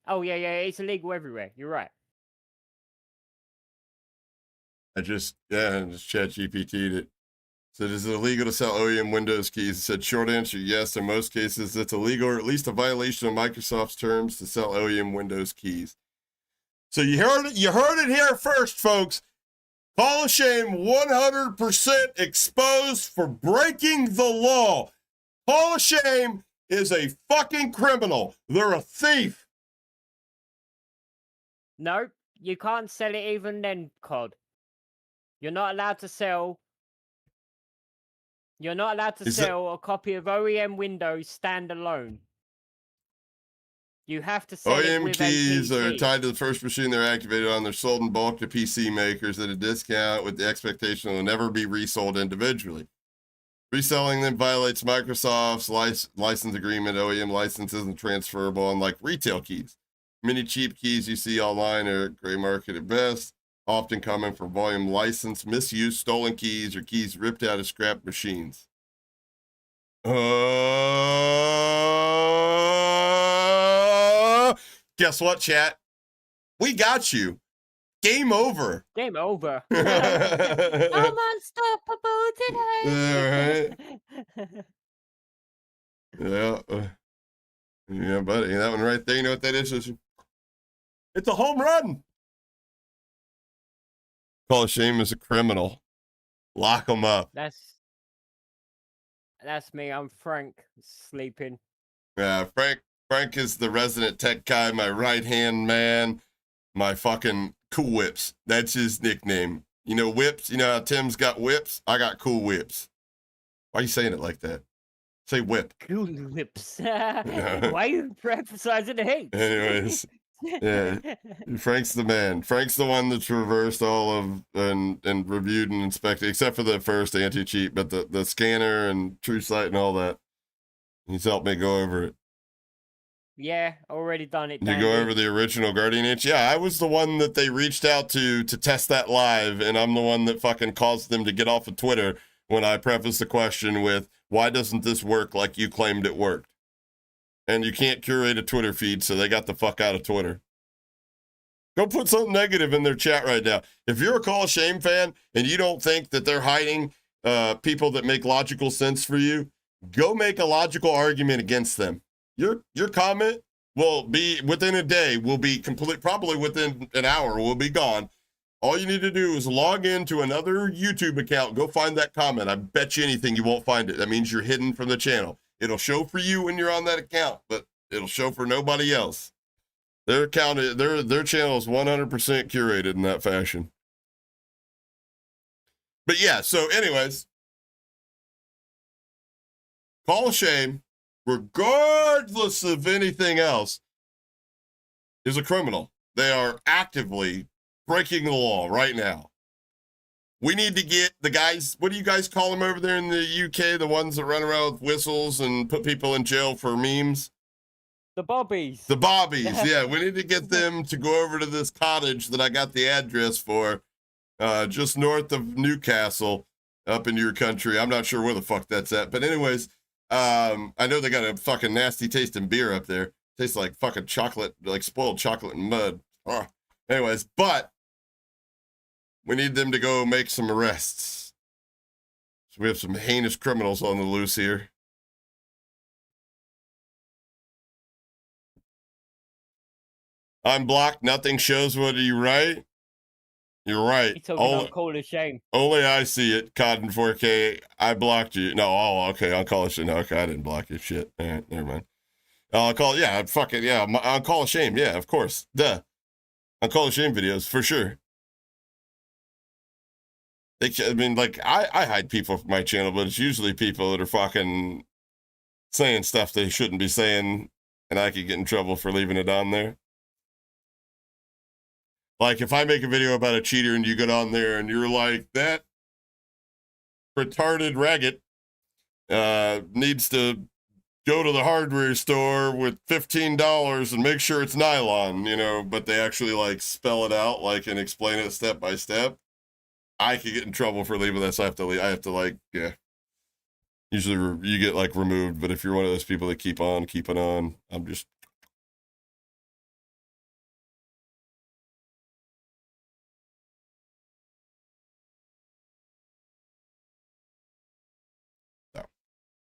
Oh, yeah, it's illegal everywhere. You're right. I just ChatGPT'd it. Said, is it illegal to sell OEM Windows keys? It said, short answer, yes. In most cases, it's illegal, or at least a violation of Microsoft's terms to sell OEM Windows keys. So you heard it here first, folks. Hall of Shame 100% exposed for breaking the law. Hall of Shame is a fucking criminal. They're a thief. No, you can't sell it even then, COD. You're not allowed to sell. You're not allowed to sell a copy of OEM Windows standalone. You have to sell it with keys a are PC. tied to the first machine they're activated on. They're sold in bulk to PC makers at a discount with the expectation they'll never be resold individually. Reselling them violates Microsoft's license agreement. OEM license isn't transferable, unlike retail keys. Many cheap keys you see online are gray market at best, often coming from volume license misuse, stolen keys, or keys ripped out of scrap machines. Guess what, chat? We got you. Game over. Game over. I'm unstoppable today. All right. Yeah. Yeah, buddy. That one right there. You know what that is? It's a home run. Hall of Shame is a criminal. Lock him up. That's me. I'm Frank sleeping. Yeah, Frank is the resident tech guy, my right-hand man, my fucking Cool Whips. That's his nickname. You know whips? You know how Tim's got whips? I got Cool Whips. Why are you saying it like that? Say whip. Cool Whips. Why are you emphasizing the hate? Anyways, yeah, Frank's the man. Frank's the one that's reversed all of and reviewed and inspected, except for the first anti-cheat, but the scanner and TrueSight and all that. He's helped me go over it. Yeah, already done it. You go over the original Guardian H? Yeah, I was the one that they reached out to test that live, and I'm the one that fucking caused them to get off of Twitter when I prefaced the question with, why doesn't this work like you claimed it worked? And you can't curate a Twitter feed, so they got the fuck out of Twitter. Go put something negative in their chat right now. If you're a Call of Shame fan and you don't think that they're hiding people that make logical sense for you, go make a logical argument against them. Your comment will be within a day, will be complete, probably within an hour, will be gone. All you need to do is log into another YouTube account, go find that comment. I bet you anything you won't find it. That means you're hidden from the channel. It'll show for you when you're on that account, but it'll show for nobody else. Their account, their channel is 100% curated in that fashion. But yeah, so anyways, Call of Shame, regardless of anything else, is a criminal. They are actively breaking the law right now. We need to get the guys, what do you guys call them over there in the UK? The ones that run around with whistles and put people in jail for memes? The Bobbies. The Bobbies, yeah. We need to get them to go over to this cottage that I got the address for, just north of Newcastle, up in your country. I'm not sure where the fuck that's at. But anyways, I know they got a fucking nasty tasting beer up there. Tastes like fucking chocolate, like spoiled chocolate and mud. Anyways, but we need them to go make some arrests. So we have some heinous criminals on the loose here. I'm blocked. Nothing shows what you write. You're right. You're talking about Call of Shame. Only I see it. COD in 4K. I blocked you. No, okay. I'll call it shit. No, okay, I didn't block you. Shit. All right, never mind. I'll call. Yeah, fuck it. Yeah, I'll Call of Shame. Yeah, of course. Duh. I'll Call of Shame videos for sure. I mean, like I hide people from my channel, but it's usually people that are fucking saying stuff they shouldn't be saying, and I could get in trouble for leaving it on there. Like, if I make a video about a cheater and you get on there and you're like, that retarded ragged needs to go to the hardware store with $15 and make sure it's nylon, you know, but they actually, like, spell it out, like, and explain it step by step, I could get in trouble for leaving that, so I have to, like, yeah. Usually you get, like, removed, but if you're one of those people that keep on, I'm just...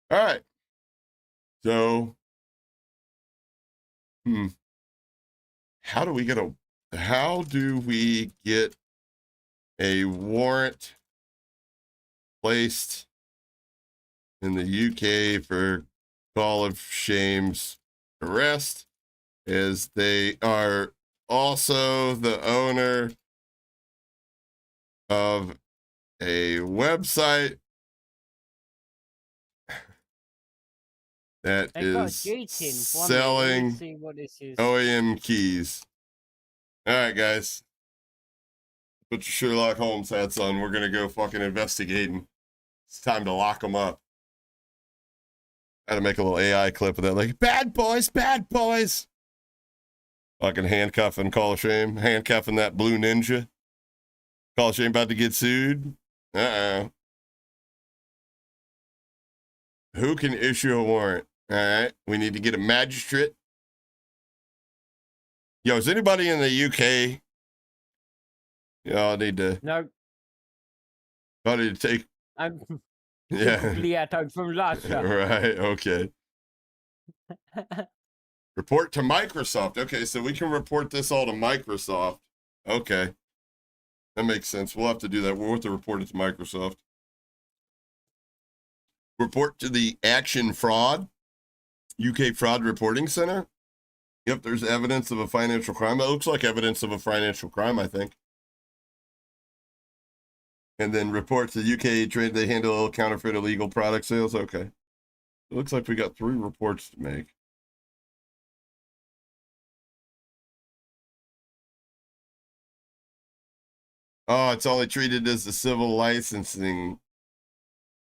All right. So, how do we get a warrant placed in the UK for Call of Shame's arrest, as they are also the owner of a website that is selling OEM keys. All right, guys. Put your Sherlock Holmes hats on. We're going to go fucking investigating. It's time to lock them up. I had to make a little AI clip of that. Like, bad boys, bad boys. Fucking handcuffing Call of Shame. Handcuffing that blue ninja. Call of Shame about to get sued. Uh-oh. Who can issue a warrant? All right, we need to get a magistrate. Yo, is anybody in the UK? I need to. No. I need to take. I'm probably out from Russia. Right. Okay. Report to Microsoft. Okay, so we can report this all to Microsoft. Okay, that makes sense. We'll have to do that. We'll have to report it to Microsoft. Report to the Action Fraud. UK Fraud Reporting Center. Yep, there's evidence of a financial crime. It looks like evidence of a financial crime, I think. And then reports the UK trade, they handle counterfeit illegal product sales. Okay. It looks like we got 3 reports to make. Oh, it's only treated as a civil licensing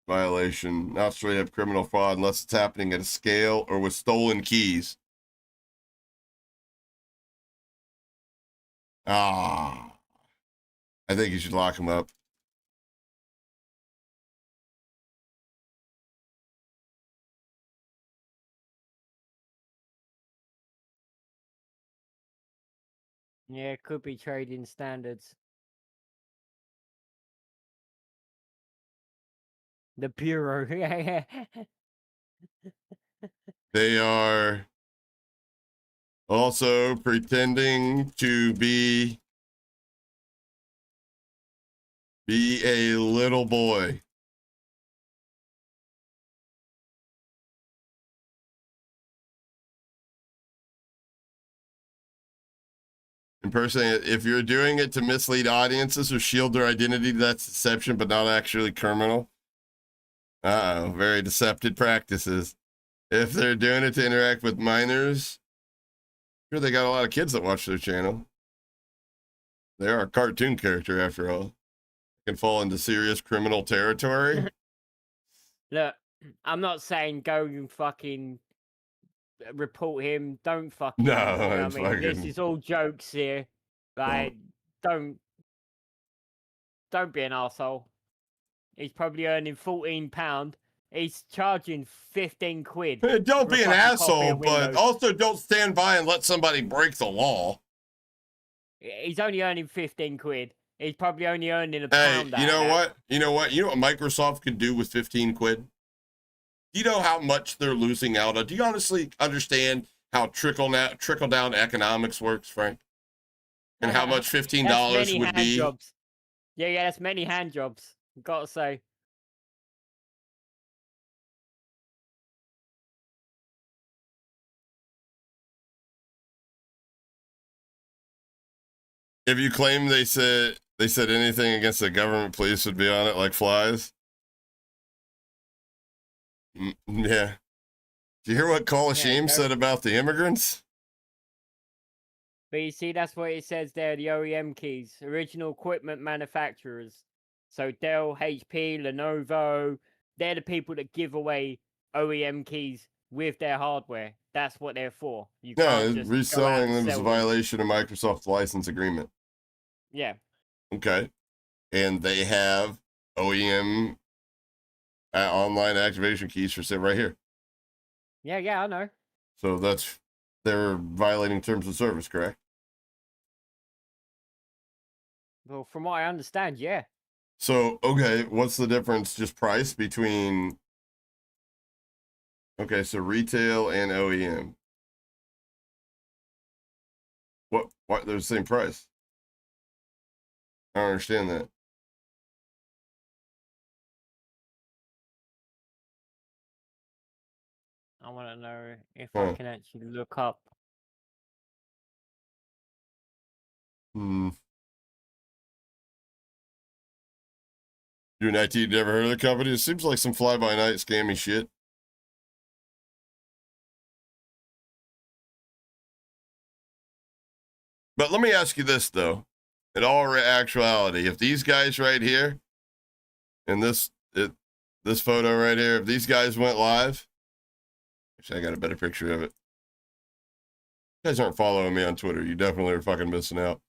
violation, not straight up criminal fraud unless it's happening at a scale or with stolen keys. Ah, I think you should lock him up. Yeah, it could be trading standards. The Bureau. They are also pretending to be a little boy. Impersonating, if you're doing it to mislead audiences or shield their identity, that's deception, but not actually criminal. Uh-oh, very deceptive practices. If they're doing it to interact with minors, sure, they got a lot of kids that watch their channel. They are a cartoon character, after all. Can fall into serious criminal territory. Look, I'm not saying go and fucking report him. Don't fucking. No, You know what I it's mean? fucking... This is all jokes here. Like, don't be an asshole. He's probably earning £14. He's charging 15 quid. Hey, don't be an asshole, but Windows. also don't stand by and let somebody break the law. He's only earning 15 quid. He's probably only earning a Hey, pound. you know what? You know what? You know what Microsoft could do with 15 quid? You know how much they're losing out on? Do you honestly understand how trickle-down economics works, Frank? And how much $15 would be? Jobs. Yeah, that's many hand jobs. Gotta say. If you claim they said anything against the government, police would be on it like flies. Yeah. Did you hear what Call of Shame said about the immigrants? But you see, that's what it says there, the OEM keys. Original equipment manufacturers. So Dell, HP, Lenovo, they're the people that give away OEM keys with their hardware. That's what they're for. You can't just reselling them is a violation of Microsoft's license agreement. Yeah. Okay. And they have OEM online activation keys for sale right here. Yeah, I know. So they're violating terms of service, correct? Well, from what I understand, yeah. So, okay, what's the difference, just price between... Okay, so retail and OEM. What? They're the same price. I don't understand that. I want to know if I can actually look up. You in IT never heard of the company? It seems like some fly-by-night scammy shit. But let me ask you this, though. In all actuality, if these guys right here, in this photo right here, if these guys went live, actually, I got a better picture of it. You guys aren't following me on Twitter. You definitely are fucking missing out.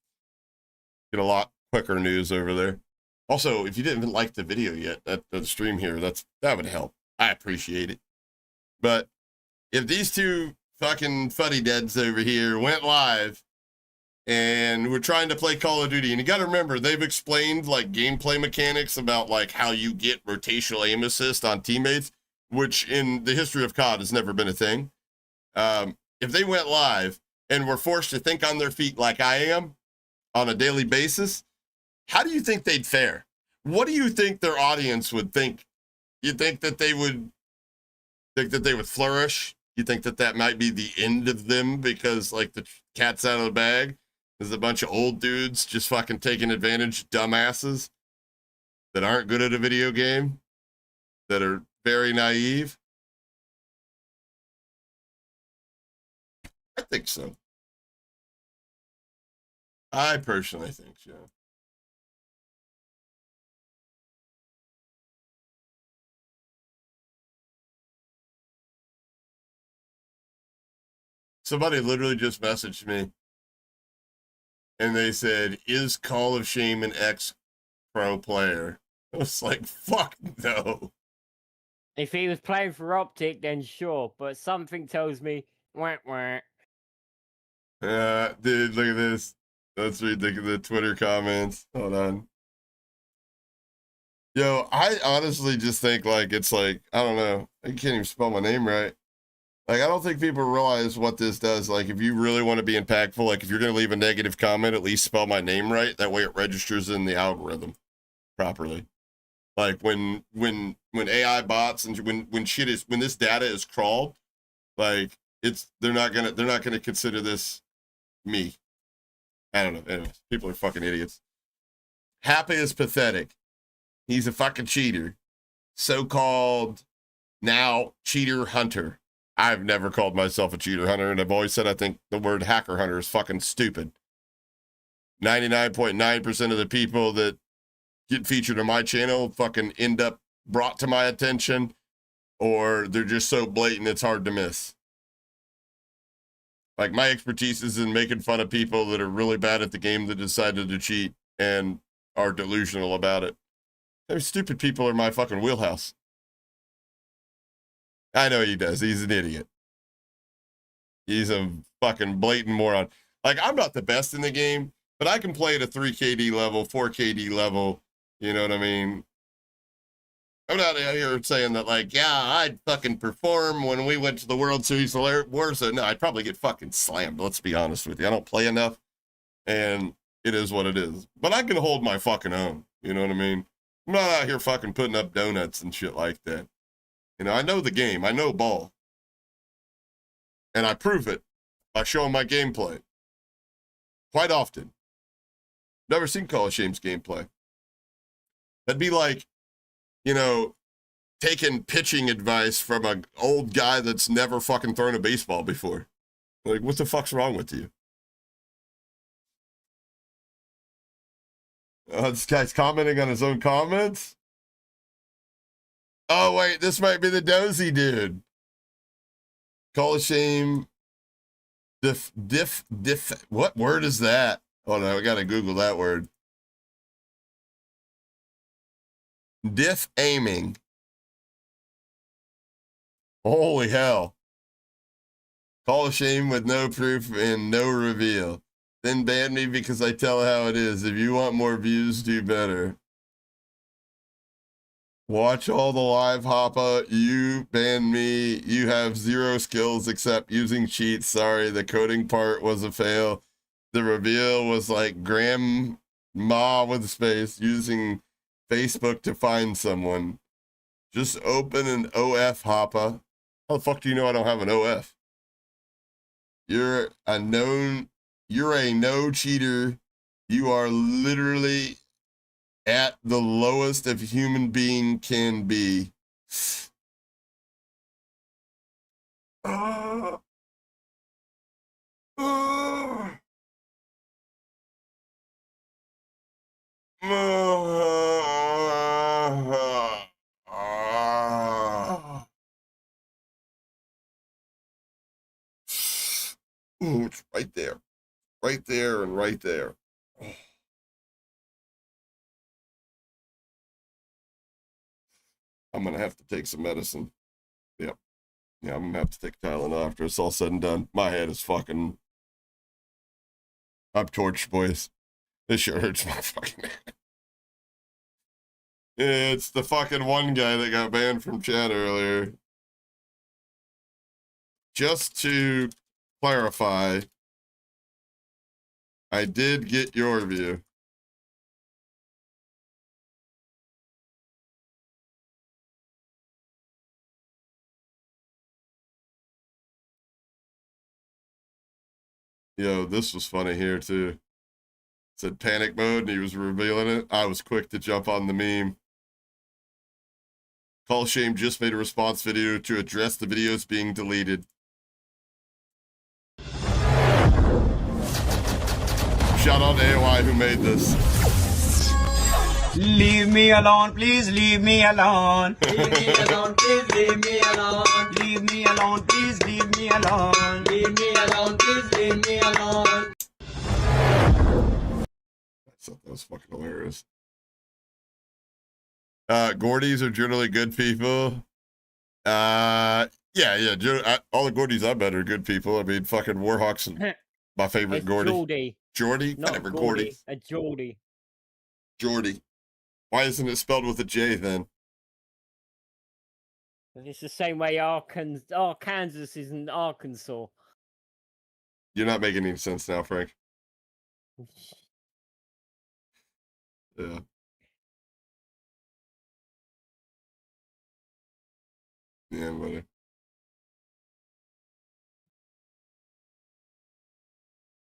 Get a lot quicker news over there. Also, if you didn't even like the video yet, the stream here, that would help. I appreciate it. But if these two fucking fuddy-deds over here went live and we're trying to play Call of Duty, and you got to remember, they've explained like gameplay mechanics about like how you get rotational aim assist on teammates, which in the history of COD has never been a thing. If they went live and were forced to think on their feet like I am on a daily basis, how do you think they'd fare? What do you think their audience would think? You think that they would flourish You think that that might be the end of them because, like, the cat's out of the bag? There's a bunch of old dudes just fucking taking advantage of dumbasses that aren't good at a video game, that are very naive? I think so. I personally think so. Somebody literally just messaged me and they said, is Call of Shame an ex-pro player? I was like, fuck no. If he was playing for Optic, then sure, but something tells me, wah, wah. Dude, look at this. Let's read the Twitter comments. Hold on. Yo, I honestly just think, like, it's like, I don't know. I can't even spell my name right. Like, I don't think people realize what this does. Like, if you really want to be impactful, like, if you're going to leave a negative comment, at least spell my name right. That way it registers in the algorithm properly. Like, when AI bots and when this data is crawled, like, they're not gonna consider this me. I don't know. Anyways, people are fucking idiots. Happy is pathetic. He's a fucking cheater. So-called now cheater hunter. I've never called myself a cheater hunter, and I've always said I think the word hacker hunter is fucking stupid. 99.9% of the people that get featured on my channel fucking end up brought to my attention, or they're just so blatant it's hard to miss. Like, my expertise is in making fun of people that are really bad at the game that decided to cheat and are delusional about it. Those stupid people are my fucking wheelhouse. I know he does. He's an idiot. He's a fucking blatant moron. Like, I'm not the best in the game, but I can play at a 3 KD level, 4 KD level. You know what I mean? I'm not out here saying that, like, yeah, I'd fucking perform when we went to the World Series of Warzone. No, I'd probably get fucking slammed. Let's be honest with you. I don't play enough, and it is what it is. But I can hold my fucking own. You know what I mean? I'm not out here fucking putting up donuts and shit like that. You know, I know the game. I know ball. And I prove it by showing my gameplay. Quite often. Never seen Call of Shame's gameplay. That'd be like, you know, taking pitching advice from an old guy that's never fucking thrown a baseball before. Like, what the fuck's wrong with you? This guy's commenting on his own comments? Oh, wait, this might be the dozy dude. Call of Shame. What word is that? Oh, no, I gotta Google that word. Diff aiming. Holy hell. Call of Shame with no proof and no reveal. Then ban me because I tell how it is. If you want more views, do better. Watch all the live, Hoppa. You ban me. You have zero skills except using cheats. Sorry, the coding part was a fail. The reveal was like grandma with space using Facebook to find someone. Just open an OF, Hoppa. How the fuck do you know I don't have an OF? You're a no cheater. You are literally at the lowest of human being can be. Ooh, it's right there. Right there and right there. I'm going to have to take some medicine. Yep. Yeah, I'm going to have to take Tylenol after it's all said and done. My head is fucking... I'm torched, boys. This sure hurts my fucking head. It's the fucking one guy that got banned from chat earlier. Just to clarify, I did get your view. Yo, this was funny here too. It said panic mode and he was revealing it. I was quick to jump on the meme. Call Shame just made a response video to address the videos being deleted. Shout out to AOI who made this. Leave me alone, please leave me alone. Leave me alone, please leave me alone. Leave me alone, please leave me alone. Leave me alone, please leave me alone. I thought that was fucking hilarious. Gordies are generally good people. Yeah. All the Gordies I met are good people. I mean, fucking Warhawks and my favorite It's Gordy. Geordie. Jordy? Whatever, Gordy. A Geordie. Jordy. Why isn't it spelled with a J then? It's the same way Kansas isn't Arkansas. You're not making any sense now, Frank. Yeah. Yeah, buddy.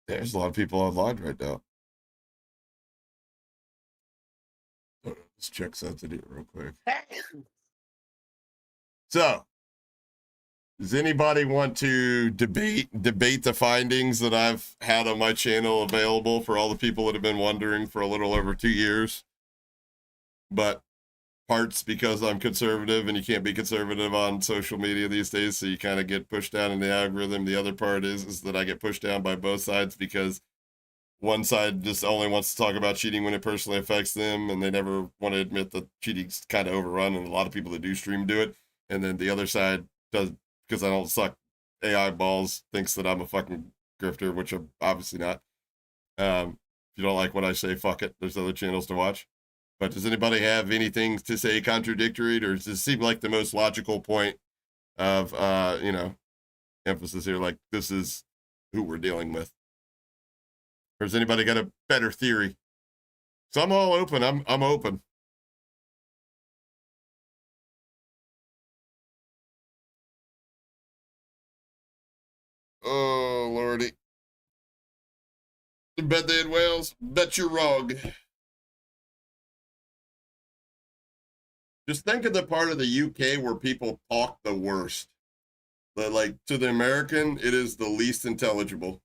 There's a lot of people online right now. Let's check something here real quick. So, does anybody want to debate the findings that I've had on my channel available for all the people that have been wondering for a little over 2 years? But parts because I'm conservative and you can't be conservative on social media these days, so you kind of get pushed down in the algorithm. The other part is that I get pushed down by both sides because one side just only wants to talk about cheating when it personally affects them, and they never want to admit that cheating's kind of overrun, and a lot of people that do stream do it. And then the other side does, because I don't suck AI balls, thinks that I'm a fucking grifter, which I'm obviously not. If you don't like what I say, fuck it. There's other channels to watch. But does anybody have anything to say contradictory, or does it seem like the most logical point of, emphasis here? Like, this is who we're dealing with. Or has anybody got a better theory? So I'm all open. I'm open. Oh, Lordy. Bet they had whales. Bet you're wrong. Just think of the part of the UK where people talk the worst. Like, to the American, it is the least intelligible.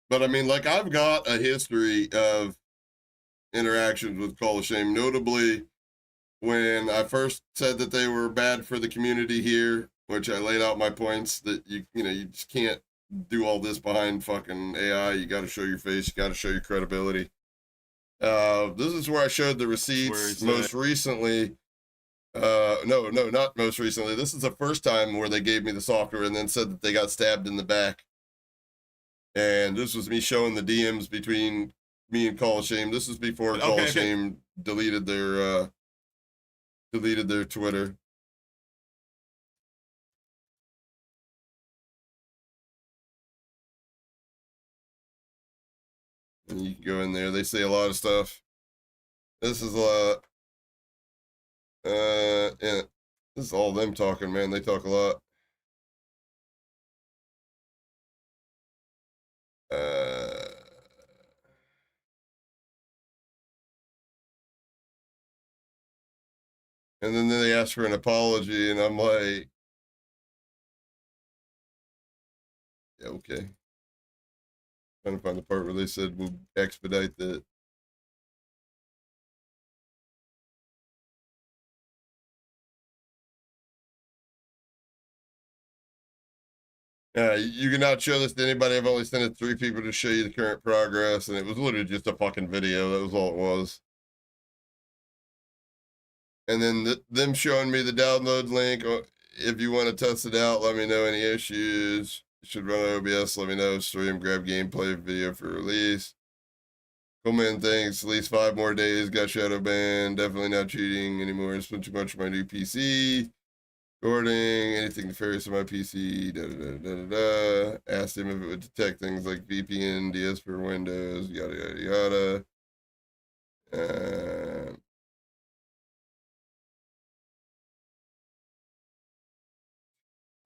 But I mean, like, I've got a history of interactions with Call of Shame, notably when I first said that they were bad for the community here, which I laid out my points that you just can't do all this behind fucking AI. You got to show your face. You got to show your credibility. This is where I showed the receipts most recently. No, not most recently. This is the first time where they gave me the software and then said that they got stabbed in the back. And this was me showing the DMs between me and Call of Shame. This is before Call of Shame deleted their Twitter. And you can go in there. They say a lot of stuff. This is a lot. Yeah, this is all them talking, man. They talk a lot. And then they ask for an apology, and I'm like, yeah, okay. Trying to find the part where they said we'll expedite that. You can not show this to anybody. I've only sent it to 3 people to show you the current progress, and it was literally just a fucking video. That was all it was. And then them showing me the download link. If you want to test it out, let me know any issues. You should run OBS. Let me know. Stream, grab gameplay video for release. Cool, man. Thanks. At least 5 more days. Got shadow banned. Definitely not cheating anymore. Spent too much on my new PC. Recording, anything nefarious on my PC, Asked him if it would detect things like VPN, DS for Windows, yada, yada, yada.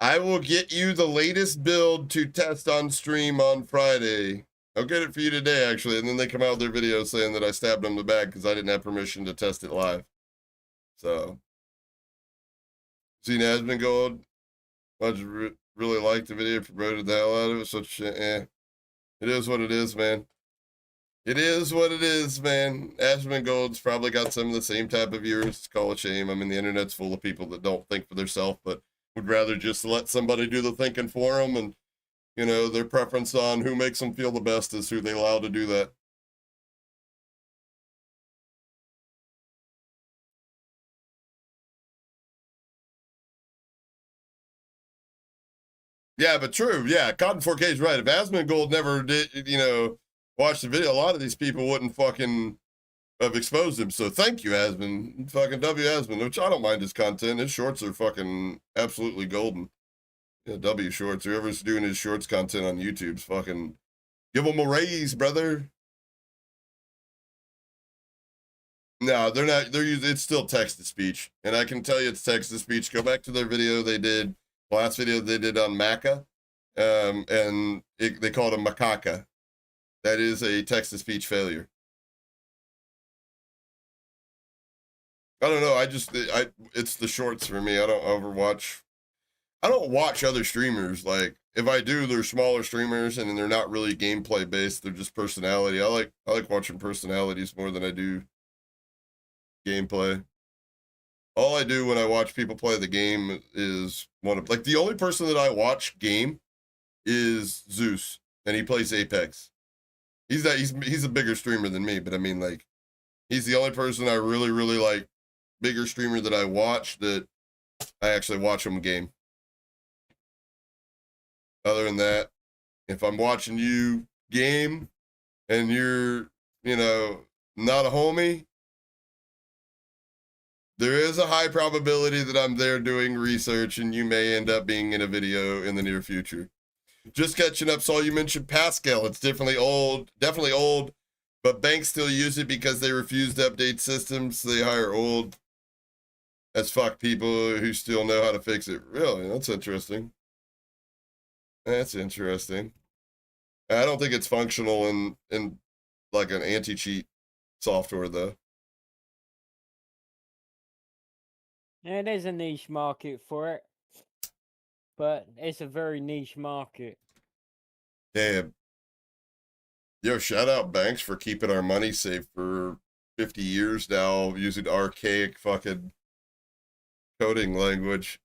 I will get you the latest build to test on stream on Friday. I'll get it for you today, actually. And then they come out with their video saying that I stabbed them in the back because I didn't have permission to test it live. So, seen Asmon Gold. I just really liked the video, promoted the hell out of it. Such it is what it is, man. It is what it is, man. Asmon Gold's probably got some of the same type of viewers. It's call a shame. I mean, the internet's full of people that don't think for themselves, but would rather just let somebody do the thinking for them, and you know, their preference on who makes them feel the best is who they allow to do that. Yeah, but true. Yeah, Cotton 4K is right. If Asmon Gold never did, you know, watch the video, a lot of these people wouldn't fucking have exposed him. So thank you, Asmon. Fucking W Asmon, which I don't mind his content. His shorts are fucking absolutely golden. Yeah, W Shorts. Whoever's doing his shorts content on YouTube's fucking give him a raise, brother. No, they're not. They're using it's still text to speech, and I can tell you it's text to speech. Go back to their video they did last video they did on Maca, and they called him macaca. That is a text to speech failure. I don't know. It's the shorts for me. I don't watch other streamers. Like, if I do, they're smaller streamers and they're not really gameplay based. They're just personality. I like watching personalities more than I do gameplay. All I do when I watch people play the game is the only person that I watch game is Zeus, and he plays Apex. He's a bigger streamer than me, but I mean, like, he's the only person I really, really like, bigger streamer that I watch that I actually watch him game. Other than that, if I'm watching you game and you're, you know, not a homie, there is a high probability that I'm there doing research and you may end up being in a video in the near future. Just catching up, saw you mentioned Pascal. It's definitely old, but banks still use it because they refuse to update systems. So they hire old as fuck people who still know how to fix it. Really? That's interesting. That's interesting. I don't think it's functional in like an anti-cheat software though. Yeah, there's a niche market for it, but it's a very niche market. Damn. Yo, shout out banks for keeping our money safe for 50 years now using archaic fucking coding language.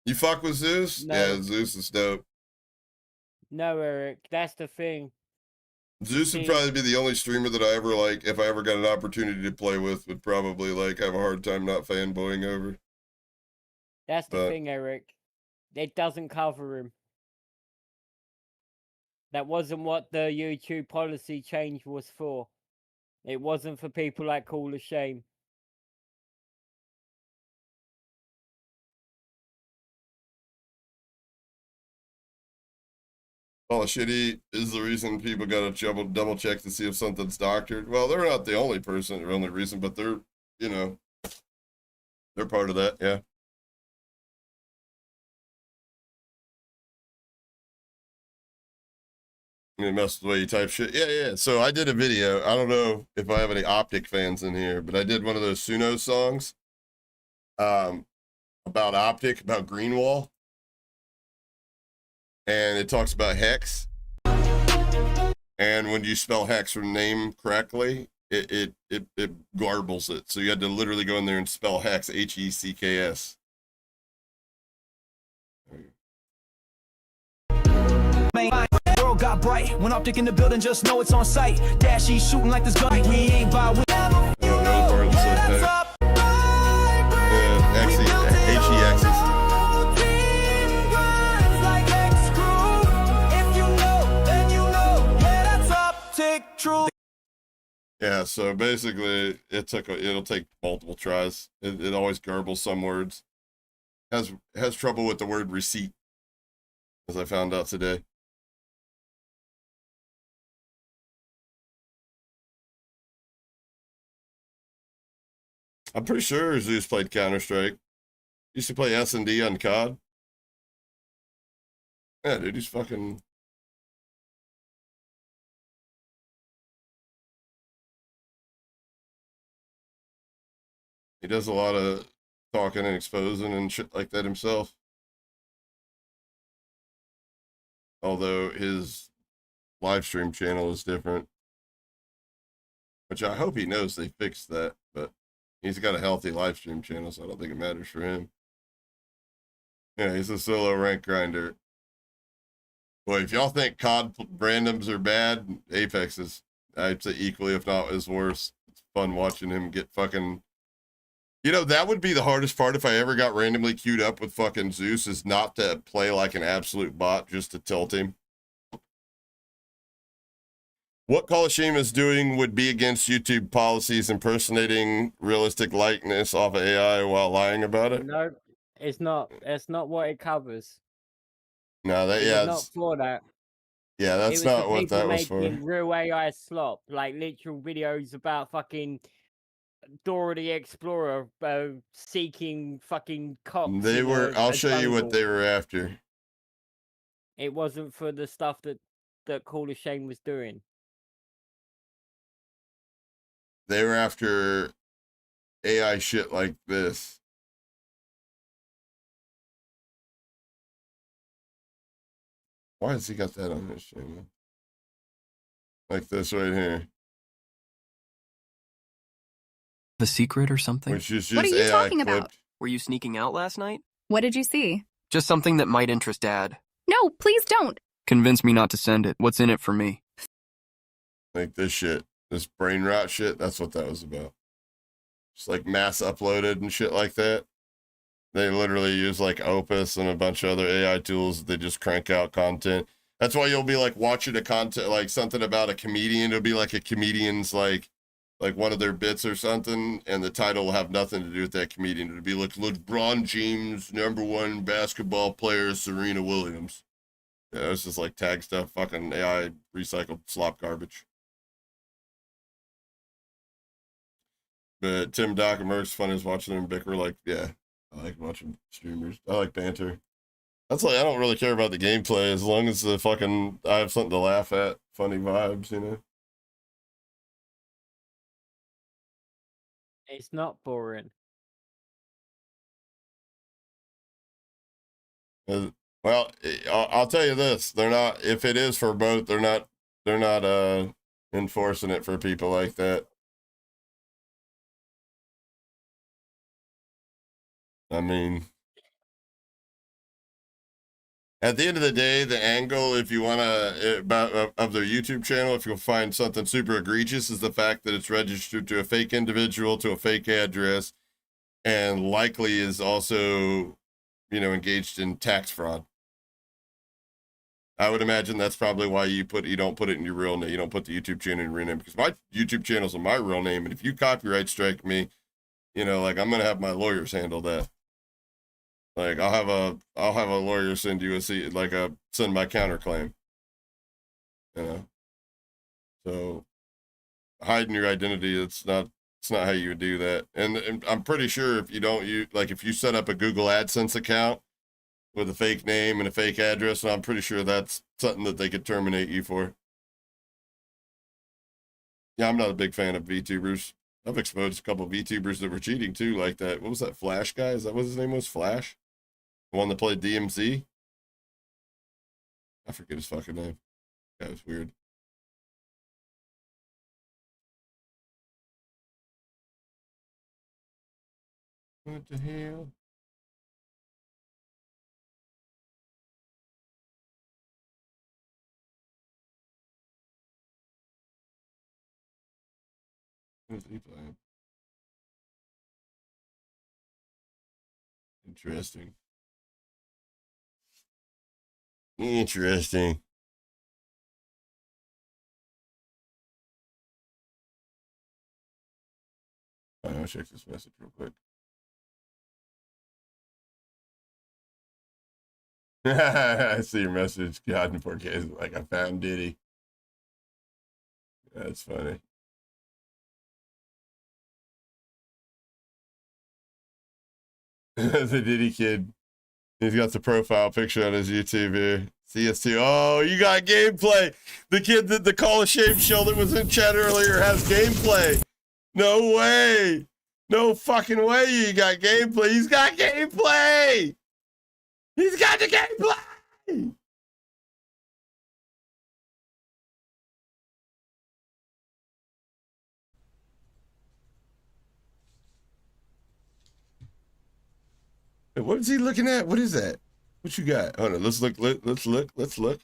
You fuck with Zeus? No. Yeah, Zeus is dope. No, Eric, that's the thing. Zeus would probably be the only streamer that I ever, like, if I ever got an opportunity to play with, would probably, like, have a hard time not fanboying over. That's the thing, Eric. It doesn't cover him. That wasn't what the YouTube policy change was for. It wasn't for people like Call a Shame. Oh, shitty is the reason people gotta double check to see if something's doctored. Well, they're not the only person or only reason, but they're, you know, they're part of that, yeah. You mess with the way you type shit. Yeah. So I did a video. I don't know if I have any Optic fans in here, but I did one of those Suno songs about Optic, about Greenwall. And it talks about hex. And when you spell hex or name correctly, it garbles it. So you had to literally go in there and spell hex, H-E-C-K-S. World got bright when Optic in the building, just know it's on site. Dashy shooting like this gun. We ain't by we Yeah, H-E-X's. Yeah, so basically it'll take multiple tries. It always garbles some words. Has trouble with the word receipt, as I found out today. I'm pretty sure Zeus played Counter-Strike. Used to play S&D on COD. Yeah, dude, he's fucking... He does a lot of talking and exposing and shit like that himself. Although his live stream channel is different. Which I hope he knows they fixed that, but he's got a healthy live stream channel, so I don't think it matters for him. Yeah, he's a solo rank grinder. Boy, if y'all think COD randoms are bad, Apex is, I'd say, equally, if not as worse. It's fun watching him get fucking... You know, that would be the hardest part if I ever got randomly queued up with fucking Zeus, is not to play like an absolute bot just to tilt him. What Colosseum is doing would be against YouTube policies impersonating realistic likeness off of AI while lying about it. No, it's not. That's not what it covers. No, that, It yeah, was not for that. yeah, that's not what that was for. Making real AI slop, like literal videos about fucking Dora the Explorer seeking fucking cocks. They were. I'll show you what jungle. they were after. It wasn't for the stuff that Call of Shame was doing. They were after AI shit like this. Why has he got that on his channel? Like this right here. The secret or something? Which is just What are you AI talking clipped. about? Were you sneaking out last night? What did you see? Just something that might interest Dad. No, please don't. Convince me not to send it. What's in it for me? Like this shit. This brain rot shit. That's what that was about. Just like mass uploaded and shit like that. They literally use like Opus and a bunch of other AI tools. They just crank out content. That's why you'll be like watching a content, like something about a comedian. It'll be like a comedian's like one of their bits or something, and the title will have nothing to do with that comedian. It'll be like LeBron James, #1 basketball player, Serena Williams. Yeah, it's just like tag stuff, fucking AI recycled slop garbage. But Tim, Doc, and Merck's fun as watching them bicker. Like, yeah, I like watching streamers. I like banter. That's like, I don't really care about the gameplay as long as the fucking, I have something to laugh at. Funny vibes, you know? It's not boring. Well, I'll tell you this. They're not, if it is for both, they're not enforcing it for people like that. I mean, at the end of the day, the angle, if you want to, of their YouTube channel, if you'll find something super egregious, is the fact that it's registered to a fake individual, to a fake address, and likely is also, you know, engaged in tax fraud. I would imagine that's probably why you don't put it in your real name. You don't put the YouTube channel in your real name, because my YouTube channel's in my real name, and if you copyright strike me, you know, like, I'm gonna have my lawyers handle that. Like, I'll have a lawyer send you send my counterclaim. You know, so hiding your identity, it's not how you would do that. And I'm pretty sure if you set up a Google AdSense account with a fake name and a fake address, and I'm pretty sure that's something that they could terminate you for. Yeah, I'm not a big fan of VTubers. I've exposed a couple of VTubers that were cheating too, like that. What was that Flash guy? Is that what his name was? Flash? The one that played DMZ? I forget his fucking name. That was weird. What the hell? Who's he playing? Interesting. Interesting. All right, I'll check this message real quick. I see your message. God in 4K is like, I found Diddy. That's funny. The Diddy kid. He's got the profile picture on his YouTube here. CS2. Oh, you got gameplay. The kid that the Call of Shame show that was in chat earlier has gameplay. No way. No fucking way you got gameplay. He's got gameplay. He's got the gameplay. What is he looking at? What is that? What you got? Hold on. Let's look. Let's look. Let's look.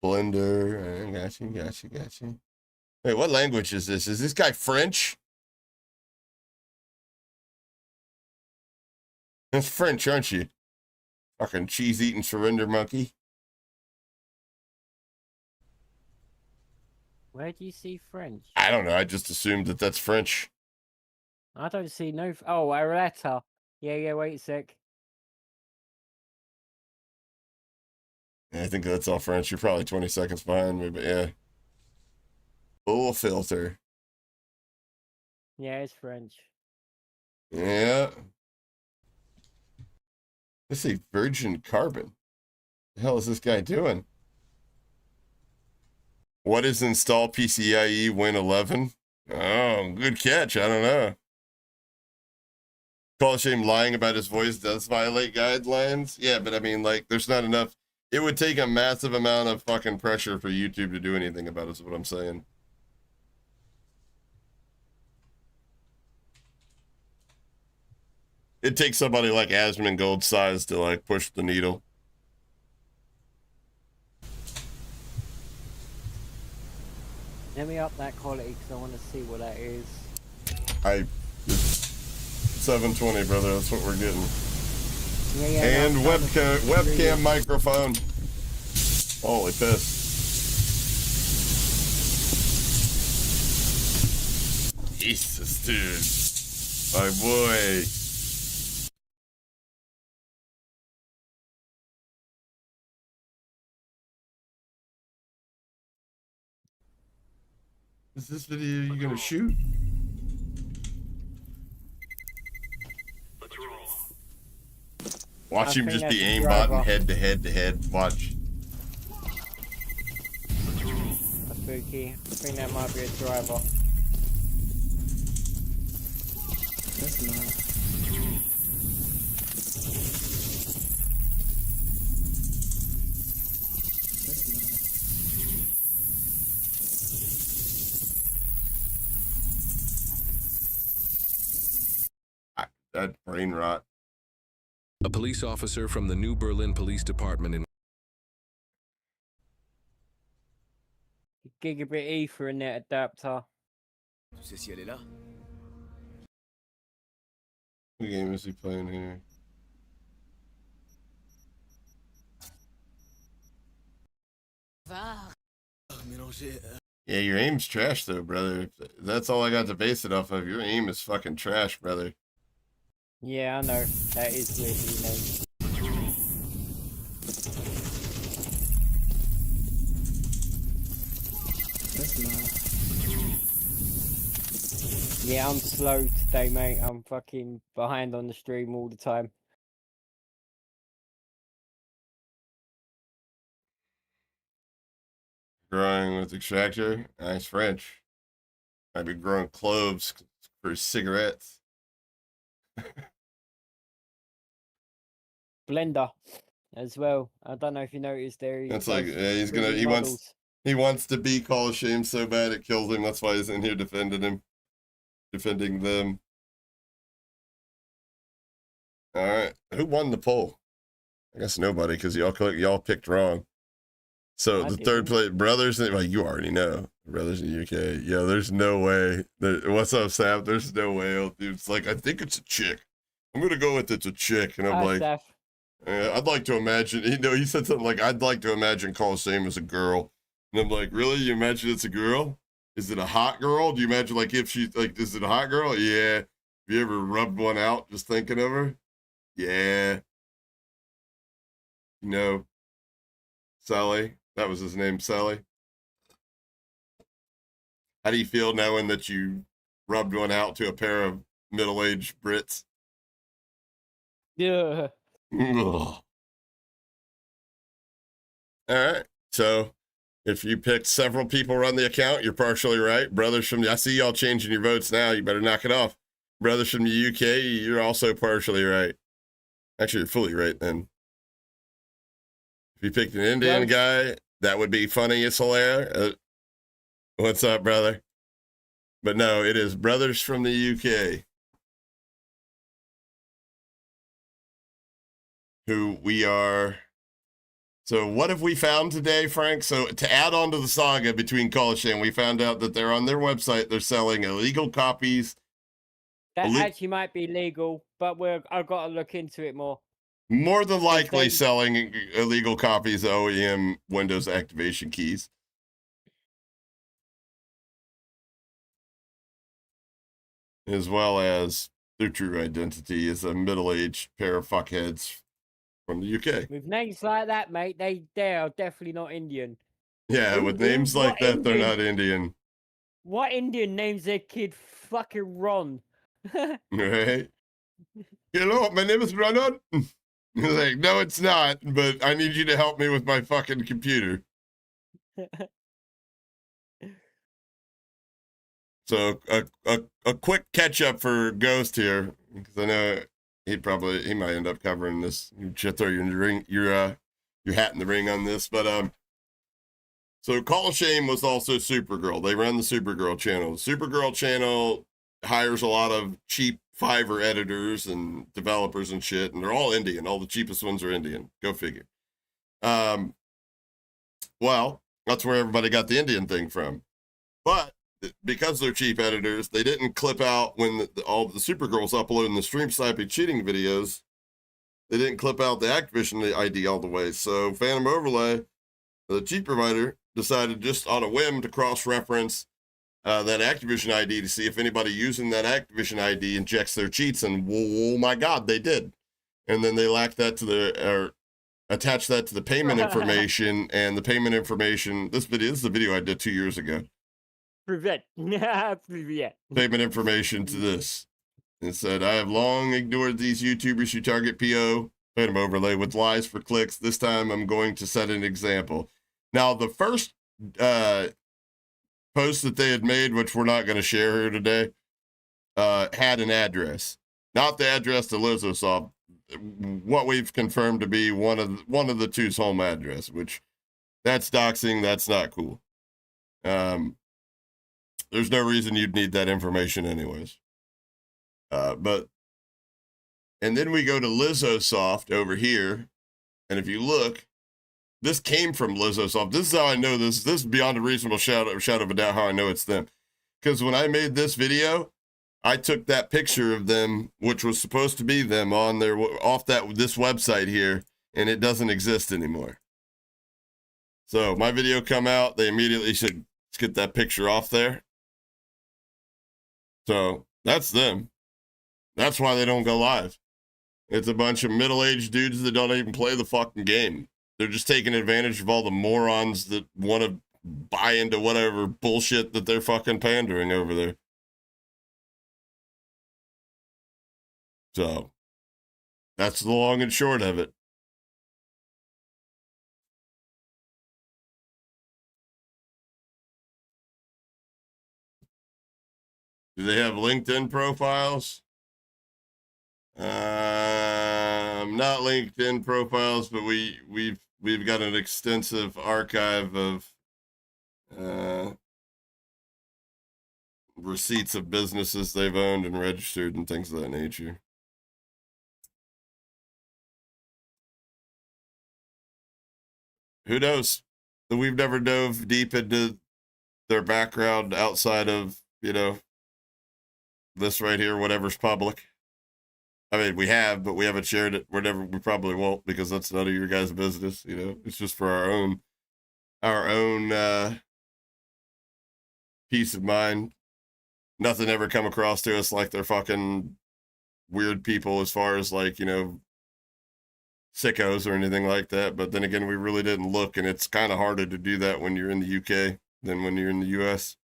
Blender. Got you. Wait, what language is this? Is this guy French? That's French, aren't you? Fucking cheese-eating surrender monkey. Where do you see French? I don't know. I just assumed that that's French. I don't see no. Oh, Arletta. Yeah. Wait a sec. Yeah, I think that's all French. You're probably 20 seconds behind me, but yeah. Full filter. Yeah, it's French. Yeah. Let's see, virgin carbon. The hell is this guy doing? What is install PCIe Win 11? Oh, good catch. I don't know. Call of Shame lying about his voice does violate guidelines. Yeah, but I mean, like, there's not enough. It would take a massive amount of fucking pressure for YouTube to do anything about it, is what I'm saying. It takes somebody like Asmongold size to, like, push the needle. Let me up that quality because I want to see what that is. It's 720, brother. That's what we're getting. Yeah. And webcam microphone. Holy piss. Jesus, dude. My boy. Is this video you gonna shoot? Watch him just be aimbotting head to head to head. Watch. Spooky. I think that might be a driver. That's not. That brain rot. A police officer from the New Berlin Police Department in Gigabit Ethernet adapter. What game is he playing here? Yeah, your aim's trash though, brother. That's all I got to base it off of. Your aim is fucking trash, brother. Yeah, I know. That is weirdly named. That's not. Yeah, I'm slow today, mate. I'm fucking behind on the stream all the time. Growing with extractor. Nice French. Might be growing cloves for cigarettes. Blender as well. I don't know if you noticed there. That's like, yeah, he wants to be Call of Shame so bad it kills him. That's why he's in here defending them. All right, who won the poll? I guess nobody, because y'all picked wrong. So the third place, brothers, well, you already know, brothers in the UK. Yeah, there's no way. What's up, Sap? There's no way. Dude, it's like, I think it's a chick. I'm gonna go with it's a chick, and I'm like, I'd like to imagine. He said something like, I'd like to imagine Call of Shame as a girl, and I'm like, really? You imagine it's a girl? Is it a hot girl? Do you imagine like if she like, is it a hot girl? Yeah. Have you ever rubbed one out just thinking of her? Yeah. No. Sally. That was his name, Sally. How do you feel knowing that you rubbed one out to a pair of middle-aged Brits? Yeah. Ugh. All right. So if you picked several people run the account, you're partially right. Brothers from I see y'all changing your votes now. You better knock it off. Brothers from the UK, you're also partially right. Actually, you're fully right then. If you picked an Indian guy, that would be funny as hilarious. What's up, brother? But no, it is brothers from the UK who we are. So what have we found today, Frank? So to add on to the saga between College and we found out that they're on their website. They're selling illegal copies. That actually might be legal, but I've got to look into it more. More than likely selling illegal copies of OEM Windows activation keys. As well as their true identity is a middle-aged pair of fuckheads from the UK. With names like that, mate, they are definitely not Indian. Yeah, with names like that, they're not Indian. What Indian names their kid fucking Ron? Right? Hello, my name is Ron. Like, no, it's not, but I need you to help me with my fucking computer. So a quick catch up for Ghost here, because I know he might end up covering this. You should throw your hat in the ring on this, but so Call of Shame was also Supergirl. They run the Supergirl channel. The Supergirl channel hires a lot of cheap Fiverr editors and developers and shit, and they're all Indian. All the cheapest ones are Indian. Go figure. Well, that's where everybody got the Indian thing from. But because they're cheap editors, they didn't clip out when all the Supergirls uploading the stream sniping cheating videos. They didn't clip out the Activision ID all the way. So Phantom Overlay, the cheat provider, decided just on a whim to cross-reference that Activision ID to see if anybody using that Activision ID injects their cheats, and oh my God, they did. And then they attach that to the payment information, and the payment information. This is the video I did 2 years ago. Prevent. Payment information to this. It said, I have long ignored these YouTubers who target PO, Phantom Overlay, with lies for clicks. This time I'm going to set an example. Now, the first post that they had made, which we're not going to share here today, had an address. Not the address to Lizosoft, what we've confirmed to be one of the two's home address, which that's doxing. That's not cool. There's no reason you'd need that information anyways. And then we go to Lizosoft over here, and if you look, this came from Lizosoft. This is how I know this. This is beyond a reasonable shadow of a doubt how I know it's them. Because when I made this video, I took that picture of them, which was supposed to be them, on their this website here, and it doesn't exist anymore. So my video come out, they immediately said, let's get that picture off there. So that's them. That's why they don't go live. It's a bunch of middle-aged dudes that don't even play the fucking game. They're just taking advantage of all the morons that want to buy into whatever bullshit that they're fucking pandering over there. So that's the long and short of it. Do they have LinkedIn profiles? Not LinkedIn profiles, but we've got an extensive archive of receipts of businesses they've owned and registered and things of that nature. Who knows? We've never dove deep into their background outside of, this right here, whatever's public. I mean, we have, but we haven't shared it. We probably won't, because that's none of your guys' business. It's just for our own peace of mind. Nothing ever come across to us like they're fucking weird people as far as sickos or anything like that. But then again, we really didn't look, and it's kind of harder to do that when you're in the UK than when you're in the US.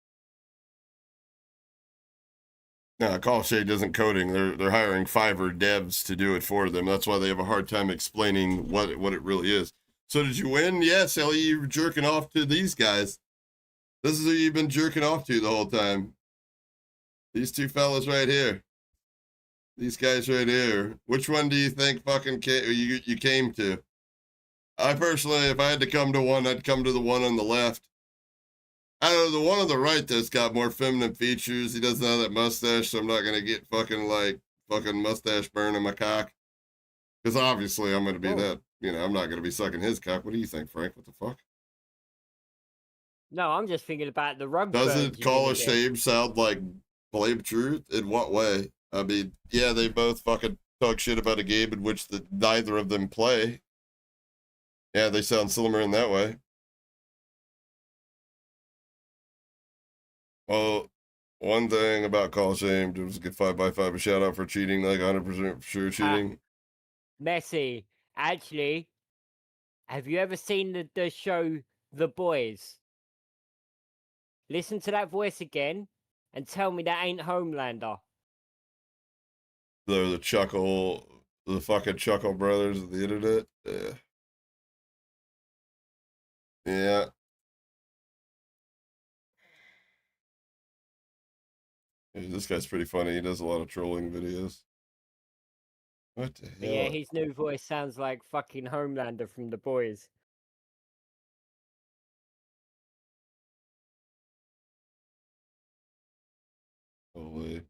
No, Call Shade isn't coding. They're hiring Fiverr devs to do it for them. That's why they have a hard time explaining what it really is. So did you win? Yes, Ellie, you were jerking off to these guys. This is who you've been jerking off to the whole time. These two fellas right here. These guys right here. Which one do you think fucking you came to? I personally, if I had to come to one, I'd come to the one on the left. I don't know, the one on the right that's got more feminine features. He doesn't have that mustache, so I'm not gonna get fucking mustache burn in my cock. Because obviously I'm gonna be that, I'm not gonna be sucking his cock. What do you think, Frank? What the fuck? No, I'm just thinking about the rug. Doesn't Call a Shame sound like Blame Truth? In what way? I mean, yeah, they both fucking talk shit about a game in which neither of them play. Yeah, they sound similar in that way. Well, one thing about Call Shame was get 5x5 a shout out for cheating, like 100% sure cheating. Messi, actually, have you ever seen the show The Boys? Listen to that voice again and tell me that ain't Homelander. The fucking Chuckle brothers of the internet. Yeah. Yeah. This guy's pretty funny. He does a lot of trolling videos. What the hell? Yeah, his new voice sounds like fucking Homelander from The Boys. Holy.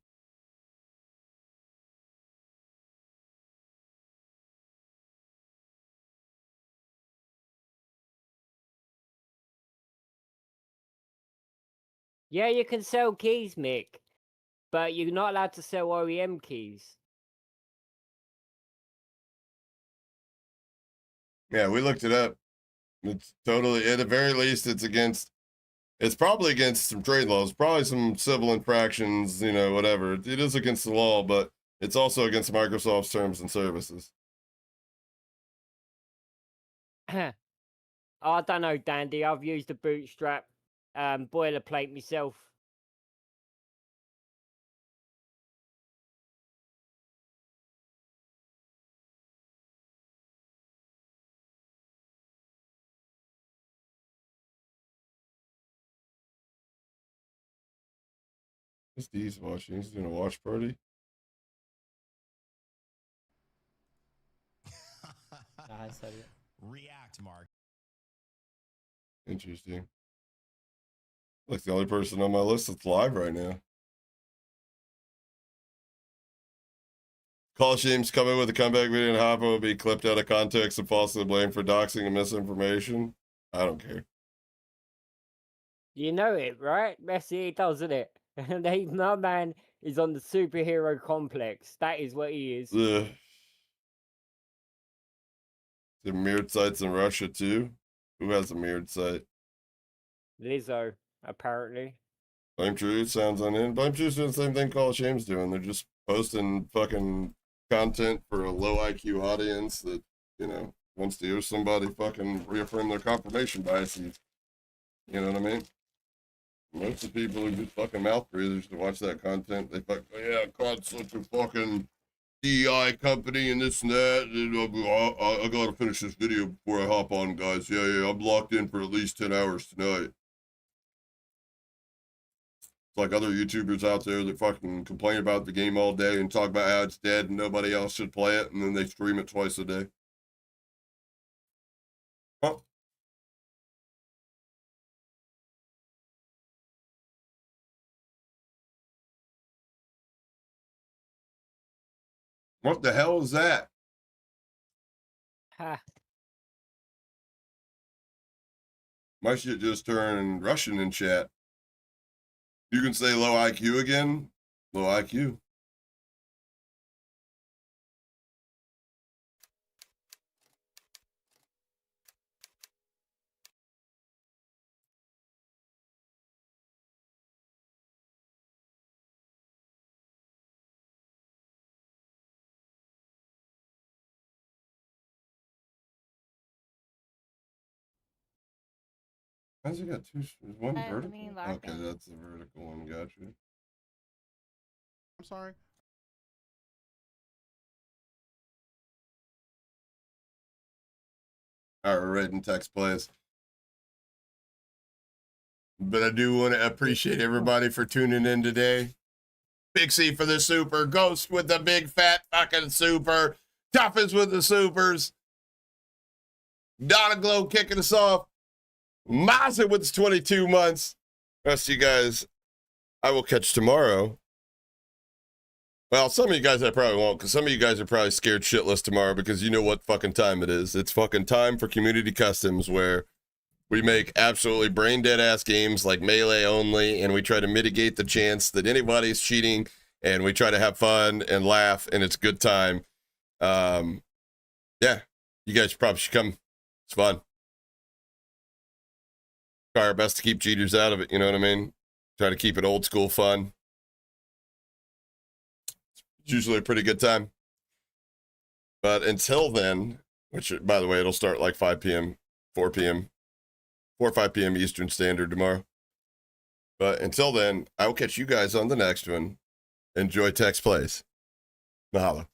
Yeah, you can sell keys, Mick, but you're not allowed to sell OEM keys. Yeah, we looked it up. It's totally, at the very least, it's probably against some trade laws, probably some civil infractions, whatever. It is against the law, but it's also against Microsoft's terms and services. I don't know, Dandy. I've used a bootstrap boilerplate myself. What's D's watching? He's doing a watch party. React, Mark. Interesting. Like the only person on my list that's live right now. Call Shame's coming with a comeback video and Hopper will be clipped out of context and falsely blamed for doxing and misinformation. I don't care. You know it, right? Messi doesn't it? My man is on the superhero complex. That is what he is. Ugh. There mirrored sites in Russia too? Who has a mirrored site? Lizzo, apparently. Blame Truth sounds on in. Blame Truth's doing the same thing Call of Shame's doing. They're just posting fucking content for a low IQ audience that, wants to hear somebody fucking reaffirm their confirmation biases. You know what I mean? Most of the people who just fucking mouth breathers to watch that content, they fucking, yeah, COD's such a fucking DEI company and this and that. I gotta finish this video before I hop on, guys. Yeah, I'm locked in for at least 10 hours tonight. It's like other YouTubers out there that fucking complain about the game all day and talk about how it's dead and nobody else should play it, and then they stream it twice a day. Huh? What the hell is that? Ha. My shit just turned Russian in chat. You can say low IQ again? Low IQ. How's it got two? Is one vertical? Okay, that's the vertical one. Gotcha. I'm sorry. All right, we're reading text plays. But I do want to appreciate everybody for tuning in today. Pixie for the super. Ghost with the big fat fucking super. Toughest with the supers. Donna Glow kicking us off. Mazza with 22 months. Rest of you guys, I will catch tomorrow. Well, some of you guys I probably won't, because some of you guys are probably scared shitless tomorrow because you know what fucking time it is. It's fucking time for Community Customs, where we make absolutely brain dead ass games like Melee only, and we try to mitigate the chance that anybody's cheating, and we try to have fun and laugh, and it's a good time. Yeah, you guys probably should come. It's fun. Try our best to keep cheaters out of it, you know what I mean? Try to keep it old school fun. It's usually a pretty good time. But until then, which, by the way, it'll start like 5 p.m., 4 p.m., 4 or 5 p.m. Eastern Standard tomorrow. But until then, I will catch you guys on the next one. Enjoy Text Plays. Mahalo.